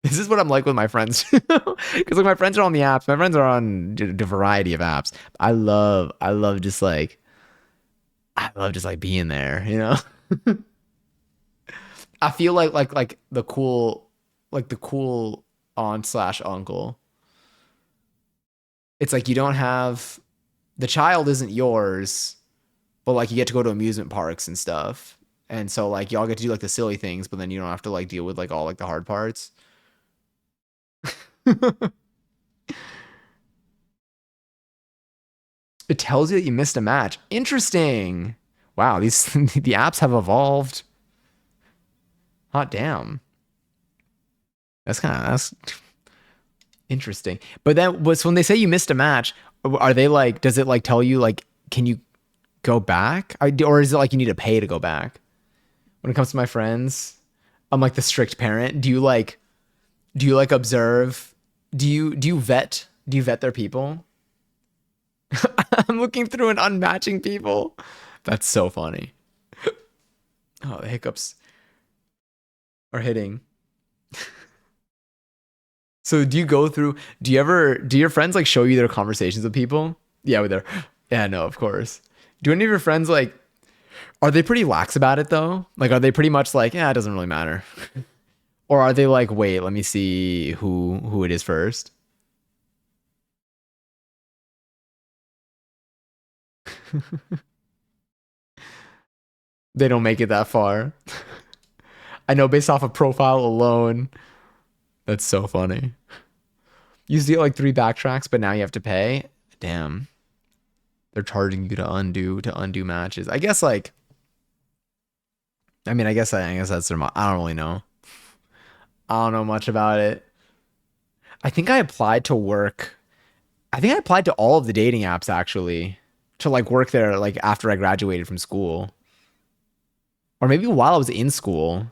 This is what I'm like with my friends. Because like my friends are on the apps. My friends are on the variety of apps. I love just like being there, you know? I feel like the cool aunt slash uncle. It's like you don't have the child isn't yours, but like you get to go to amusement parks and stuff. And so like y'all get to do like the silly things, but then you don't have to like deal with like all like the hard parts. It tells you that you missed a match. Interesting. Wow, these the apps have evolved. Hot damn. That's interesting. But then was when they say you missed a match, are they like does it like tell you like can you go back? Or is it like you need to pay to go back? When it comes to my friends, I'm like the strict parent. Do you like observe? Do you vet their people? I'm looking through and unmatching people. That's so funny. Oh, the hiccups are hitting. So do your friends like show you their conversations with people? Yeah, with their yeah, no, of course. Do any of your friends like are they pretty lax about it though? Like are they pretty much like, yeah, it doesn't really matter? Or are they like, wait, let me see who it is first? They don't make it that far. I know based off of profile alone. That's so funny. You used to get like 3 backtracks, but now you have to pay. Damn. They're charging you to undo matches. I guess like I mean I guess that's their I don't really know. I don't know much about it. I think I applied to work. I think I applied to all of the dating apps actually to like work there like after I graduated from school. Or maybe while I was in school.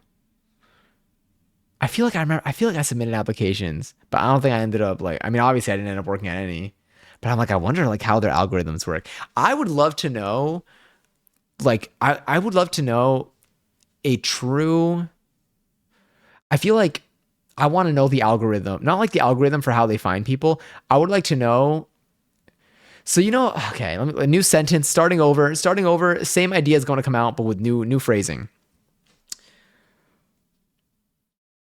I feel like I submitted applications, but I don't think I ended up like I mean obviously I didn't end up working at any. But I'm like I wonder like how their algorithms work. I would love to know like I would love to know a true. I feel like I want to know the algorithm, not like the algorithm for how they find people. I would like to know. So okay, a new sentence, starting over. Same idea is going to come out, but with new phrasing.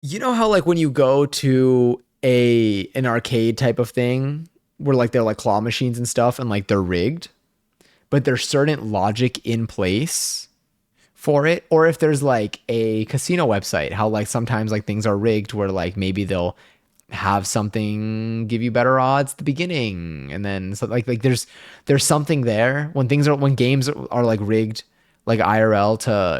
You know how like when you go to a an arcade type of thing where like they're like claw machines and stuff and like they're rigged, but there's certain logic in place for it, or if there's like a casino website, how like sometimes like things are rigged where like maybe they'll have something give you better odds at the beginning and then so like there's something there when games are like rigged like IRL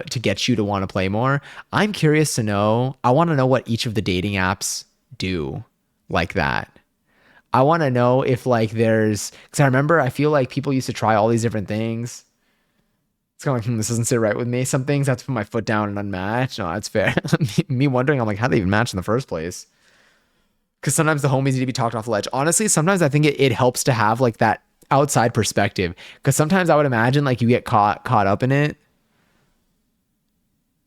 to get you to want to play more. I'm curious to know. I want to know what each of the dating apps do like that. I want to know if like there's because I remember I feel like people used to try all these different things. It's kind of like, this doesn't sit right with me. Some things I have to put my foot down and unmatch. No, that's fair. Me wondering, I'm like, how do they even match in the first place? Because sometimes the homies need to be talked off the ledge. Honestly, sometimes I think it helps to have like that outside perspective. Because sometimes I would imagine like you get caught up in it,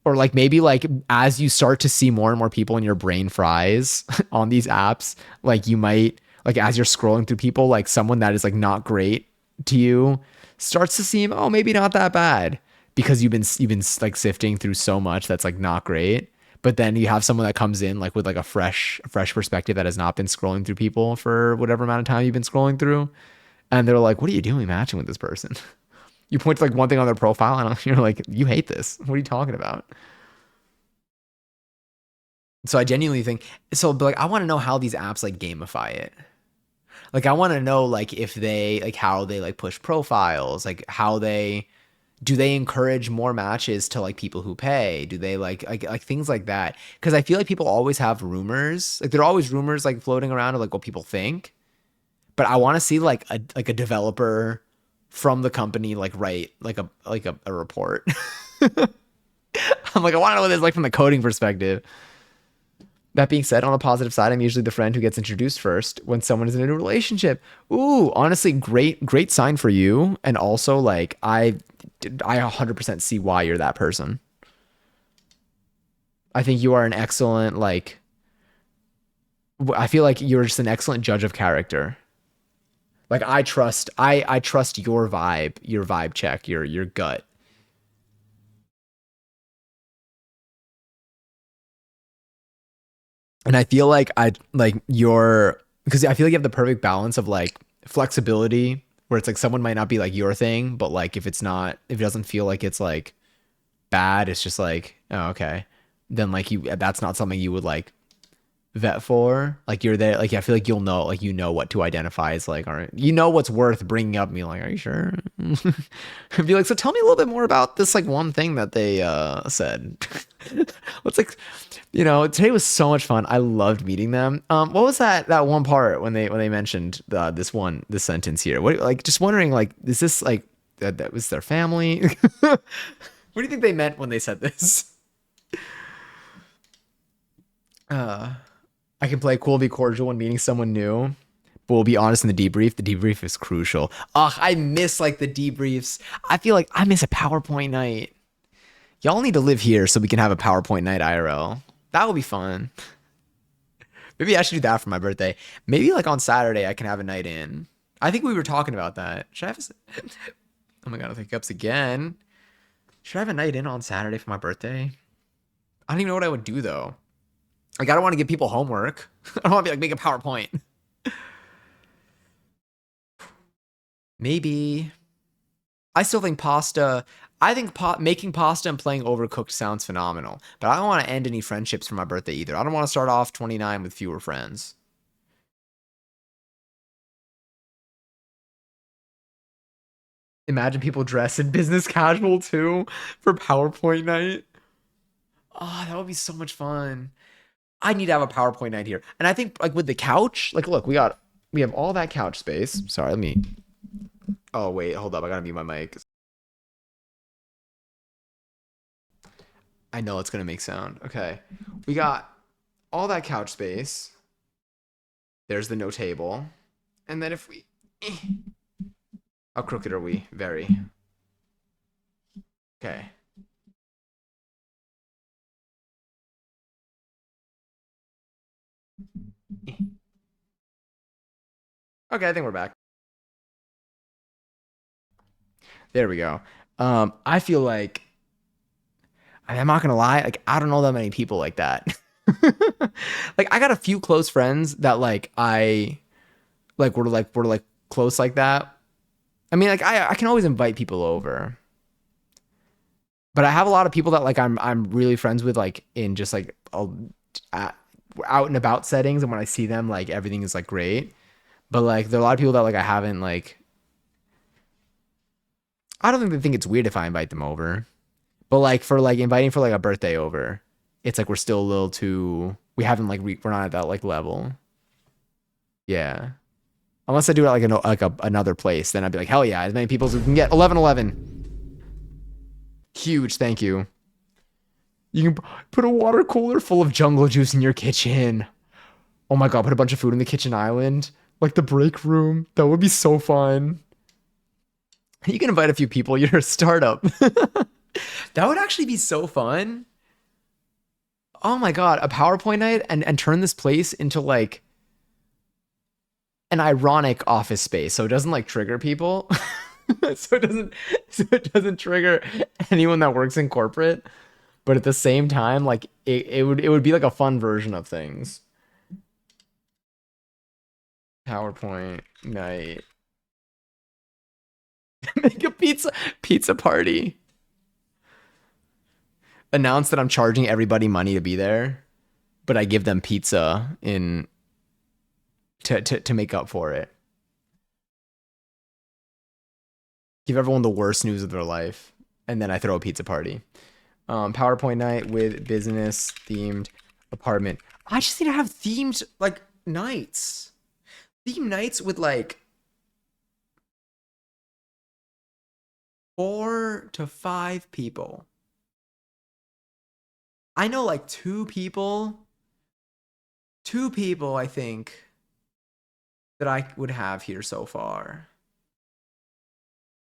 or like maybe like as you start to see more and more people in your brain fries on these apps, like you might like as you're scrolling through people, like someone that is like not great to you starts to seem maybe not that bad because you've been like sifting through so much that's like not great. But then you have someone that comes in like with like a fresh perspective that has not been scrolling through people for whatever amount of time you've been scrolling through, and they're like, "What are you doing matching with this person?" You point to like one thing on their profile and you're like, "You hate this. What are you talking about?" So I genuinely think so. But like, I want to know how these apps like gamify it. Like, I want to know like if they like how they like push profiles, like how they do they encourage more matches to like people who pay? Do they like things like that? Because I feel like people always have rumors. Like there are always rumors like floating around of like what people think. But I want to see like a developer from the company like write like a report. I'm like I want to know what it's like from the coding perspective. That being said, on the positive side, I'm usually the friend who gets introduced first when someone is in a new relationship. Ooh, honestly, great sign for you. And also, like, I 100% see why you're that person. I think you are an excellent, like, I feel like you're just an excellent judge of character. Like, I trust your vibe check, your gut. And I feel like because I feel like you have the perfect balance of like flexibility where it's like someone might not be like your thing, but like if it doesn't feel like it's like bad, it's just like, oh, okay. Then like that's not something you would like vet for. Like you're there, like I feel like you'll know, like you know what to identify as like, all right, you know what's worth bringing up. Me like, are you sure? Be like, so tell me a little bit more about this like one thing that they said. What's like, today was so much fun. I loved meeting them. What was that one part when they mentioned this sentence here? What like just wondering like, is this like that was their family? What do you think they meant when they said this? Uh, I can play cool, be cordial when meeting someone new, but we'll be honest in the debrief. The debrief is crucial. Ugh, I miss like the debriefs. I feel like I miss a PowerPoint night. Y'all need to live here so we can have a PowerPoint night IRL. That would be fun. Maybe I should do that for my birthday. Maybe like on Saturday I can have a night in. I think we were talking about that. Should I have oh my god, I think hiccups again. Should I have a night in on Saturday for my birthday? I don't even know what I would do though. Like I don't want to give people homework. I don't want to be like make a PowerPoint. Maybe. I still think pasta. I think making pasta and playing Overcooked sounds phenomenal. But I don't want to end any friendships for my birthday either. I don't want to start off 29 with fewer friends. Imagine people dress in business casual too for PowerPoint night. Oh, that would be so much fun. I need to have a PowerPoint night here. And I think like with the couch, like look, we have all that couch space. Sorry, let me. Oh wait, hold up. I gotta mute my mic. I know it's gonna make sound. Okay. We got all that couch space. There's the no table. And then if we how crooked are we? Very. Okay. Okay, I think we're back. There we go. I feel like I'm not gonna lie, like I don't know that many people like that. Like I got a few close friends that like I like we're like close like that. I mean, like I can always invite people over, but I have a lot of people that like I'm really friends with like in just like uh, out and about settings, and when I see them, like everything is like great. But like there are a lot of people that like I haven't like. I don't think they think it's weird if I invite them over. But like for like inviting for like a birthday over, it's like we're still a little too. We haven't like we're not at that like level. Yeah. Unless I do it like another place, then I'd be like, hell yeah, as many people as we can get. 1111. Huge, thank you. You can put a water cooler full of jungle juice in your kitchen. Oh my god, put a bunch of food in the kitchen island, like the break room. That would be so fun. You can invite a few people. You're a startup. That would actually be so fun. Oh my god, a PowerPoint night and turn this place into like an ironic office space so it doesn't like trigger people. so it doesn't so it doesn't trigger anyone that works in corporate, but at the same time like it would be like a fun version of things. PowerPoint night. Make a pizza party. Announce that I'm charging everybody money to be there, but I give them pizza in to make up for it. Give everyone the worst news of their life, and then I throw a pizza party. PowerPoint night with business themed apartment. I just need to have themed like nights. Theme nights with like 4 to 5 people. I know like two people I think that I would have here so far.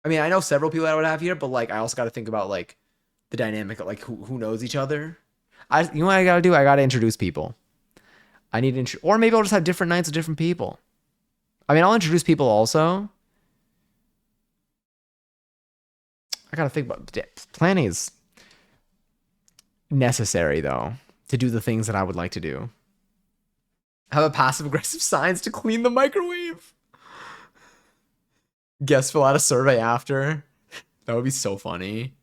I mean, I know several people that I would have here, but like I also got to think about like the dynamic of like who knows each other. You know what I got to do? I got to introduce people. I need to, or maybe I'll just have different nights with different people. I mean, I'll introduce people also. I got to think about planning is necessary though to do the things that I would like to do. Have a passive aggressive signs to clean the microwave. Guests fill out a survey after. That would be so funny.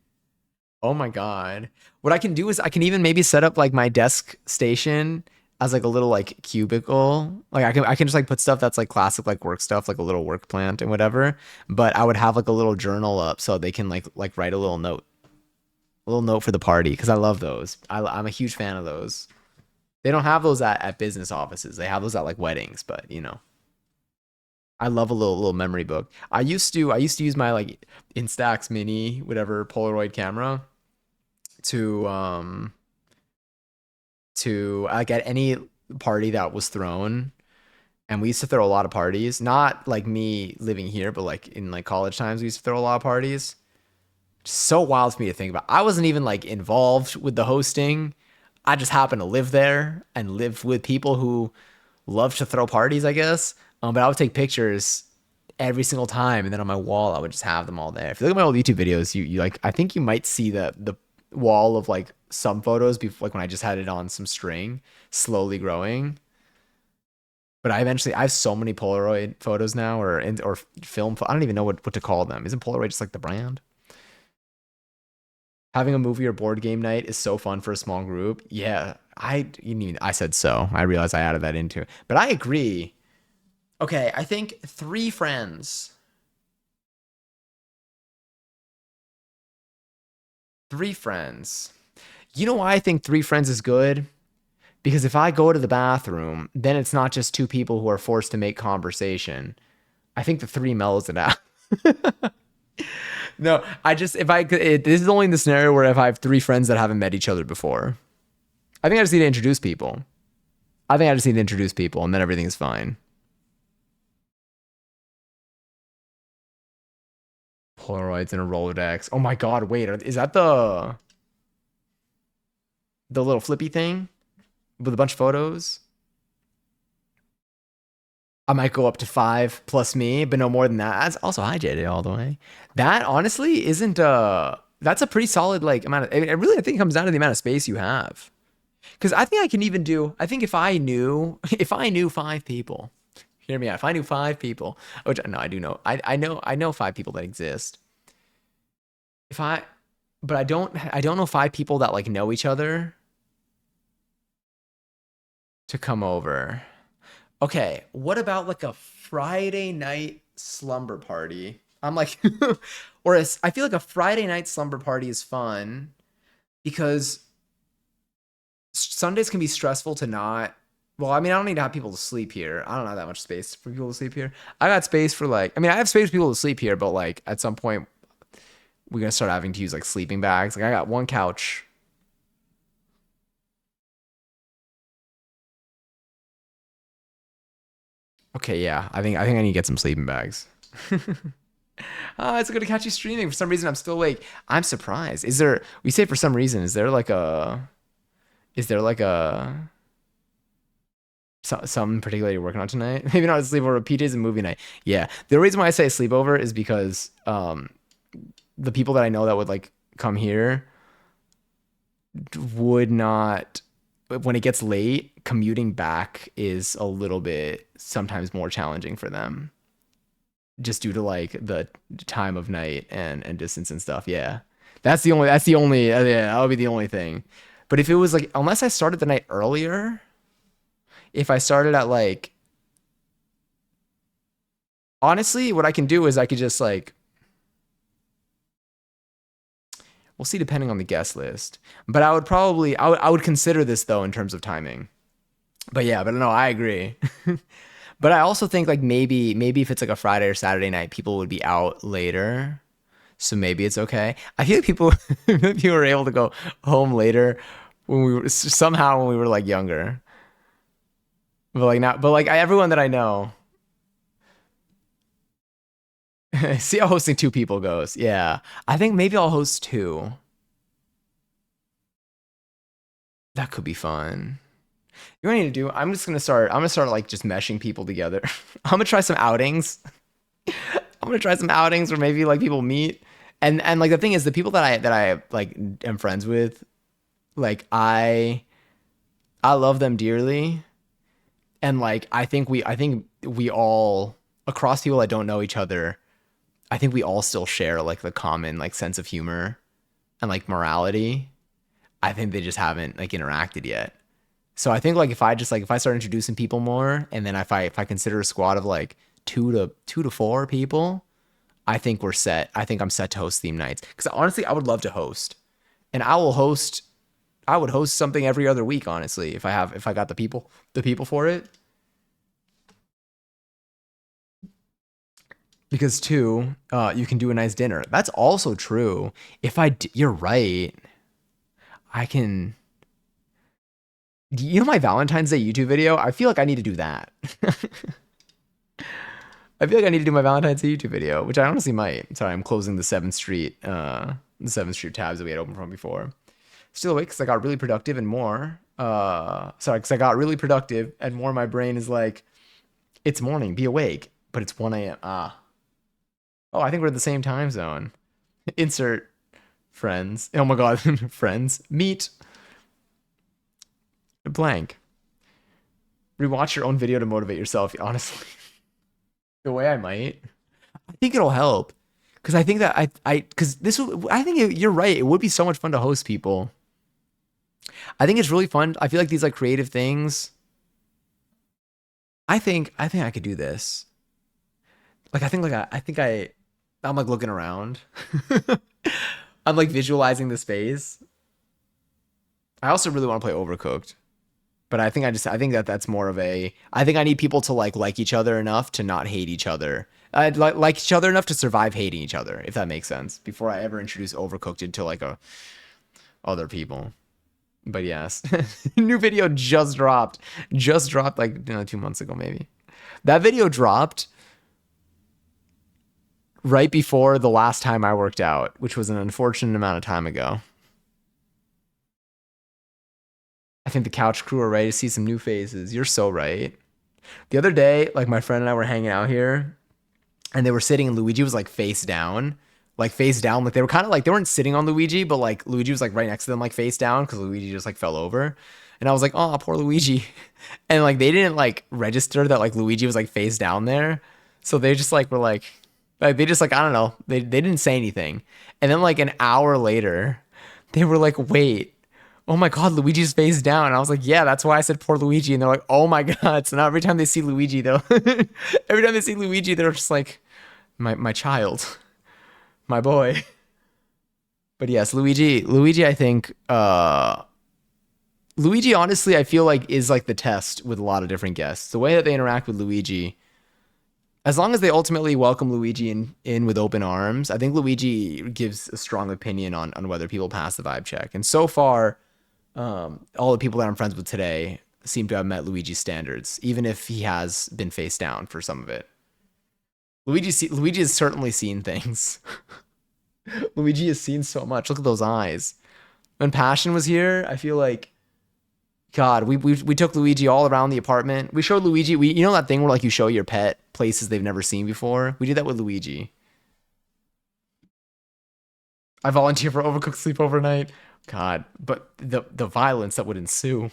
Oh my god. What I can do is I can even maybe set up like my desk station as like a little like cubicle. Like I can just like put stuff that's like classic like work stuff, like a little work plant and whatever. But I would have like a little journal up so they can like write a little note for the party because I love those. I'm a huge fan of those. They don't have those at business offices. They have those at like weddings, but you know. I love a little memory book. I used to use my like Instax mini whatever Polaroid camera to like at any party that was thrown, and we used to throw a lot of parties. Not like me living here, but like in like college times we used to throw a lot of parties. So wild for me to think about. I wasn't even like involved with the hosting. I just happened to live there and live with people who love to throw parties, I guess. But I would take pictures every single time, and then on my wall, I would just have them all there. If you look at my old YouTube videos, you like, I think you might see the wall of like some photos before, like when I just had it on some string, slowly growing. But I have so many Polaroid photos now, or film. I don't even know what to call them. Isn't Polaroid just like the brand? Having a movie or board game night is so fun for a small group. Yeah, I said so. I realized I added that into it. But I agree. Okay, I think 3 friends. 3 friends. You know why I think 3 friends is good? Because if I go to the bathroom, then it's not just 2 people who are forced to make conversation. I think the three mellows it out. No, I just if I could, this is only in the scenario where if I have 3 friends that haven't met each other before. I think I just need to introduce people. I think I just need to introduce people, and then everything is fine. Polaroids and a Rolodex. Oh my God, wait, is that the little flippy thing with a bunch of photos? I might go up to 5 plus me, but no more than that. That's also hi JJ all the way. That honestly isn't that's a pretty solid like amount of it really I think it comes down to the amount of space you have. Because I think I can even do I think if I knew if I knew 5 people, hear me out, if I knew 5 people, which no, I do know. I know 5 people that exist. If I but I don't know 5 people that like know each other to come over. Okay, what about like a Friday night slumber party? I'm like, I feel like a Friday night slumber party is fun because Sundays can be stressful to not. Well, I mean, I don't need to have people to sleep here. I don't have that much space for people to sleep here. I got space for like, I mean, I have space for people to sleep here, but like at some point, we're gonna start having to use like sleeping bags. Like I got one couch. Okay, yeah, I think I need to get some sleeping bags. It's gonna catch you streaming. For some reason, I'm still awake. I'm surprised. Is there? We say for some reason. Is there like a? Is there like a? Something particular you're working on tonight? Maybe not a sleepover. PJ's a movie night. Yeah. The reason why I say sleepover is because the people that I know that would like come here would not. When it gets late, commuting back is a little bit sometimes more challenging for them, just due to like the time of night and distance and stuff. Yeah, that's the only yeah, that would be the only thing. But if it was like unless I started the night earlier, if I started at like honestly, what I can do is I could just like we'll see depending on the guest list. But I would consider this though in terms of timing. But yeah, but no, I agree. But I also think like maybe if it's like a Friday or Saturday night, people would be out later. So maybe it's okay. I feel like people people were able to go home later when we were somehow when we were like younger. But like now, but like everyone that I know, see how hosting 2 people goes. Yeah, I think maybe I'll host two. That could be fun. You know what I need to do? I'm gonna start like just meshing people together. I'm gonna try some outings. I'm gonna try some outings where maybe like people meet. And like the thing is the people that I like am friends with, like I love them dearly. And like I think we all across people that don't know each other, I think we all still share like the common like sense of humor and like morality. I think they just haven't like interacted yet. So I think like if I start introducing people more, and then if I consider a squad of like 2 to 4 people, I think we're set. I think I'm set to host theme nights because honestly, I would love to host, and I will host. I would host something every other week, honestly, if I got the people for it. Because two, you can do a nice dinner. That's also true. You're right. I can. You know my Valentine's Day YouTube video? I feel like I need to do that. I feel like I need to do my Valentine's Day YouTube video, which I honestly might. Sorry, I'm closing the Seventh Street tabs that we had open from before. Still awake because I got really productive and more. Sorry, because I got really productive and more. My brain is like, it's morning, be awake, but it's 1 a.m. Oh, I think we're in the same time zone. Insert friends. Oh my God, friends. Meet blank. Rewatch your own video to motivate yourself. Honestly, the way I might. I think it'll help because I think that because I think you're right. It would be so much fun to host people. I think it's really fun. I feel like these like creative things. I think I could do this. Like I'm like looking around. I'm like visualizing the space. I also really want to play Overcooked. But I think that that's more of a I think I need people to like each other enough to not hate each other. I'd like each other enough to survive hating each other, if that makes sense, before I ever introduce Overcooked into like a other people. But yes, new video just dropped like 2 months ago maybe. That video dropped right before the last time I worked out, which was an unfortunate amount of time ago. I think the couch crew are ready to see some new faces. You're so right. The other day, like my friend and I were hanging out here, and they were sitting, and Luigi was like face down, like face down. Like they were kind of like they weren't sitting on Luigi, but like Luigi was like right next to them, like face down, because Luigi just like fell over. And I was like, oh, poor Luigi. And like they didn't like register that like Luigi was like face down there. So they just like were like they just like I don't know. They didn't say anything. And then like an hour later, they were like, wait, oh my God, Luigi's face down. And I was like, yeah, that's why I said poor Luigi. And they're like, oh my God. So now every time they see Luigi, they'll every time they see Luigi, they're just like, my child, my boy. But yes, Luigi, I think, Luigi, honestly, I feel like is like the test with a lot of different guests. The way that they interact with Luigi, as long as they ultimately welcome Luigi in with open arms, I think Luigi gives a strong opinion on whether people pass the vibe check. And so far, all the people that I'm friends with today seem to have met Luigi's standards, even if he has been face down for some of it. Luigi has certainly seen things. Luigi has seen so much. Look at those eyes. When Passion was here, I feel like God, we took Luigi all around the apartment. We showed Luigi, you know that thing where like you show your pet places they've never seen before? We did that with Luigi. I volunteer for overcooked sleep overnight. God, but the violence that would ensue.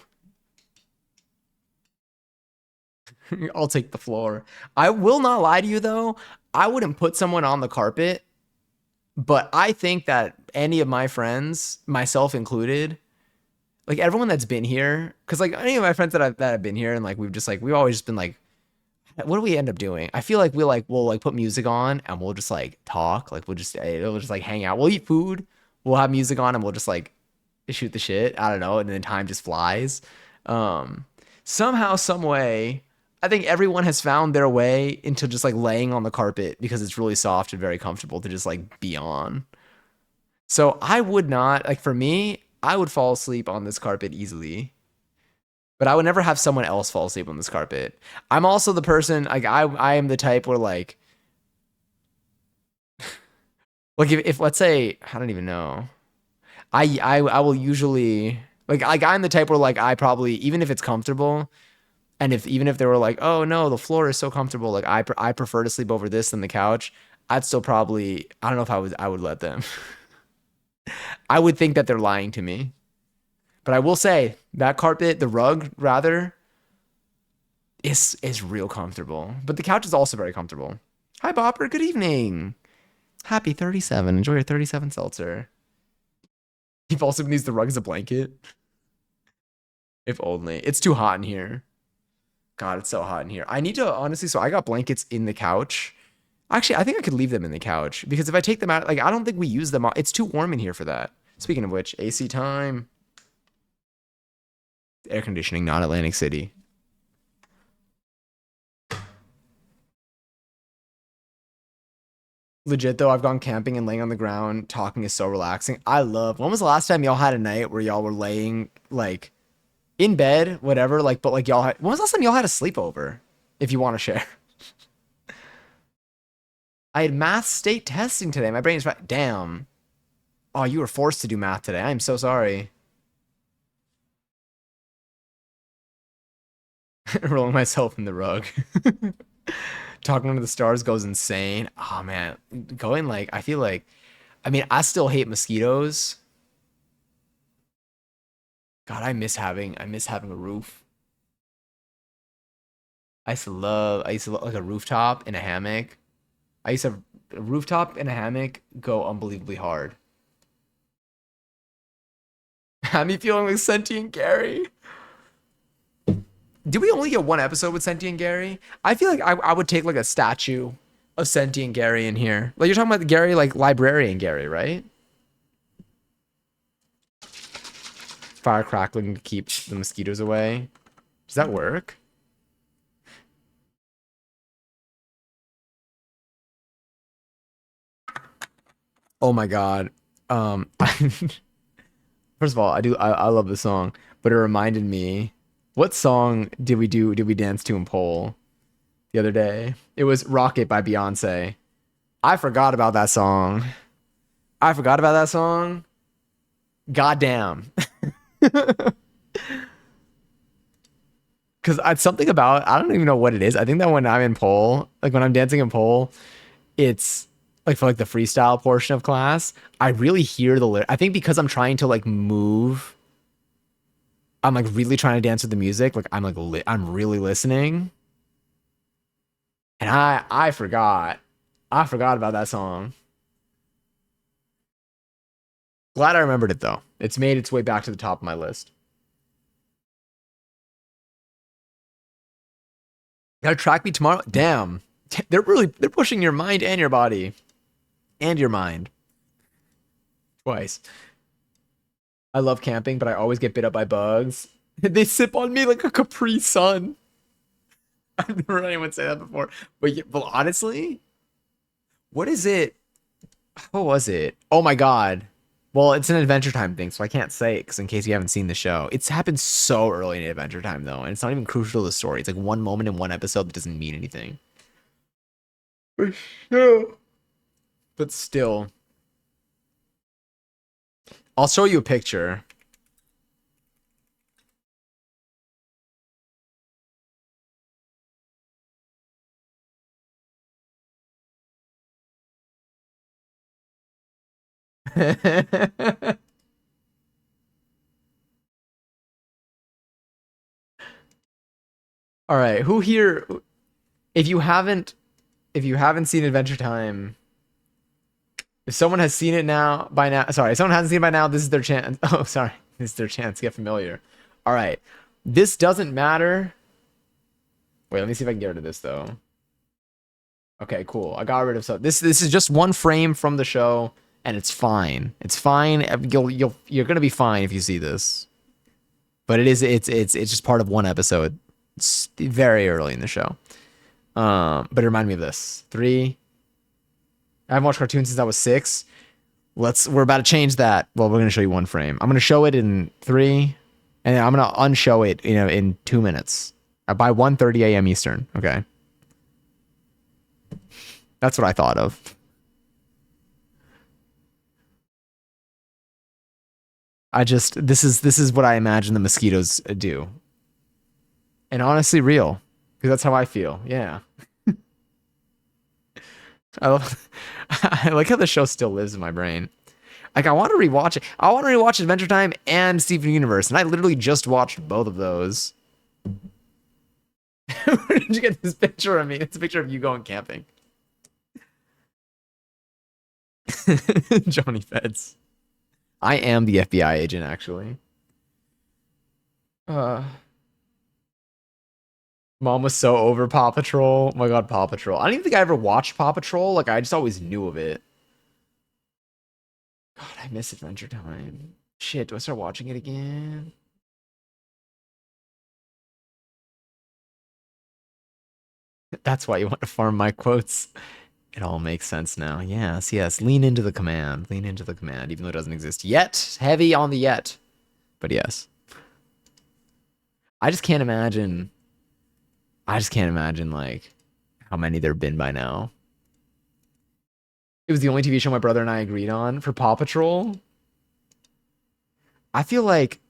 I'll take the floor. I will not lie to you though. I wouldn't put someone on the carpet, but I think that any of my friends, myself included, like everyone that's been here, because like any of my friends that have been here and like we've always just been like, what do we end up doing? I feel like we'll like put music on and we'll just like talk, like it'll just like hang out. We'll eat food, we'll have music on, and we'll just like shoot the shit. I don't know, and then time just flies. Somehow, some way, I think everyone has found their way into just like laying on the carpet because it's really soft and very comfortable to just like be on. So I would not like for me, I would fall asleep on this carpet easily. But I would never have someone else fall asleep on this carpet. I'm also the person like I am the type where like if let's say I don't even know. I will usually like I'm the type where like I probably even if it's comfortable and if even if they were like, "Oh no, the floor is so comfortable, like I prefer to sleep over this than the couch." I'd still probably I don't know if I would let them. I would think that they're lying to me. But I will say that carpet, the rug rather, is real comfortable. But the couch is also very comfortable. Hi, Bopper. Good evening. Happy 37. Enjoy your 37 seltzer. He also needs the rug as a blanket. If only. It's too hot in here. God, it's so hot in here. I need to honestly. So I got blankets in the couch. Actually, I think I could leave them in the couch because if I take them out, like I don't think we use them. It's too warm in here for that. Speaking of which, AC time. Air conditioning, not Atlantic City. Legit though, I've gone camping and laying on the ground talking is so relaxing. I love. When was the last time y'all had a night where y'all were laying like in bed, whatever, like but like y'all had when was the last time y'all had a sleepover? If you want to share. I had math state testing today. My brain's right. Damn. Oh, you were forced to do math today. I'm so sorry. Rolling myself in the rug. Talking to the stars goes insane. Oh man, going like I feel like I mean I still hate mosquitoes. God, I miss having a roof. I used to love like a rooftop in a hammock. I used to have a rooftop and a hammock go unbelievably hard. Had me feeling like sentient Gary. Did we only get one episode with Sentient Gary? I feel like I would take like a statue of Sentient Gary in here. Like you're talking about the Gary, like librarian Gary, right? Fire crackling to keep the mosquitoes away. Does that work? Oh my God. First of all, I love the song, but it reminded me, what song did we dance to in pole the other day? It was Rocket by Beyonce. I forgot about that song. I forgot about that song. Goddamn. Because it's something about, I don't even know what it is. I think that when I'm in pole, like when I'm dancing in pole, it's like for like the freestyle portion of class, I really hear the lyric. I think because I'm trying to like move, I'm like really trying to dance with the music. Like I'm like, I'm really listening. And I forgot about that song. Glad I remembered it though. It's made its way back to the top of my list. Gotta track me tomorrow. Damn. They're pushing your mind and your body and your mind twice. I love camping, but I always get bit up by bugs. They sip on me like a Capri Sun. I've never heard anyone say that before. But honestly, what is it? What was it? Oh my God. Well, it's an Adventure Time thing, so I can't say it because in case you haven't seen the show. It's happened so early in Adventure Time, though, and it's not even crucial to the story. It's like one moment in one episode that doesn't mean anything. But still. But still. I'll show you a picture. All right, who here if you haven't seen Adventure Time, if someone has seen it now by now, sorry, if someone hasn't seen it by now, this is their chance. Oh, sorry. This is their chance to get familiar. All right. This doesn't matter. Wait, let me see if I can get rid of this though. Okay, cool. I got rid of stuff. This is just one frame from the show and it's fine. It's fine. You're going to be fine if you see this. But it's just part of one episode. It's very early in the show. But it reminded me of this. 3. I haven't watched cartoons since I was 6. We're about to change that. Well, we're gonna show you one frame. I'm gonna show it in 3, and I'm gonna unshow it, in 2 minutes. By 1:30 a.m. Eastern. Okay. That's what I thought of. This is what I imagine the mosquitoes do. And honestly real. Because that's how I feel. Yeah. I like how the show still lives in my brain. Like I want to rewatch it. I want to rewatch Adventure Time and Steven Universe, and I literally just watched both of those. Where did you get this picture of me? It's a picture of you going camping. Johnny Feds. I am the FBI agent, actually. Mom was so over Paw Patrol. Oh my God, Paw Patrol. I don't even think I ever watched Paw Patrol. Like, I just always knew of it. God, I miss Adventure Time. Shit, do I start watching it again? That's why you want to farm my quotes. It all makes sense now. Yes, yes. Lean into the command. Lean into the command, even though it doesn't exist yet. Heavy on the yet. But yes. I just can't imagine. Like, how many there have been by now. It was the only TV show my brother and I agreed on for Paw Patrol. I feel like,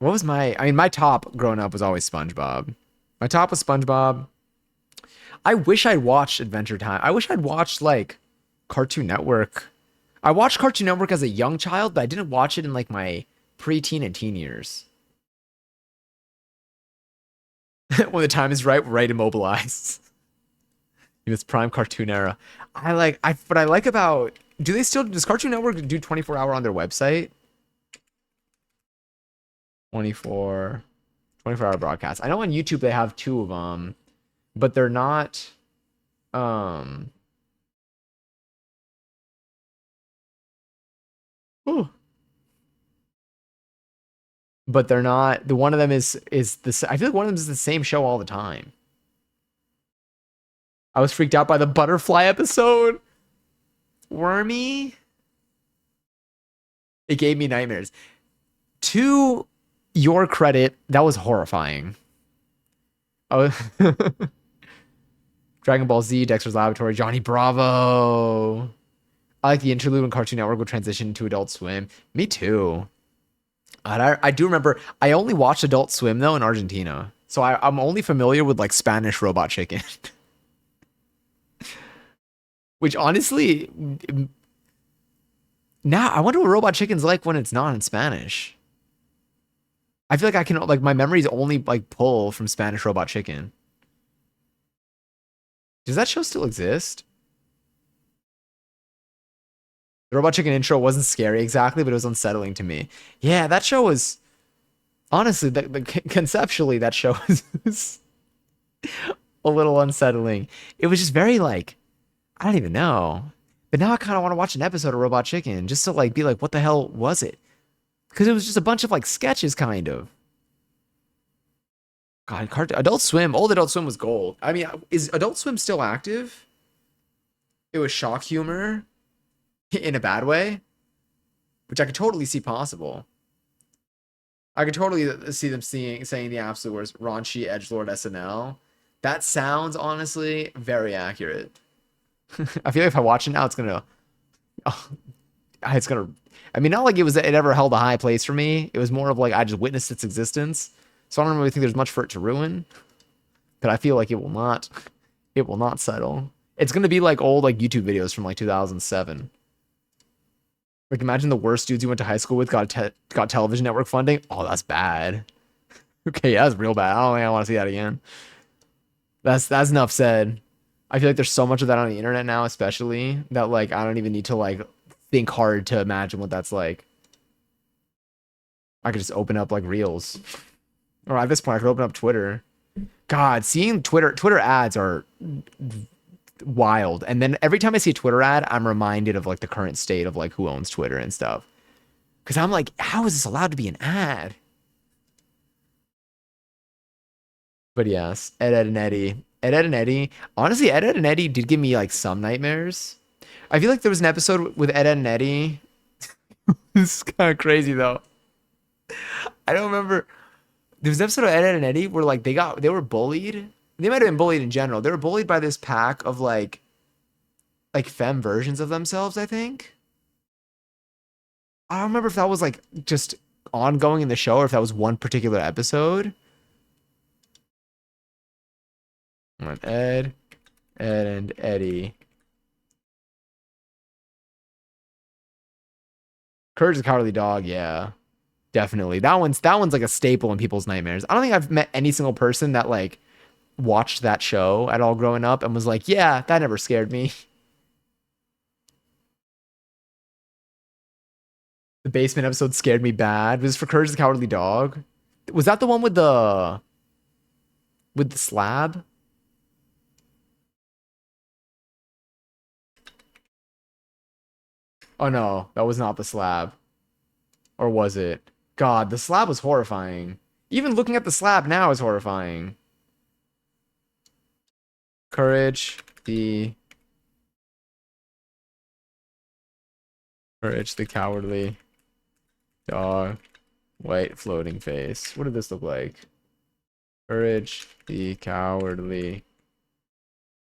my top growing up was always SpongeBob. My top was SpongeBob. I wish I'd watched Adventure Time. I wish I'd watched, like, Cartoon Network. I watched Cartoon Network as a young child, but I didn't watch it in, like, my preteen and teen years. When the time is right immobilized. In its prime cartoon era. What I like about, does Cartoon Network do 24-hour on their website? 24-hour broadcast. I know on YouTube they have 2 of them, but they're not, ooh. But they're not, one of them is this, I feel like one of them is the same show all the time. I was freaked out by the butterfly episode. Wormy. It gave me nightmares. To your credit, that was horrifying. Oh, Dragon Ball Z, Dexter's Laboratory, Johnny Bravo. I like the interlude when Cartoon Network would transition to Adult Swim. Me too. And I do remember I only watched Adult Swim though in Argentina. So I'm only familiar with like Spanish Robot Chicken. Which honestly, now I wonder what Robot Chicken's like when it's not in Spanish. I feel like I can like my memories only like pull from Spanish Robot Chicken. Does that show still exist? The Robot Chicken intro wasn't scary exactly, but it was unsettling to me. Yeah, that show was honestly conceptually that show was a little unsettling. It was just very like I don't even know. But now I kind of want to watch an episode of Robot Chicken just to like be like, what the hell was it? Because it was just a bunch of like sketches, kind of. God, Adult Swim, old Adult Swim was gold. I mean, is Adult Swim still active? It was shock humor in a bad way, which I could totally see possible. I could totally see them saying the absolute worst raunchy edgelord SNL. That sounds honestly very accurate. I feel like if I watch it now, it's gonna. Oh, it's gonna. I mean, not like it ever held a high place for me. It was more of like I just witnessed its existence, so I don't really think there's much for it to ruin. But I feel like it will not. It will not settle. It's gonna be like old like YouTube videos from like 2007. Like imagine the worst dudes you went to high school with got television network funding. Oh, that's bad. Okay, yeah, that's real bad. I don't think I want to see that again. That's enough said. I feel like there's so much of that on the internet now, especially that like I don't even need to like think hard to imagine what that's like. I could just open up like Reels, or at this point I could open up Twitter. God, seeing Twitter ads are wild, and then every time I see a Twitter ad, I'm reminded of like the current state of like who owns Twitter and stuff. Because I'm like, how is this allowed to be an ad? But yes, Ed, and Eddie. Ed, and Eddie. Honestly, Ed, and Eddie did give me like some nightmares. I feel like there was an episode with Ed, and Eddie. This is kind of crazy though. I don't remember. There was an episode of Ed, and Eddie where like they were bullied. They might have been bullied in general. They were bullied by this pack of like femme versions of themselves, I think. I don't remember if that was like just ongoing in the show or if that was one particular episode. Ed, and Eddie. Courage the Cowardly Dog, yeah. Definitely. That one's like a staple in people's nightmares. I don't think I've met any single person that like watched that show at all growing up and was like, yeah, that never scared me. The basement episode scared me bad. Was this for Courage the Cowardly Dog? Was that the one with the slab? Oh no, that was not the slab. Or was it? God, the slab was horrifying. Even looking at the slab now is horrifying. Courage the Cowardly Dog. White floating face. What did this look like? Courage the Cowardly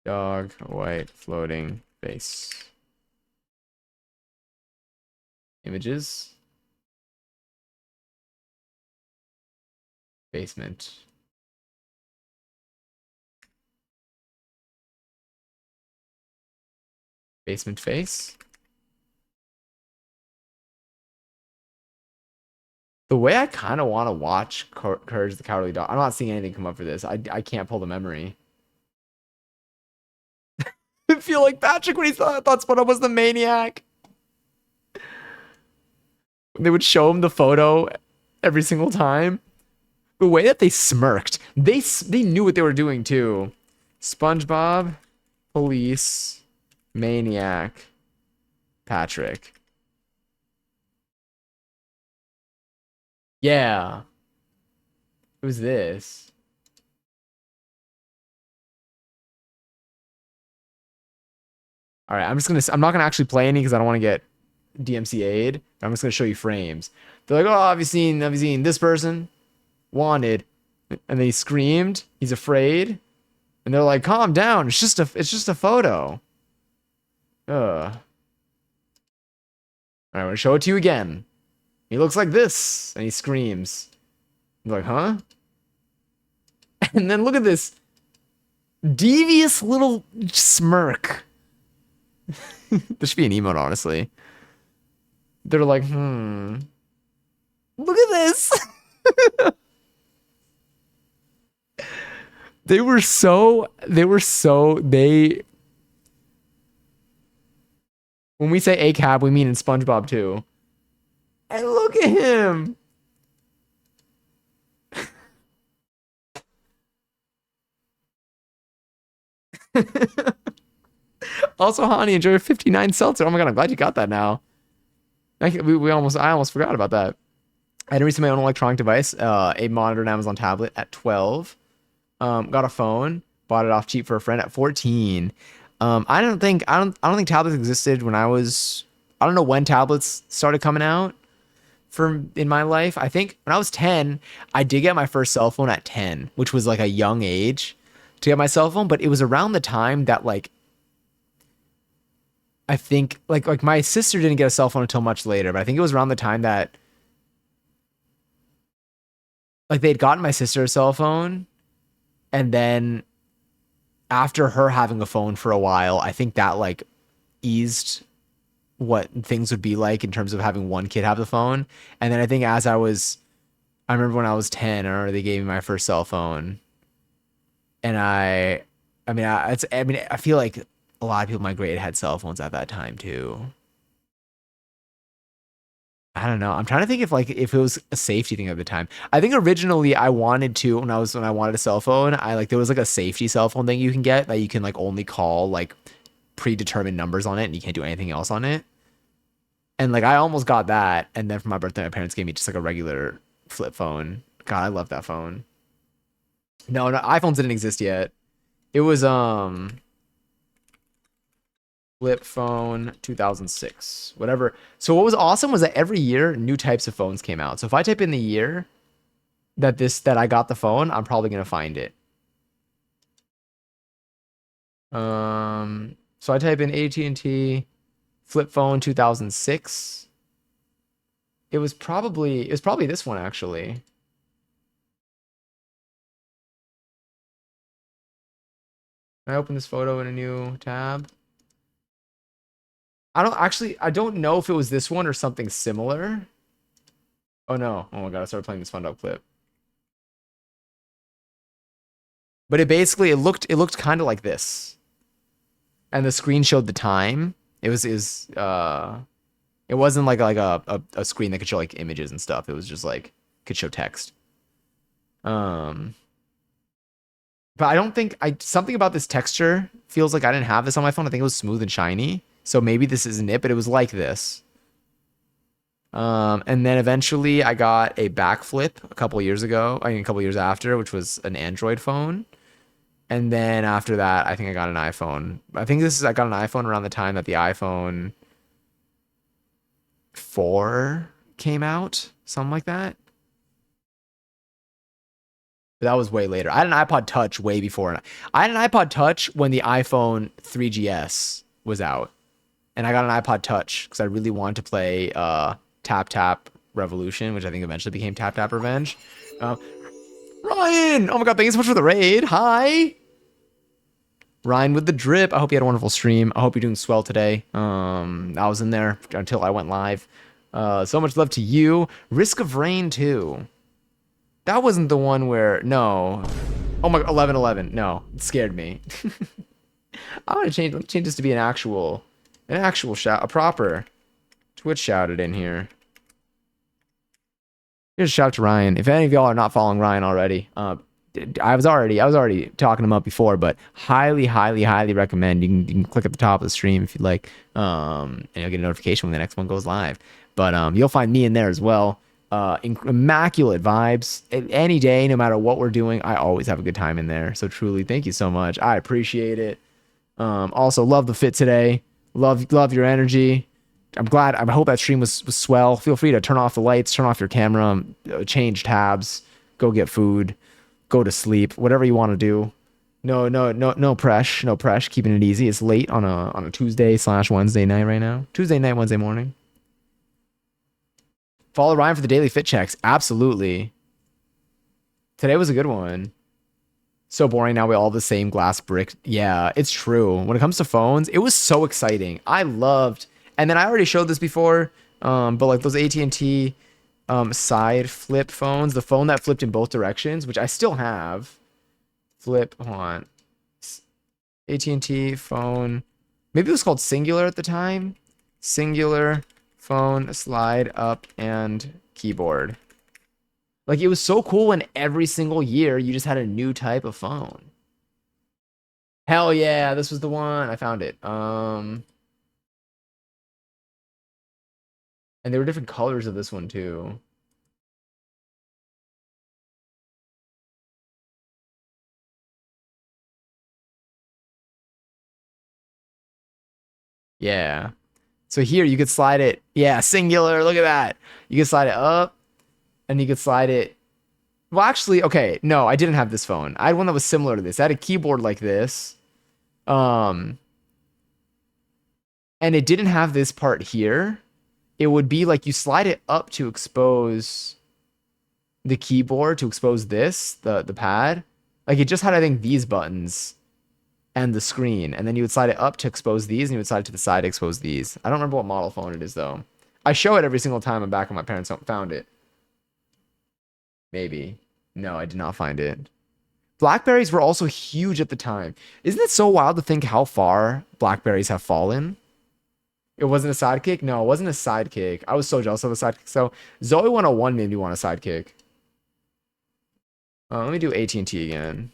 Dog. White floating face. Images. Basement. Basement face. The way I kind of want to watch Courage the Cowardly Dog. I'm not seeing anything come up for this. I can't pull the memory. I feel like Patrick when he thought SpongeBob was the maniac. They would show him the photo every single time. The way that they smirked, they knew what they were doing too. SpongeBob, police, maniac, Patrick. Yeah, it was this. All right, I'm not gonna actually play any because I don't want to get DMCA'd. I'm just gonna show you frames. They're like, oh, have you seen this person? Wanted. And then he screamed. He's afraid. And they're like, calm down. It's just a photo. Ugh. All right, I'm gonna show it to you again. He looks like this, and he screams. You're like, huh? And then look at this devious little smirk. This should be an emote, honestly. They're like, look at this. They when we say ACAB, we mean in SpongeBob too. And look at him. Also, Hani, enjoy your 59 seltzer. Oh my god, I'm glad you got that now. I almost forgot about that. I had recently my own electronic device, a monitor and Amazon tablet at 12. Got a phone, bought it off cheap for a friend at 14. I don't think tablets existed when I don't know when tablets started coming out in my life. I think when I was 10, I did get my first cell phone at 10, which was like a young age to get my cell phone, but it was around the time that like I think like my sister didn't get a cell phone until much later, but I think it was around the time that like they'd gotten my sister a cell phone, and then after her having a phone for a while, I think that like eased what things would be like in terms of having one kid have the phone. And then I think I remember when I was 10, I remember they gave me my first cell phone. And I feel like a lot of people in my grade had cell phones at that time too. I don't know. I'm trying to think if it was a safety thing at the time. I think originally I wanted to when I wanted a cell phone, there was like a safety cell phone thing you can get that you can like only call like predetermined numbers on it and you can't do anything else on it. And like I almost got that, and then for my birthday my parents gave me just like a regular flip phone. God, I love that phone. No, iPhones didn't exist yet. It was flip phone 2006, whatever. So what was awesome was that every year new types of phones came out. So if I type in the year that I got the phone, I'm probably gonna find it. So I type in AT&T flip phone 2006. It was probably this one actually. I open this photo in a new tab. I don't know if it was this one or something similar. Oh no. Oh my god, I started playing this FunDog clip. But it looked kind of like this. And the screen showed the time. It wasn't like a screen that could show like images and stuff. It was just like could show text. But I don't think something about this texture feels like I didn't have this on my phone. I think it was smooth and shiny. So maybe this isn't it, but it was like this. And then eventually I got a backflip a couple years after, which was an Android phone. And then after that, I think I got an iPhone. I got an iPhone around the time that the iPhone 4 came out, something like that. But that was way later. I had an iPod Touch way before. I had an iPod Touch when the iPhone 3GS was out. And I got an iPod Touch because I really wanted to play Tap Tap Revolution, which I think eventually became Tap Tap Revenge. Ryan! Oh my god, thank you so much for the raid. Hi! Ryan with the drip. I hope you had a wonderful stream. I hope you're doing swell today. I was in there until I went live. So much love to you. Risk of Rain 2. That wasn't the one where... No. Oh my... 1111. No. It scared me. I want to change this to be an actual shout. A proper Twitch shouted in here. Here's a shout out to Ryan. If any of y'all are not following Ryan already, I was already talking him up before, but highly recommend. You can click at the top of the stream if you'd like, and you'll get a notification when the next one goes live. But you'll find me in there as well. Immaculate vibes. Any day, no matter what we're doing, I always have a good time in there. So truly, thank you so much. I appreciate it. Also, love the fit today. Love your energy. I'm glad. I hope that stream was swell. Feel free to turn off the lights, turn off your camera, change tabs, go get food, go to sleep, whatever you want to do. No press, no press. Keeping it easy. It's late on a Tuesday slash Wednesday night right now. Tuesday night, Wednesday morning. Follow Ryan for the daily fit checks. Absolutely. Today was a good one. So boring now. We all have the same glass brick. Yeah, it's true. When it comes to phones, it was so exciting. I loved, and then I already showed this before, but like those AT&T side flip phones, the phone that flipped in both directions, which I still have. Flip, hold on. AT&T phone. Maybe it was called Singular at the time. Singular phone, slide up, and keyboard. Like, it was so cool when every single year you just had a new type of phone. Hell yeah, this was the one. I found it. And there were different colors of this one too. Yeah. So here you could slide it. Yeah, singular. Look at that. You could slide it up and you could slide it. Well, actually, okay. No, I didn't have this phone. I had one that was similar to this. I had a keyboard like this. Um, and it didn't have this part here. It would be like you slide it up to expose the keyboard, to expose this, the pad. Like it just had, I think, these buttons and the screen. And then you would slide it up to expose these, and you would slide it to the side to expose these. I don't remember what model phone it is, though. I show it every single time I'm back when my parents found it. Maybe. No, I did not find it. Blackberries were also huge at the time. Isn't it so wild to think how far Blackberries have fallen? It wasn't a sidekick? No, it wasn't a sidekick. I was so jealous of a sidekick. So Zoe 101 made me want a sidekick. Let me do AT&T again.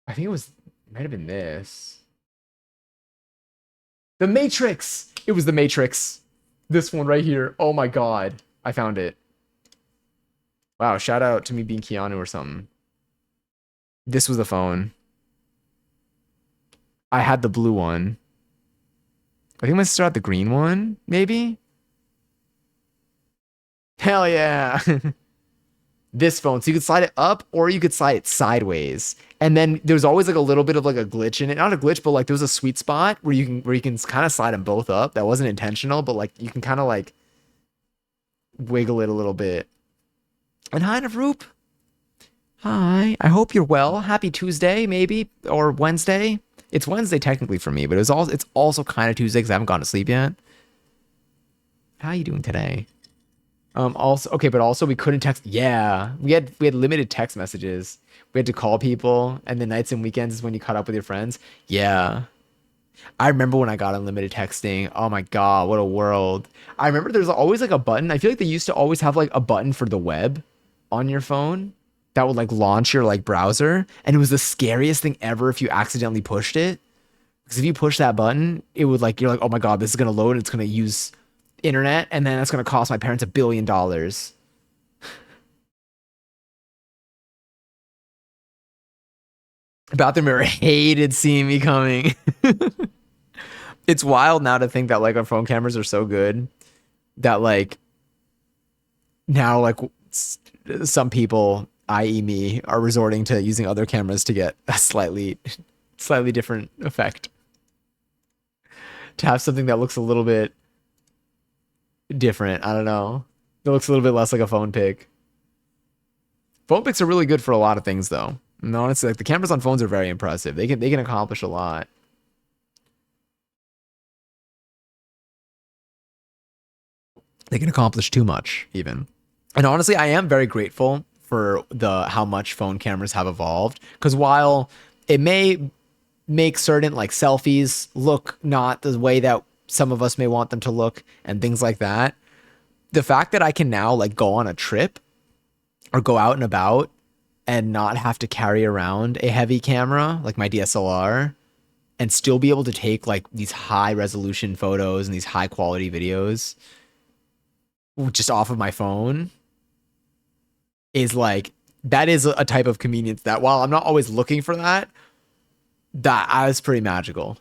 I think it might have been this. The Matrix! It was the Matrix. This one right here. Oh my god. I found it. Wow, shout out to me being Keanu or something. This was the phone. I had the blue one. I think my sister had the green one, maybe? Hell yeah. This phone. So you could slide it up or you could slide it sideways. And then there's always like a little bit of like a glitch in it. Not a glitch, but like there was a sweet spot where you can kind of slide them both up. That wasn't intentional, but like you can kind of like wiggle it a little bit. And hi, Navroop. Hi. I hope you're well. Happy Tuesday, maybe, or Wednesday. It's Wednesday technically for me, but it's also kind of Tuesday because I haven't gone to sleep yet. How are you doing today? Also, okay, but also we couldn't text. Yeah, we had limited text messages. We had to call people, and the nights and weekends is when you caught up with your friends. Yeah, I remember when I got unlimited texting. Oh my god, what a world! I remember there's always like a button. I feel like they used to always have like a button for the web on your phone that would like launch your like browser, and it was the scariest thing ever if you accidentally pushed it. Because if you push that button, it would like you're like, oh my god, this is gonna load. It's gonna use internet, and then that's gonna cost my parents $1 billion. Bathroom mirror hated seeing me coming. It's wild now to think that like our phone cameras are so good that like now like some people, i.e. me, are resorting to using other cameras to get a slightly different effect. To have something that looks a little bit different. I don't know. It looks a little bit less like a phone pic. Phone pics are really good for a lot of things though. And honestly, like the cameras on phones are very impressive. They can accomplish a lot. They can accomplish too much even. And honestly, I am very grateful for the how much phone cameras have evolved, because while it may make certain like selfies look not the way that some of us may want them to look and things like that, the fact that I can now like go on a trip or go out and about and not have to carry around a heavy camera like my DSLR and still be able to take like these high resolution photos and these high quality videos just off of my phone is like, that is a type of convenience that while I'm not always looking for that was pretty magical.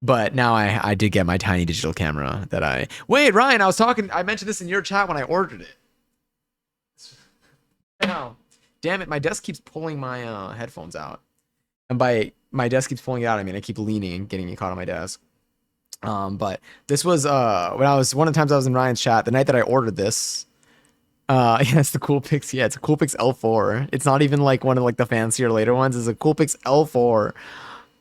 But now I did get my tiny digital camera that wait, Ryan, I mentioned this in your chat when I ordered it. No. Damn it, my desk keeps pulling my headphones out. And by my desk keeps pulling it out, I mean I keep leaning and getting it caught on my desk. But this was when I was one of the times I was in Ryan's chat, the night that I ordered this. Yeah, it's the Coolpix. Yeah, it's a Coolpix L4. It's not even like one of like the fancier later ones. It's a Coolpix L4.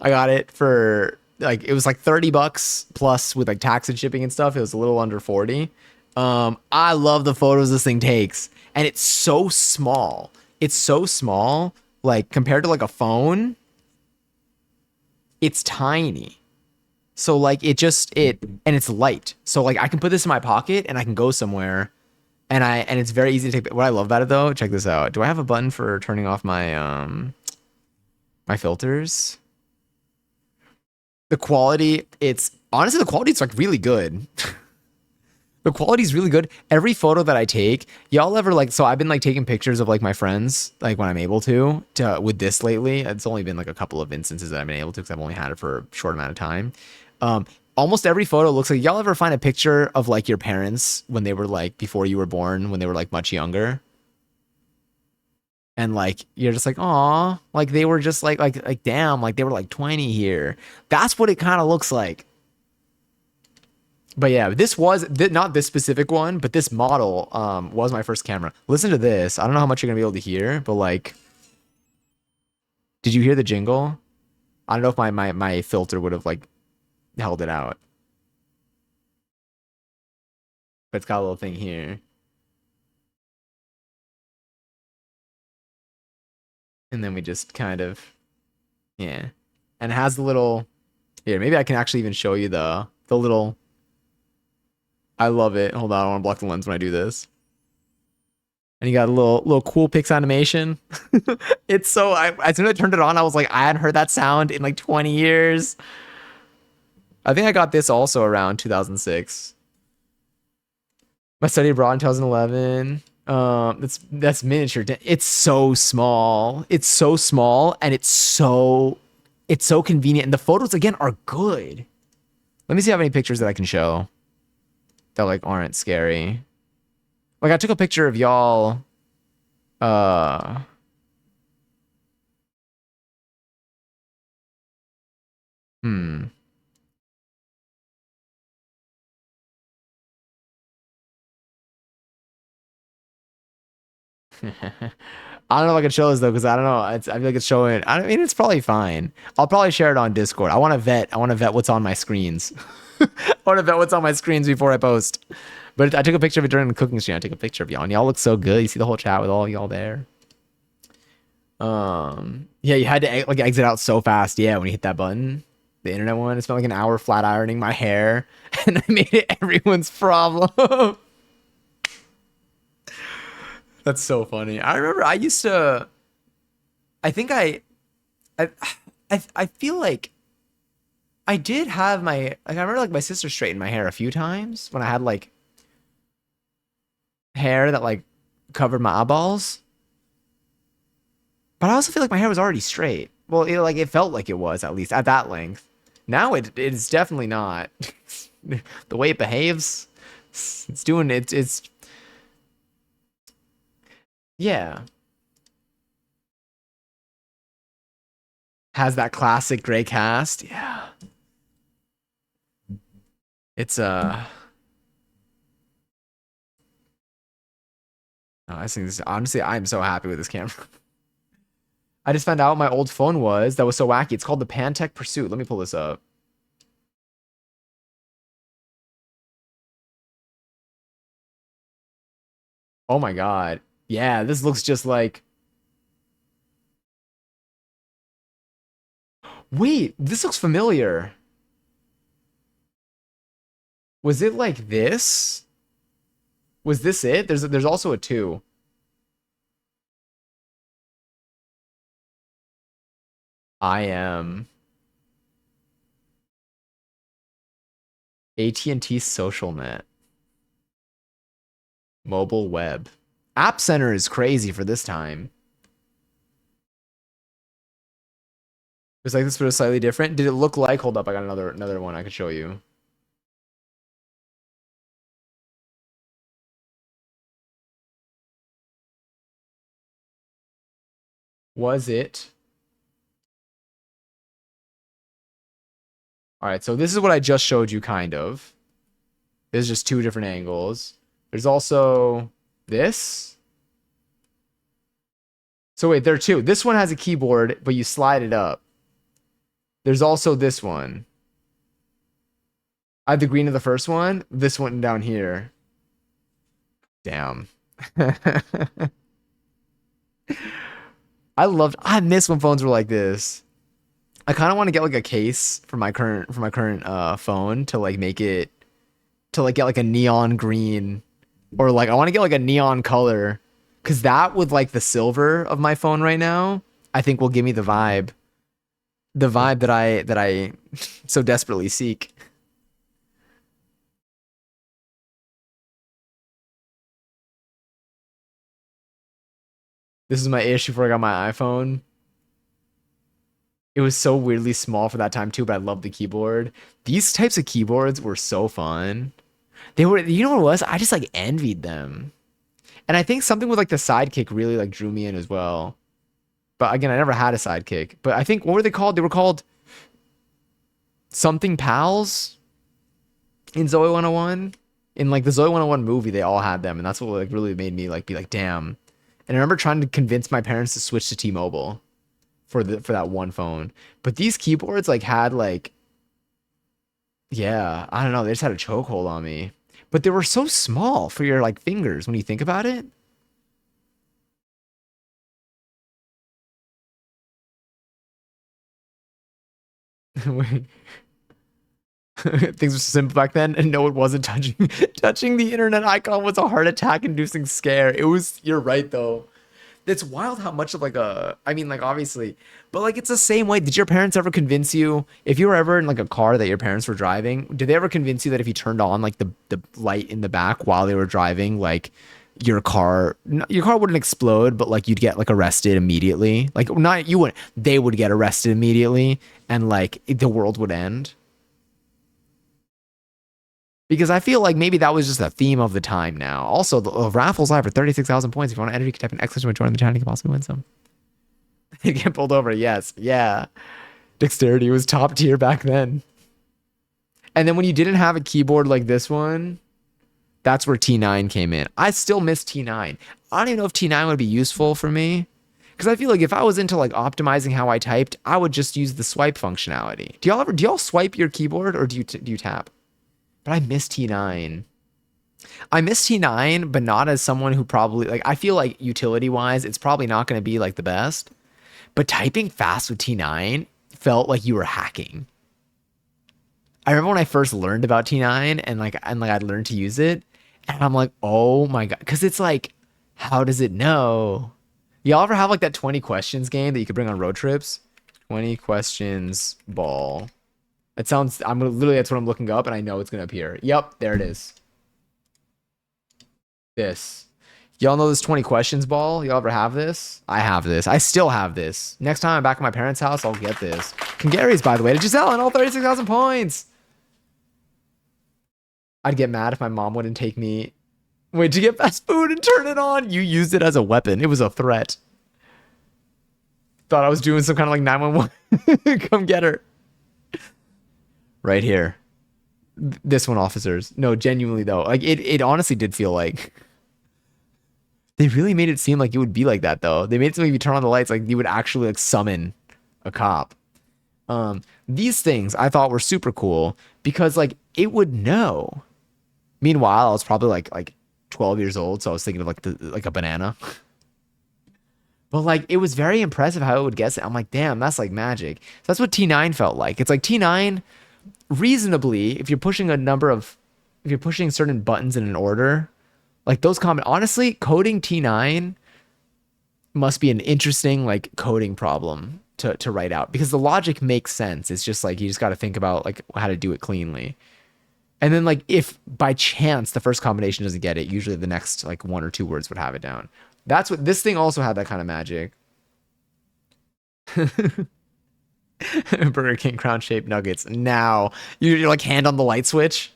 I got it for like it was like 30 bucks plus with like tax and shipping and stuff. It was a little under 40. I love the photos this thing takes, and it's so small. It's so small, like compared to like a phone. It's tiny. So like and it's light. So like I can put this in my pocket and I can go somewhere, and it's very easy to take. What I love about it though, check this out. Do I have a button for turning off my my filters? The quality, it's honestly the quality is like really good. The quality is really good. Every photo that I take, y'all ever like, so I've been like taking pictures of like my friends, like when I'm able to with this lately. It's only been like a couple of instances that I've been able to because I've only had it for a short amount of time. Almost every photo looks like, y'all ever find a picture of like your parents when they were like, before you were born, when they were like much younger? And like, you're just like, aw, like they were just like, damn, like they were like 20 here. That's what it kind of looks like. But yeah, this was not this specific one, but this model was my first camera. Listen to this. I don't know how much you're gonna be able to hear, but like, did you hear the jingle? I don't know if my filter would have like held it out, but it's got a little thing here, and then we just kind of yeah, and it has the little here. Maybe I can actually even show you the little. I love it. Hold on, I don't want to block the lens when I do this. And you got a little Coolpix animation. It's so as soon as I turned it on, I was like, I hadn't heard that sound in like 20 years. I think I got this also around 2006. My study abroad in 2011. That's miniature. It's so small. It's so small, and it's so convenient. And the photos again are good. Let me see how many pictures that I can show that like aren't scary. Like I took a picture of y'all. Uh, hmm. I don't know if I can show this though, because I don't know. I feel like it's showing. I mean, it's probably fine. I'll probably share it on Discord. I want to vet. I want to vet what's on my screens. I want to vet what's on my screens before I post. But I took a picture of it during the cooking stream. I took a picture of y'all, and y'all look so good. You see the whole chat with all y'all there. Yeah, you had to like exit out so fast. Yeah, when you hit that button, the internet one. It spent like an hour flat ironing my hair, and I made it everyone's problem. That's so funny. I remember I used to. I think I, I feel like I did have my. Like, I remember like my sister straightened my hair a few times when I had like hair that like covered my eyeballs. But I also feel like my hair was already straight. Well, like it felt like it was at least at that length. Now it's definitely not. The way it behaves, it's doing it's yeah. Has that classic gray cast. Yeah. It's I think this honestly I'm so happy with this camera. I just found out what my old phone was that was so wacky. It's called the Pantech Pursuit. Let me pull this up. Oh my god. Yeah, this looks just like. Wait, this looks familiar. Was it like this? Was this it? There's also a 2. I am AT&T Social Net. Mobile web. App Center is crazy for this time. It's like this, but it's slightly different. Did it look like? Hold up, I got another one I could show you. Was it? All right, so this is what I just showed you, kind of. There's just two different angles. There's also this. So wait, there are two. This one has a keyboard, but you slide it up. There's also this one. I have the green of the first one. This one down here. Damn. I miss when phones were like this. I kind of want to get like a case for my current phone to like make it to like get like a neon green, or like I want to get like a neon color, cuz that with like the silver of my phone right now, I think will give me the vibe. The vibe that I so desperately seek. This is my issue before I got my iPhone. It was so weirdly small for that time too, but I love the keyboard. These types of keyboards were so fun. They were, you know what it was? I just like envied them. And I think something with like the sidekick really like drew me in as well. But again, I never had a sidekick. But I think, what were they called? They were called something pals in Zoe 101. In like the Zoe 101 movie, they all had them, and that's what like really made me like be like, damn. And I remember trying to convince my parents to switch to T-Mobile for that one phone. But these keyboards like had like, yeah, I don't know, they just had a chokehold on me. But they were so small for your like fingers when you think about it. Things were simple back then, and no, it wasn't touching. Touching the internet icon was a heart attack inducing scare. It was, you're right though. It's wild how much of like a, I mean, like obviously, but like it's the same way. Did your parents ever convince you, if you were ever in like a car that your parents were driving, did they ever convince you that if you turned on like the light in the back while they were driving, like your car wouldn't explode, but like you'd get like arrested immediately? Like not you wouldn't, they would get arrested immediately, and like the world would end. Because I feel like maybe that was just a theme of the time now. Also, the raffles live for 36,000 points. If you want to enter, you can type in exclamation point, join the channel, you can possibly win some. You get pulled over. Yes. Yeah. Dexterity was top tier back then. And then when you didn't have a keyboard like this one, that's where T9 came in. I still miss T9. I don't even know if T9 would be useful for me. Because I feel like if I was into like optimizing how I typed, I would just use the swipe functionality. Do y'all swipe your keyboard, or do you tap? But I miss T9. I miss T9, but not as someone who probably like, I feel like utility wise, it's probably not going to be like the best. But typing fast with T9 felt like you were hacking. I remember when I first learned about T9 and I learned to use it, and I'm like, oh my God. Cause it's like, how does it know? Y'all ever have like that 20 questions game that you could bring on road trips? 20 questions ball. It sounds, literally, that's what I'm looking up, and I know it's gonna appear. Yep, there it is. This. Y'all know this 20 questions ball? Y'all ever have this? I have this. I still have this. Next time I'm back at my parents' house, I'll get this. Congary's, by the way, to Giselle and all 36,000 points. I'd get mad if my mom wouldn't take me. Wait, to get fast food and turn it on. You used it as a weapon. It was a threat. Thought I was doing some kind of like 911. Come get her. Right here. This one, officers. No, genuinely though. Like it honestly did feel like they really made it seem like it would be like that though. They made it seem like if you turn on the lights, like you would actually like summon a cop. These things I thought were super cool because like it would know. Meanwhile, I was probably like 12 years old, so I was thinking of like a banana. But like it was very impressive how it would guess it. I'm like, damn, that's like magic. So that's what T9 felt like. It's like T9 reasonably, if you're pushing certain buttons in an order, like those honestly, coding T9 must be an interesting like coding problem to write out, because the logic makes sense. It's just like you just got to think about like how to do it cleanly. And then like if by chance the first combination doesn't get it, usually the next like one or two words would have it down. That's what this thing also had, that kind of magic. Burger King crown shaped nuggets. Now you're like hand on the light switch.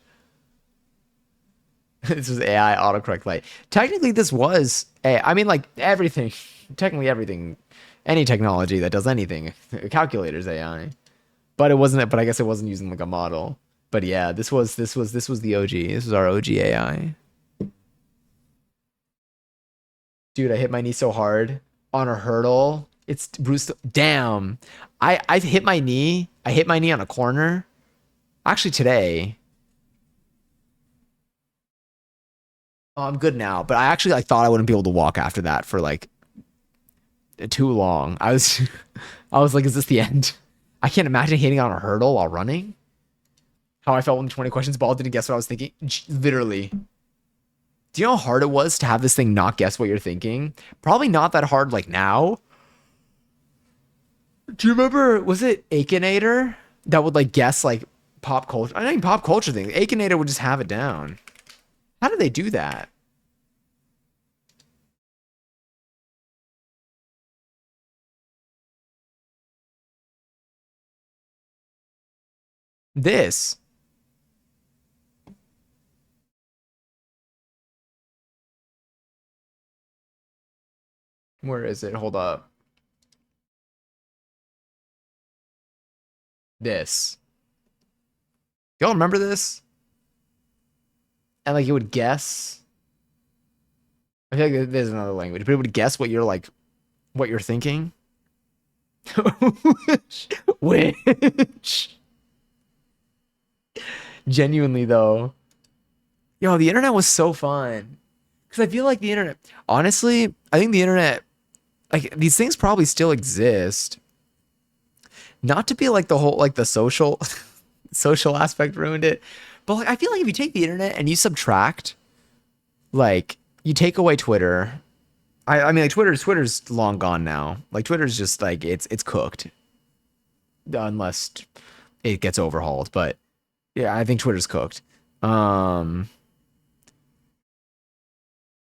This was AI autocorrect light. Technically, this was I mean, like everything. Technically, everything any technology that does anything. Calculators AI. But it wasn't, but I guess it wasn't using like a model. But yeah, this was the OG. This was our OG AI. Dude, I hit my knee so hard on a hurdle. It's Bruce. Damn. I've hit my knee. I hit my knee on a corner. Actually today. Oh, I'm good now, but I actually like thought I wouldn't be able to walk after that for like too long. I was I was like, is this the end? I can't imagine hitting on a hurdle while running. How I felt when the 20 questions ball didn't guess what I was thinking. Literally. Do you know how hard it was to have this thing not guess what you're thinking? Probably not that hard like now. Do you remember, was it Akinator that would like guess like pop culture? I think pop culture thing. Akinator would just have it down. How did they do that? This. Where is it? Hold up. This. Y'all remember this? And like it would guess. I feel like there's another language, but it would guess what you're like, what you're thinking. Which, genuinely though, yo, the internet was so fun. Because I feel like the internet, honestly, I think the internet, like these things probably still exist. Not to be like the whole, like the social, social aspect ruined it. But like, I feel like if you take the internet and you subtract, like, you take away Twitter. I mean, like Twitter's long gone now. Like Twitter's just like it's cooked unless it gets overhauled. But yeah, I think Twitter's cooked. Um,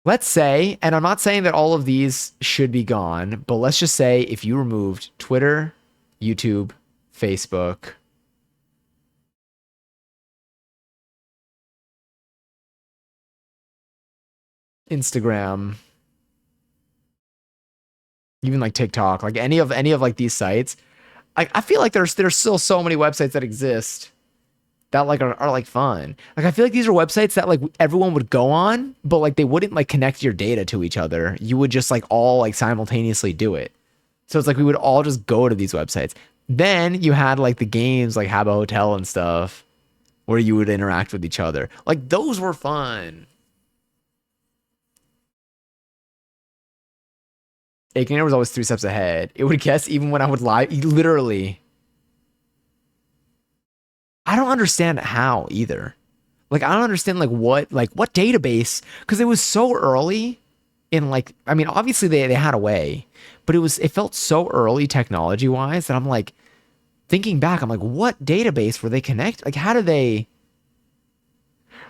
let's say, and I'm not saying that all of these should be gone, but let's just say if you removed Twitter, YouTube, Facebook, Instagram, even like TikTok, like any of like these sites, I feel like there's still so many websites that exist that like are like fun. Like I feel like these are websites that like everyone would go on, but like they wouldn't like connect your data to each other. You would just like all like simultaneously do it. So it's like we would all just go to these websites. Then you had like the games like Habbo Hotel and stuff where you would interact with each other. Like those were fun. Akinator was always 3 steps ahead. It would guess even when I would lie. Literally, I don't understand how either. Like I don't understand like what database because it was so early in like I mean obviously they had a way, but it felt so early technology wise that I'm like thinking back I'm like what database were they connect like how did they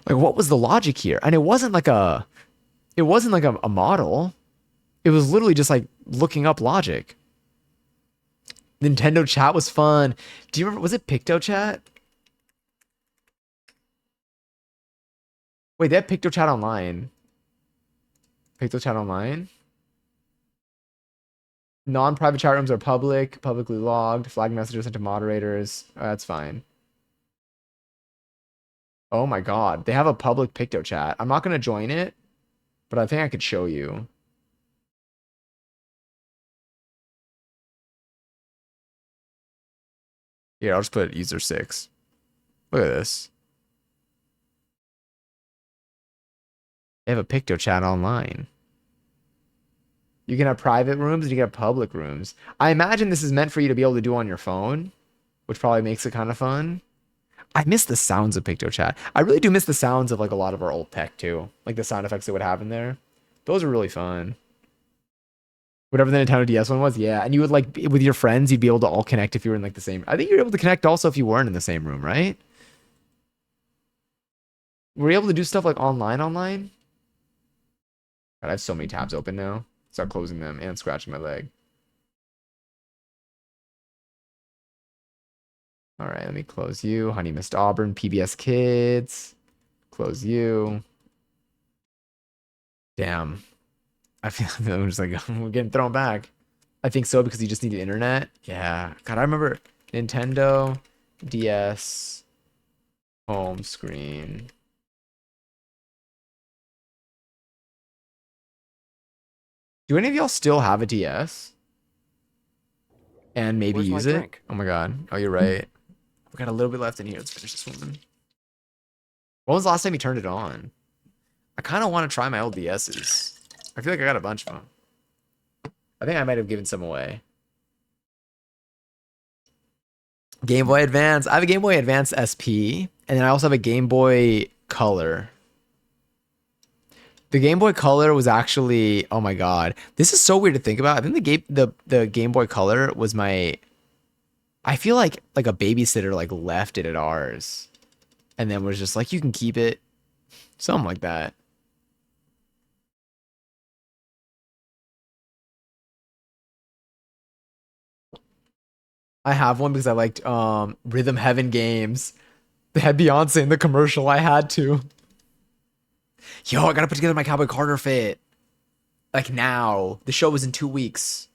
like what was the logic here? And it wasn't like a model. It was literally just like looking up logic. Nintendo chat was fun. Do you remember was it PictoChat? Wait, they had PictoChat online. PictoChat online? Non-private chat rooms are public, publicly logged, flag messages sent to moderators. That's fine. Oh my God. They have a public PictoChat. I'm not going to join it, but I think I could show you. Here, I'll just put user 6. Look at this. They have a PictoChat online. You can have private rooms and you can have public rooms. I imagine this is meant for you to be able to do on your phone, which probably makes it kind of fun. I miss the sounds of PictoChat. I really do miss the sounds of like a lot of our old tech too. Like the sound effects it would have in there. Those are really fun. Whatever the Nintendo DS one was, yeah. And you would like with your friends, you'd be able to all connect if you were in like the same. I think you're able to connect also if you weren't in the same room, right? Were you able to do stuff like online? God, I have so many tabs open now. Start closing them and scratching my leg. All right, let me close you. Honey Missed Auburn, PBS Kids. Close you. Damn. I feel I'm just like we're getting thrown back. I think so because you just need the internet. Yeah. God, I remember Nintendo DS home screen. Do any of y'all still have a DS and maybe Where's my use it? drink? Oh my God. Oh, you're right. We got a little bit left in here. Let's finish this one. When was the last time you turned it on? I kind of want to try my old DSs. I feel like I got a bunch of them. I think I might have given some away. Game Boy Advance. I have a Game Boy Advance SP, and then I also have a Game Boy Color. The Game Boy Color was actually, oh my God, this is so weird to think about. I think the Game Boy Color was my. I feel like a babysitter like left it at ours, and then was just like, you can keep it, something like that. I have one because I liked Rhythm Heaven games. They had Beyonce in the commercial. I had to. Yo, I gotta put together my Cowboy Carter fit. Like now. The show was in 2 weeks.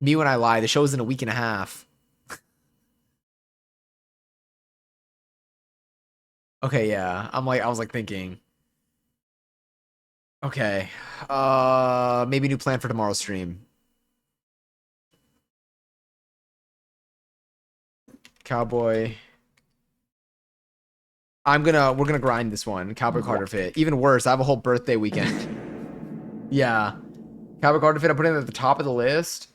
Me when I lie, the show was in a week and a half. Okay, yeah. I was like thinking. Okay. Maybe new plan for tomorrow's stream. Cowboy. We're gonna grind this one. Cowboy Carter fit. Even worse, I have a whole birthday weekend. Yeah. Cowboy Carter fit, I'm putting it at the top of the list.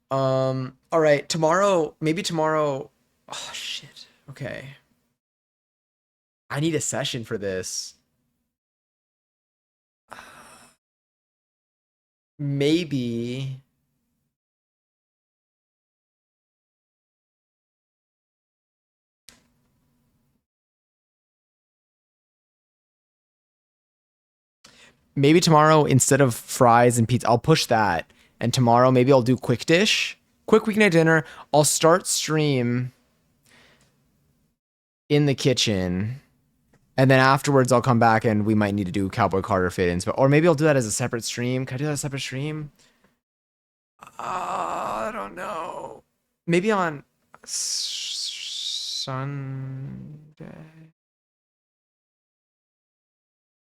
All right, tomorrow, maybe tomorrow. Oh shit. Okay. I need a session for this. Maybe. Maybe tomorrow instead of fries and pizza, I'll push that. And tomorrow maybe I'll do quick dish, quick weeknight dinner. I'll start stream in the kitchen, and then afterwards I'll come back and we might need to do Cowboy Carter fit ins. Or maybe I'll do that as a separate stream. Can I do that as a separate stream? I don't know. Maybe on Sunday.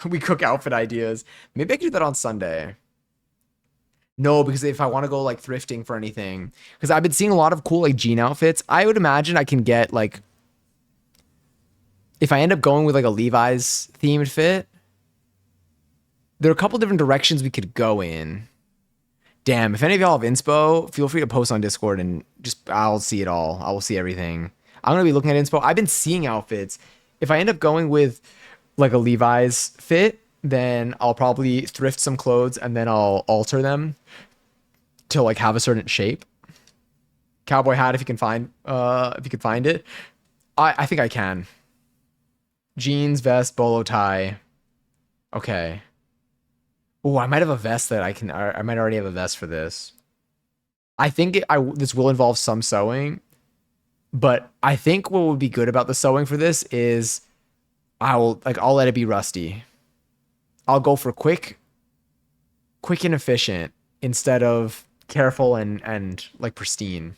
We cook outfit ideas. Maybe I could do that on Sunday. No, because if I want to go like thrifting for anything, because I've been seeing a lot of cool like jean outfits. I would imagine I can get like, if I end up going with like a Levi's themed fit, there are a couple different directions we could go in. Damn, if any of y'all have inspo, feel free to post on Discord and just, I'll see it all. I will see everything. I'm going to be looking at inspo. I've been seeing outfits. If I end up going with like a Levi's fit, then I'll probably thrift some clothes and then I'll alter them to like have a certain shape. Cowboy hat if you can find it. I think I can. Jeans, vest, bolo tie. Okay. Oh, I might have a vest that I might already have a vest for this. I think this will involve some sewing, but I think what would be good about the sewing for this is I'll let it be rusty. I'll go for quick and efficient instead of careful and like pristine.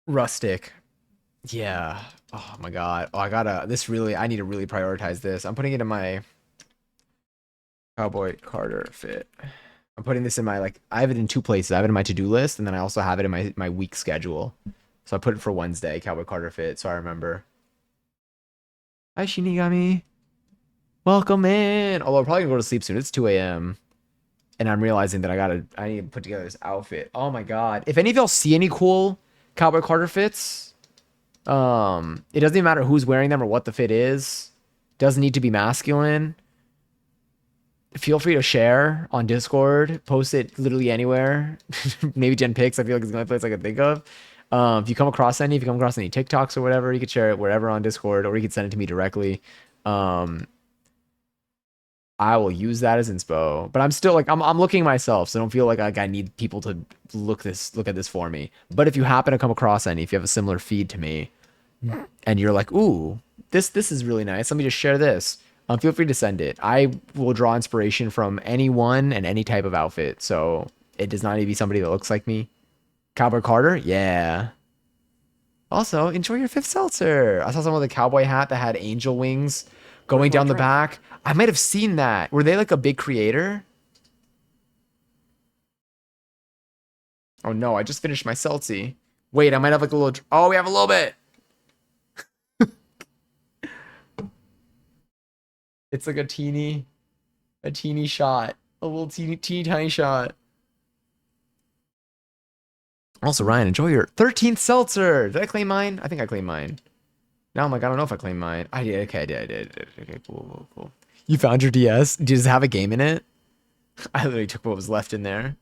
Rustic. Yeah. Oh my God. Oh, I need to really prioritize this. I'm putting it in my Cowboy Carter fit. I'm putting this in my, like, I have it in two places. I have it in my to-do list, and then I also have it in my week schedule. So I put it for Wednesday, Cowboy Carter fit, so I remember. Hi, Shinigami. Welcome in. Although I'm probably gonna go to sleep soon. It's 2 a.m. And I'm realizing that I need to put together this outfit. Oh my God. If any of y'all see any cool Cowboy Carter fits, it doesn't even matter who's wearing them or what the fit is. Doesn't need to be masculine. Feel free to share on Discord. Post it literally anywhere. Maybe Gen Pics. I feel like it's the only place I can think of. If you come across any TikToks or whatever, you could share it wherever on Discord, or you could send it to me directly. I will use that as inspo. But I'm still like I'm looking myself, so I don't feel like I need people to look at this for me. But if you happen to come across any, if you have a similar feed to me, and you're like, ooh, this is really nice, let me just share this. Feel free to send it. I will draw inspiration from anyone and any type of outfit. So it does not need to be somebody that looks like me. Cowboy Carter? Yeah. Also, enjoy your fifth seltzer. I saw someone with a cowboy hat that had angel wings going down the back. I might have seen that. Were they like a big creator? Oh no, I just finished my seltzy. Wait, I might have like a little. Oh, we have a little bit. It's like a teeny shot. A little teeny tiny shot. Also, Ryan, enjoy your 13th seltzer. Did I claim mine? I think I claimed mine. Now I'm like, I don't know if I claimed mine. I did. Okay, I did. Okay, cool. You found your DS? Does it have a game in it? I literally took what was left in there.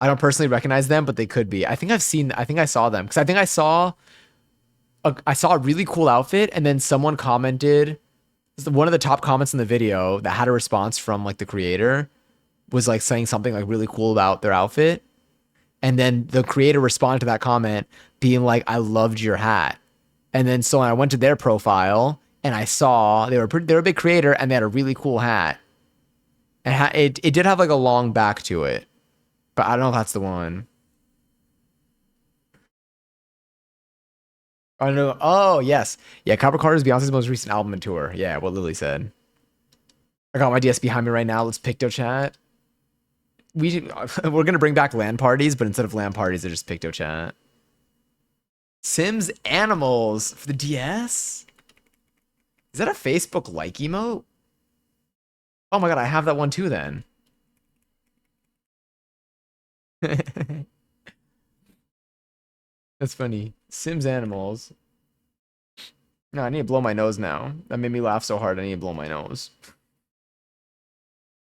I don't personally recognize them, but they could be. I think I saw them because I think I saw a really cool outfit, and then someone commented. One of the top comments in the video that had a response from like the creator was like saying something like really cool about their outfit, and then the creator responded to that comment being like, "I loved your hat," and then so I went to their profile and I saw they were a big creator and they had a really cool hat, and it did have like a long back to it. But I don't know if that's the one. I don't know. Oh, yes. Yeah, Copper Carter is Beyonce's most recent album and tour. Yeah, what Lily said. I got my DS behind me right now. Let's Picto chat. We're going to bring back LAN parties, but instead of LAN parties, they're just Picto chat. Sims Animals for the DS? Is that a Facebook like emote? Oh my god, I have that one too then. That's funny. Sims Animals. No, I need to blow my nose now. That made me laugh so hard, I need to blow my nose.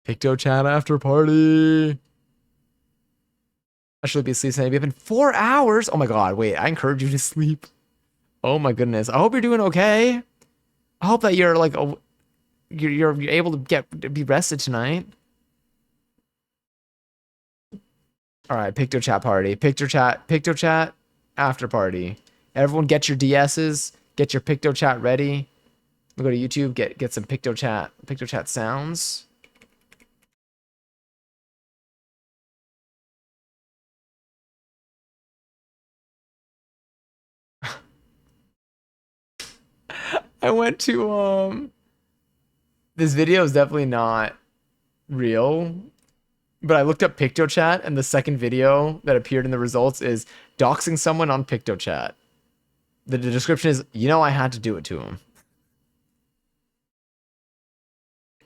Picto chat after party. I should be asleep tonight. We have been 4 hours. Oh my god, wait, I encourage you to sleep. Oh my goodness. I hope you're doing okay. I hope that you're like you're able to be rested tonight. All right, Picto chat party. Picto chat after party. Everyone get your DSs, get your Picto chat ready. We'll go to YouTube, get some Picto chat sounds. I went to this video is definitely not real, but I looked up Picto chat and the second video that appeared in the results is doxing someone on Picto chat. The description is, I had to do it to him.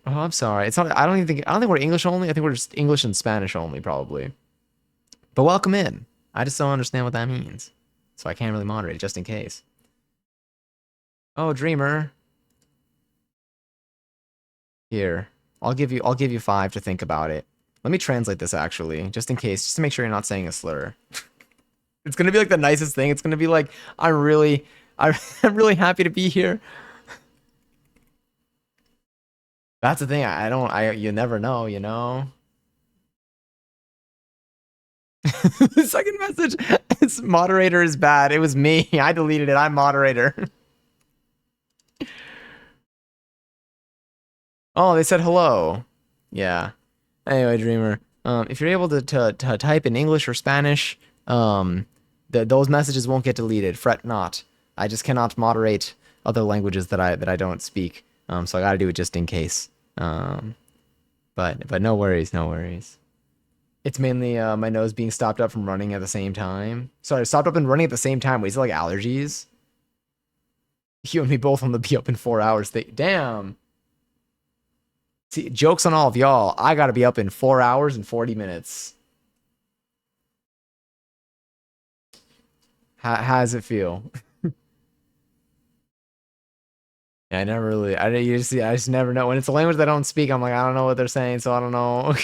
Oh, I'm sorry. It's not. I don't think we're English only. I think we're just English and Spanish only, probably. But welcome in. I just don't understand what that means, so I can't really moderate it just in case. Oh, Dreamer. Here, I'll give you 5 to think about it. Let me translate this actually, just in case, just to make sure you're not saying a slur. It's gonna be like the nicest thing. It's gonna be like, I'm really happy to be here. That's the thing. You never know, The second message, it's moderator is bad. It was me. I deleted it. I'm moderator. Oh, they said hello. Yeah. Anyway, Dreamer, if you're able to type in English or Spanish, those messages won't get deleted. Fret not. I just cannot moderate other languages that I don't speak. So I got to do it just in case. But no worries. It's mainly my nose being stopped up from running at the same time. Sorry, stopped up and running at the same time. Wait, is it like allergies? You and me both on the be up in 4 hours thing. Damn. See, joke's on all of y'all. I gotta be up in 4 hours and 40 minutes. How does it feel? Yeah, I just never know. When it's a language that I don't speak, I'm like, I don't know what they're saying, so I don't know.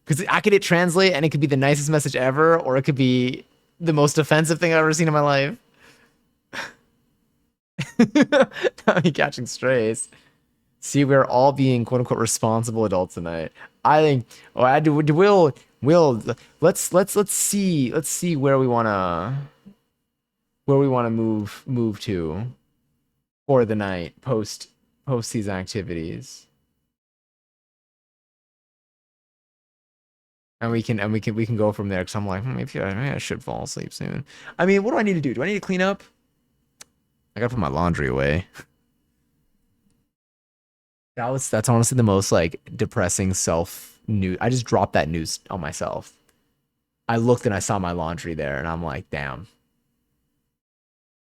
Because I could hit translate and it could be the nicest message ever, or it could be the most offensive thing I've ever seen in my life. Not me catching strays. See, we're all being quote unquote responsible adults tonight. I think. Oh, I do. We'll let's see where we wanna move to. for the night post these activities. And we can go from there because I'm like, maybe I should fall asleep soon. I mean, what do I need to do? Do I need to clean up? I gotta put my laundry away. That's honestly the most like depressing self news. I just dropped that news on myself. I looked and I saw my laundry there, and I'm like, damn,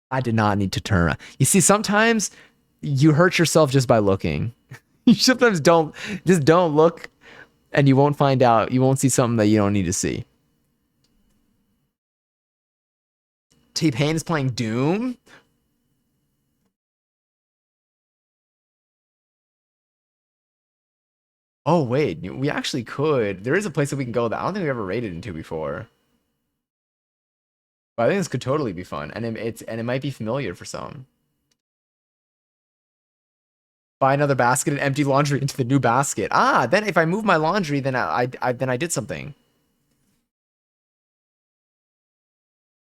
I did not need to turn around. You see, sometimes you hurt yourself just by looking. You sometimes don't look, and you won't find out. You won't see something that you don't need to see. T-Pain is playing Doom. Oh wait, we actually could. There is a place that we can go that I don't think we ever raided into before. But I think this could totally be fun, and it might be familiar for some. Buy another basket and empty laundry into the new basket. Ah, then if I move my laundry, then I did something.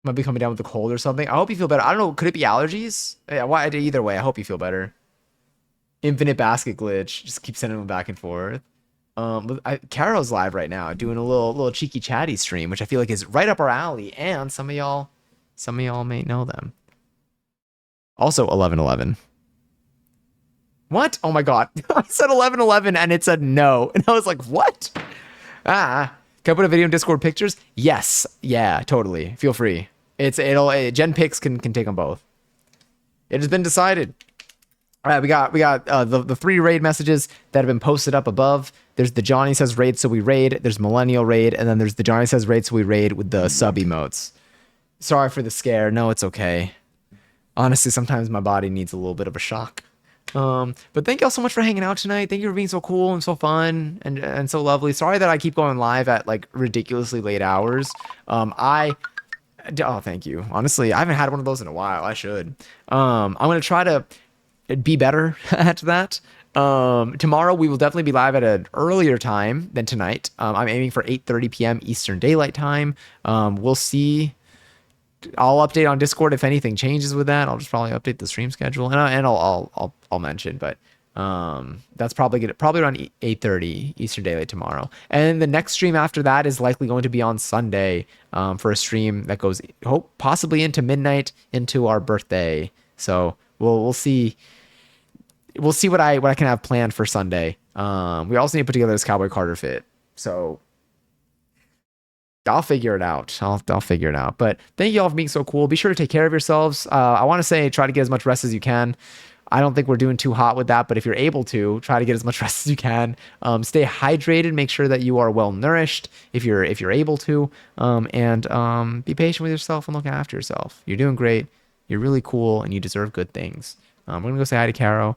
Might be coming down with the cold or something. I hope you feel better. I don't know. Could it be allergies? Yeah, well, either way, I hope you feel better. Infinite basket glitch. Just keep sending them back and forth. Caro's live right now, doing a little cheeky chatty stream, which I feel like is right up our alley. And some of y'all may know them. Also, 11:11. What? Oh my god! I said 11:11 and it said no, and I was like, what? Ah, can I put a video in Discord pictures? Yes. Yeah, totally. Feel free. Gen Pix can take them both. It has been decided. All right, we got the three raid messages that have been posted up above. There's the Johnny says raid, so we raid. There's Millennial raid, and then there's the Johnny says raid, so we raid with the sub emotes. Sorry for the scare. No, it's okay. Honestly, sometimes my body needs a little bit of a shock. But thank y'all so much for hanging out tonight. Thank you for being so cool and so fun and so lovely. Sorry that I keep going live at like ridiculously late hours. Thank you. Honestly, I haven't had one of those in a while. I should. I'm gonna try to be better at that. Tomorrow we will definitely be live at an earlier time than tonight. I'm aiming for 8:30 p.m. Eastern Daylight Time. We'll see. I'll update on Discord if anything changes with that. I'll just probably update the stream schedule, and I'll mention. But that's probably around 8:30 Eastern Daylight tomorrow. And the next stream after that is likely going to be on Sunday for a stream that goes possibly into midnight into our birthday. So we'll see. We'll see what I can have planned for Sunday. We also need to put together this Cowboy Carter fit. So I'll figure it out. I'll figure it out. But thank you all for being so cool. Be sure to take care of yourselves. I want to say try to get as much rest as you can. I don't think we're doing too hot with that, but if you're able to, try to get as much rest as you can. Stay hydrated. Make sure that you are well nourished if you're able to. And be patient with yourself and look after yourself. You're doing great. You're really cool, and you deserve good things. We're gonna go say hi to Caro.